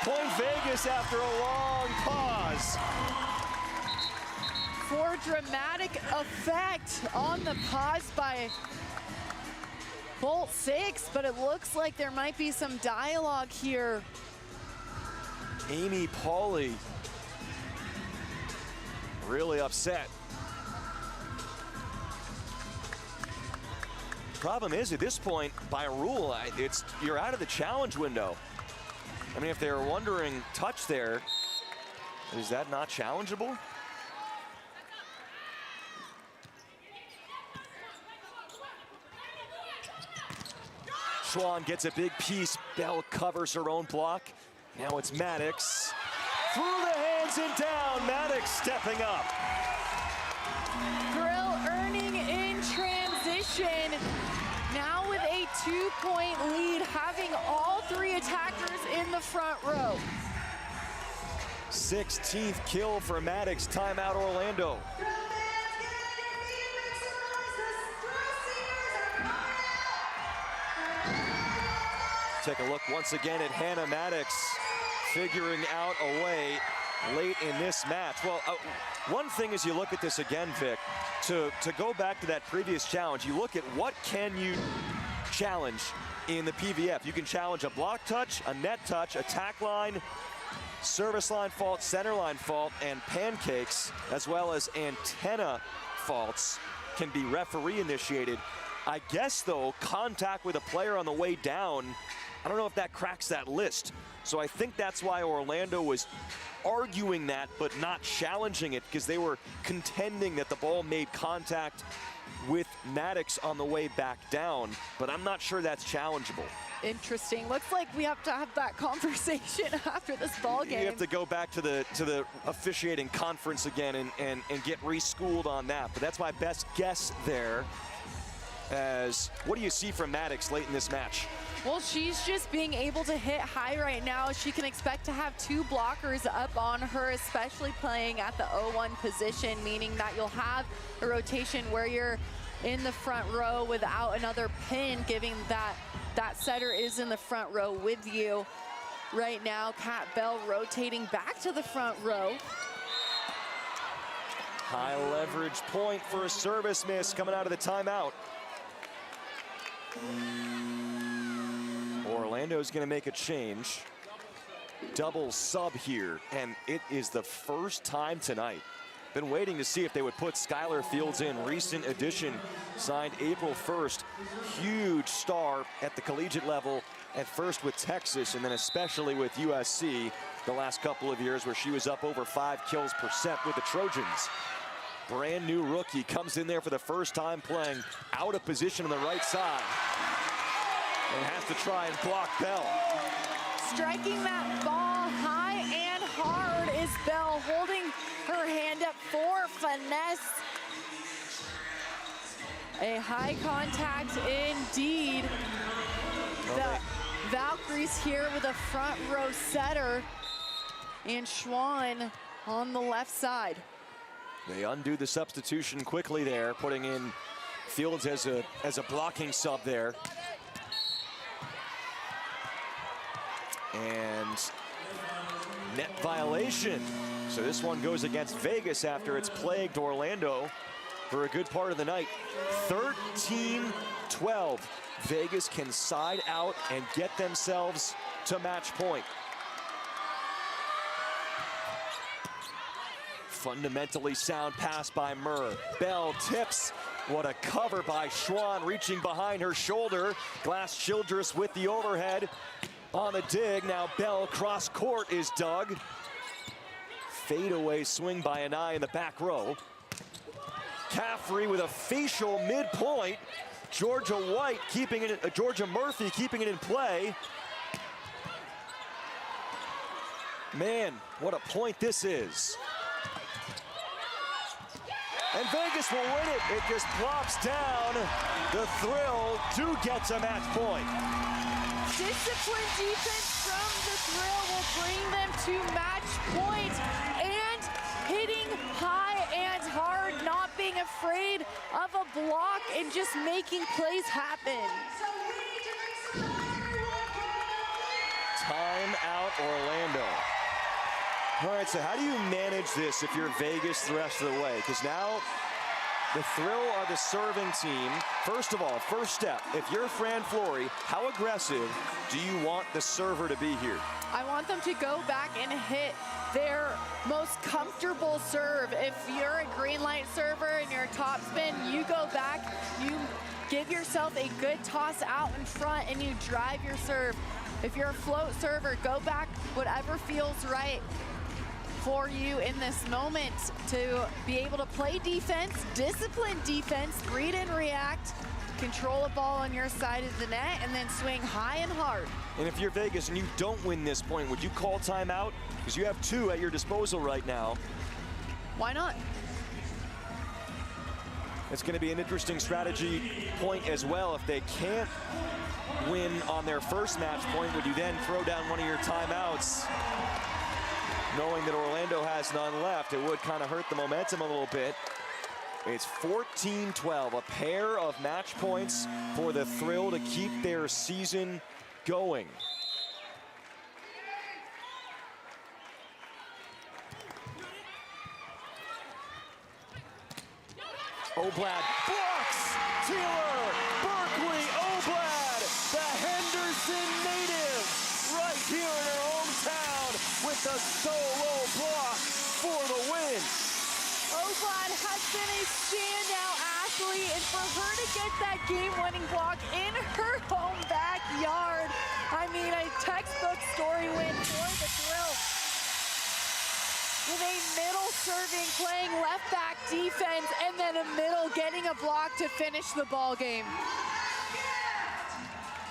Point Vegas after a long pause. For dramatic effect on the pause by Bolt 6, but it looks like there might be some dialogue here. Amy Pauley really upset. Problem is, at this point, by rule, you're out of the challenge window. I mean, if they were wondering touch there, is that not challengeable? Schwann gets a big piece. Bell covers her own block. Now it's Maddox. Through the hands and down. Maddox stepping up. Grill earning in transition. Now with a 2-point lead, having all 3 attackers in the front row. 16th kill for Maddox. Timeout Orlando. Take a look once again at Hannah Maddox figuring out a way late in this match. Well, one thing as you look at this again, Vic, to go back to that previous challenge, you look at what can you challenge in the PVF. You can challenge a block touch, a net touch, attack line, service line fault, center line fault, and pancakes, as well as antenna faults can be referee initiated. I guess, though, contact with a player on the way down, I don't know if that cracks that list. So I think that's why Orlando was arguing that, but not challenging it, because they were contending that the ball made contact with Maddox on the way back down, but I'm not sure that's challengeable. Interesting. Looks like we have to have that conversation after this ball game. You have to go back to the officiating conference again and get reschooled on that, but that's my best guess there. As what do you see from Maddox late in this match? Well, she's just being able to hit high right now. She can expect to have 2 blockers up on her, especially playing at the 0-1 position, meaning that you'll have a rotation where you're in the front row without another pin, giving that setter is in the front row with you. Right now, Kat Bell rotating back to the front row. High leverage point for a service miss coming out of the timeout. Orlando's going to make a change. Double sub here, and it is the first time tonight. Been waiting to see if they would put Skylar Fields in. Recent addition, signed April 1st. Huge star at the collegiate level, at first with Texas, and then especially with USC the last couple of years, where she was up over 5 kills per set with the Trojans. Brand new rookie comes in there for the first time, playing out of position on the right side, and has to try and block Bell. Striking that ball high and hard is Bell, holding her hand up for finesse. A high contact indeed. The Valkyries here with a front row setter, and Schwann on the left side. They undo the substitution quickly there, putting in Fields as a blocking sub there. And net violation. So this one goes against Vegas after it's plagued Orlando for a good part of the night. 13-12. Vegas can side out and get themselves to match point. Fundamentally sound pass by Murr. Bell tips. What a cover by Schwann, reaching behind her shoulder. Glass Childress with the overhead. On the dig, now Bell cross court is dug. Fadeaway swing by Anai in the back row. Caffrey with a facial midpoint. Georgia Murphy keeping it in play. Man, what a point this is. And Vegas will win it. It just plops down. The Thrill do get a match point. Disciplined defense from the Thrill will bring them to match point. And hitting high and hard, not being afraid of a block and just making plays happen. Timeout Orlando. All right, so how do you manage this if you're Vegas the rest of the way? Because now the Thrill are the serving team. First of all, first step, if you're Fran Flory, how aggressive do you want the server to be here? I want them to go back and hit their most comfortable serve. If you're a green light server and you're a top spin, you go back, you give yourself a good toss out in front and you drive your serve. If you're a float server, go back, whatever feels right for you in this moment to be able to play defense, disciplined defense, read and react, control a ball on your side of the net, and then swing high and hard. And if you're Vegas and you don't win this point, would you call timeout? Because you have 2 at your disposal right now. Why not? It's going to be an interesting strategy point as well. If they can't win on their first match point, would you then throw down one of your timeouts? Knowing that Orlando has none left, it would kind of hurt the momentum a little bit. It's 14-12, a pair of match points for the Thrill to keep their season going. Oblad blocks, Taylor, Berkeley, Oblad, the Henderson native, right here in her hometown with the solo block for the win. Oblad has been a standout athlete, and for her to get that game-winning block in her home backyard, I mean, a textbook story win for the Thrill. With a middle serving, playing left back defense, and then a middle getting a block to finish the ball game.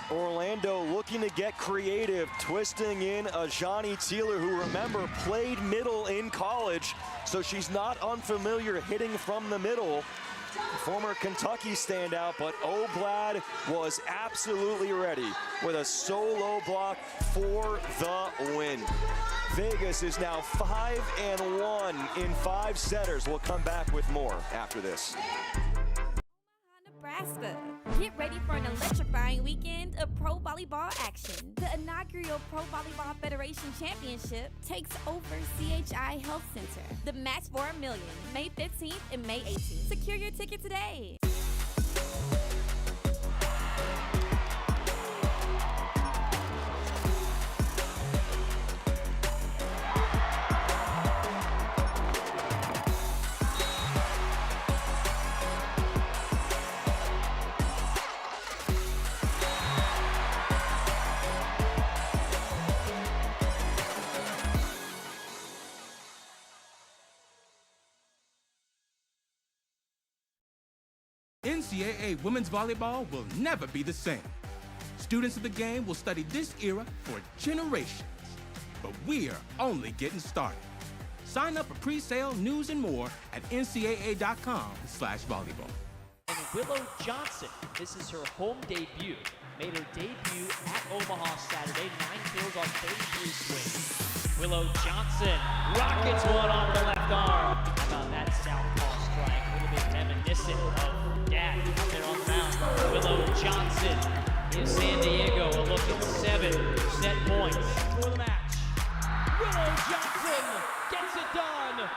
Orlando looking to get creative, twisting in a Johnny Taylor, who, remember, played middle in college, so she's not unfamiliar hitting from the middle. Former Kentucky standout, but Oblad was absolutely ready with a solo block for the win. Vegas is now 5-1 in 5 setters. We'll come back with more after this. Nebraska. Get ready for an electrifying weekend of pro volleyball action. The inaugural Pro Volleyball Federation Championship takes over CHI Health Center. The match for $1 million, May 15th and May 18th. Secure your ticket today. NCAA women's volleyball will never be the same. Students of the game will study this era for generations. But we're only getting started. Sign up for pre-sale, news, and more at ncaa.com/volleyball. And Willow Johnson, this is her home debut. Made her debut at Omaha Saturday, 9 kills on 33 swings. Willow Johnson rockets one off the left arm. How about that southpaw strike? A little bit reminiscent of Dad out there on the mound. Willow Johnson gives San Diego a look at 7 set points for the match. Willow Johnson gets it done.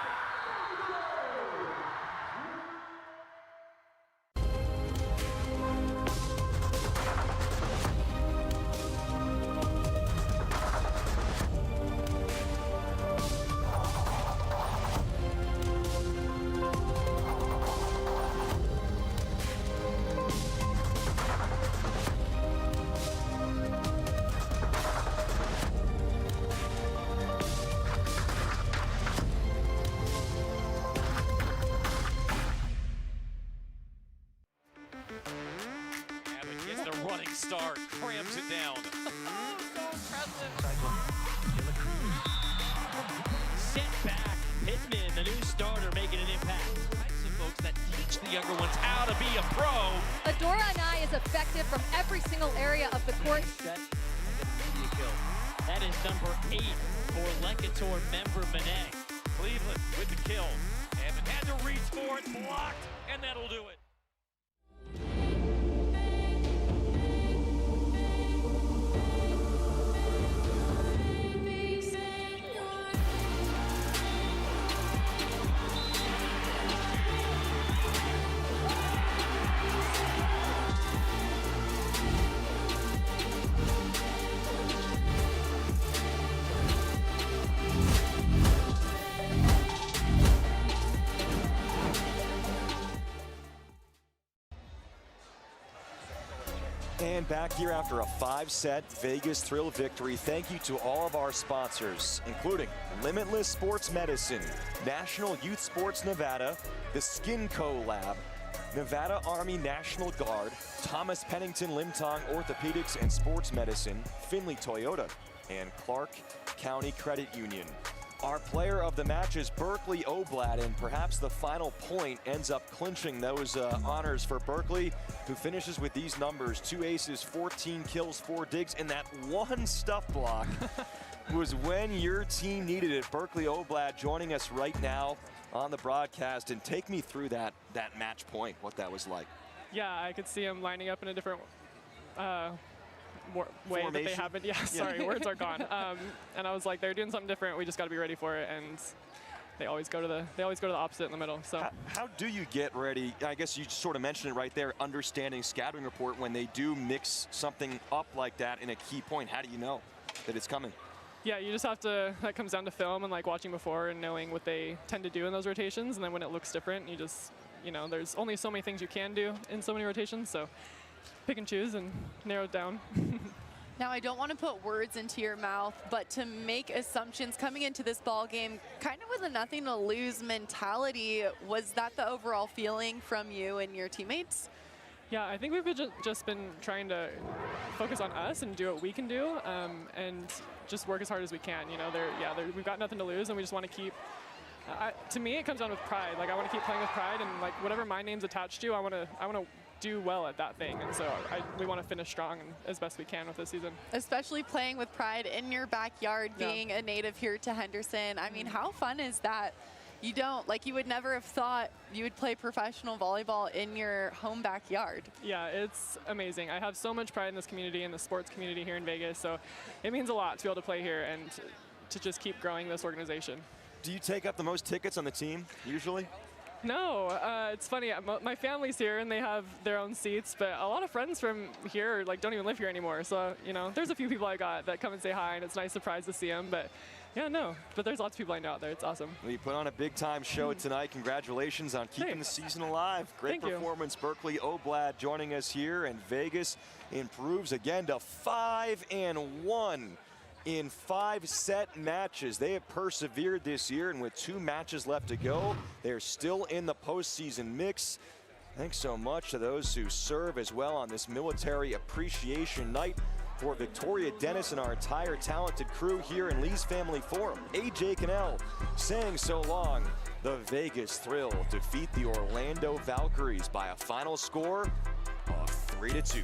set back. Pittman, the new starter, making an impact. Some folks that teach the younger ones how to be a pro. Adora Anai is effective from every single area of the court. That is number 8 for Lecator member Monet. Cleveland with the kill. Evan had to reach for it, blocked, and that'll do it. And back here after a 5-set Vegas Thrill victory. Thank you to all of our sponsors, including Limitless Sports Medicine, National Youth Sports Nevada, the Skin Co Lab, Nevada Army National Guard, Thomas Pennington Limtong Orthopedics and Sports Medicine, Findlay Toyota, and Clark County Credit Union. Our player of the match is Berkeley Oblad, and perhaps the final point ends up clinching those honors for Berkeley, who finishes with these numbers: 2 aces, 14 kills, 4 digs, and that one stuff block was when your team needed it. Berkeley Oblad joining us right now on the broadcast, and take me through that match point, what that was like. Yeah, I could see him lining up in a different way that they haven't. Yeah, sorry, words are gone. And I was like, they're doing something different. We just got to be ready for it. And they always go to the opposite in the middle. So how do you get ready? I guess you sort of mentioned it right there, understanding scouting report when they do mix something up like that in a key point. How do you know that it's coming? Yeah, you just have to, that comes down to film and like watching before and knowing what they tend to do in those rotations. And then when it looks different, you just, you know, there's only so many things you can do in so many rotations. So pick and choose and narrow it down. Now, I don't want to put words into your mouth, but to make assumptions coming into this ball game, kind of with a nothing to lose mentality, was that the overall feeling from you and your teammates? Yeah, I think we've just been trying to focus on us and do what we can do, and just work as hard as we can. You know, we've got nothing to lose, and we just want to keep. To me, it comes down with pride. Like, I want to keep playing with pride, and like whatever my name's attached to, I want to do well at that thing, and so we want to finish strong and as best we can with this season. Especially playing with pride in your backyard, being a native here to Henderson. I mean, how fun is that? You would never have thought you would play professional volleyball in your home backyard. Yeah, it's amazing. I have so much pride in this community and the sports community here in Vegas, so it means a lot to be able to play here and to just keep growing this organization. Do you take up the most tickets on the team, usually? No, it's funny. My family's here and they have their own seats, but a lot of friends from here like don't even live here anymore. So, you know, there's a few people I got that come and say hi, and it's a nice surprise to see them. But yeah, no, but there's lots of people I know out there. It's awesome. Well, you put on a big-time show tonight. Congratulations on keeping the season alive. Great performance. Berkeley Oblad joining us here, and Vegas improves again to 5-1. In 5-set matches. They have persevered this year, and with 2 matches left to go, they're still in the postseason mix. Thanks so much to those who serve as well on this Military Appreciation Night. For Victoria Dennis and our entire talented crew here in Lee's Family Forum, AJ Cannell saying so long. The Vegas Thrill defeat the Orlando Valkryies by a final score of 3-2.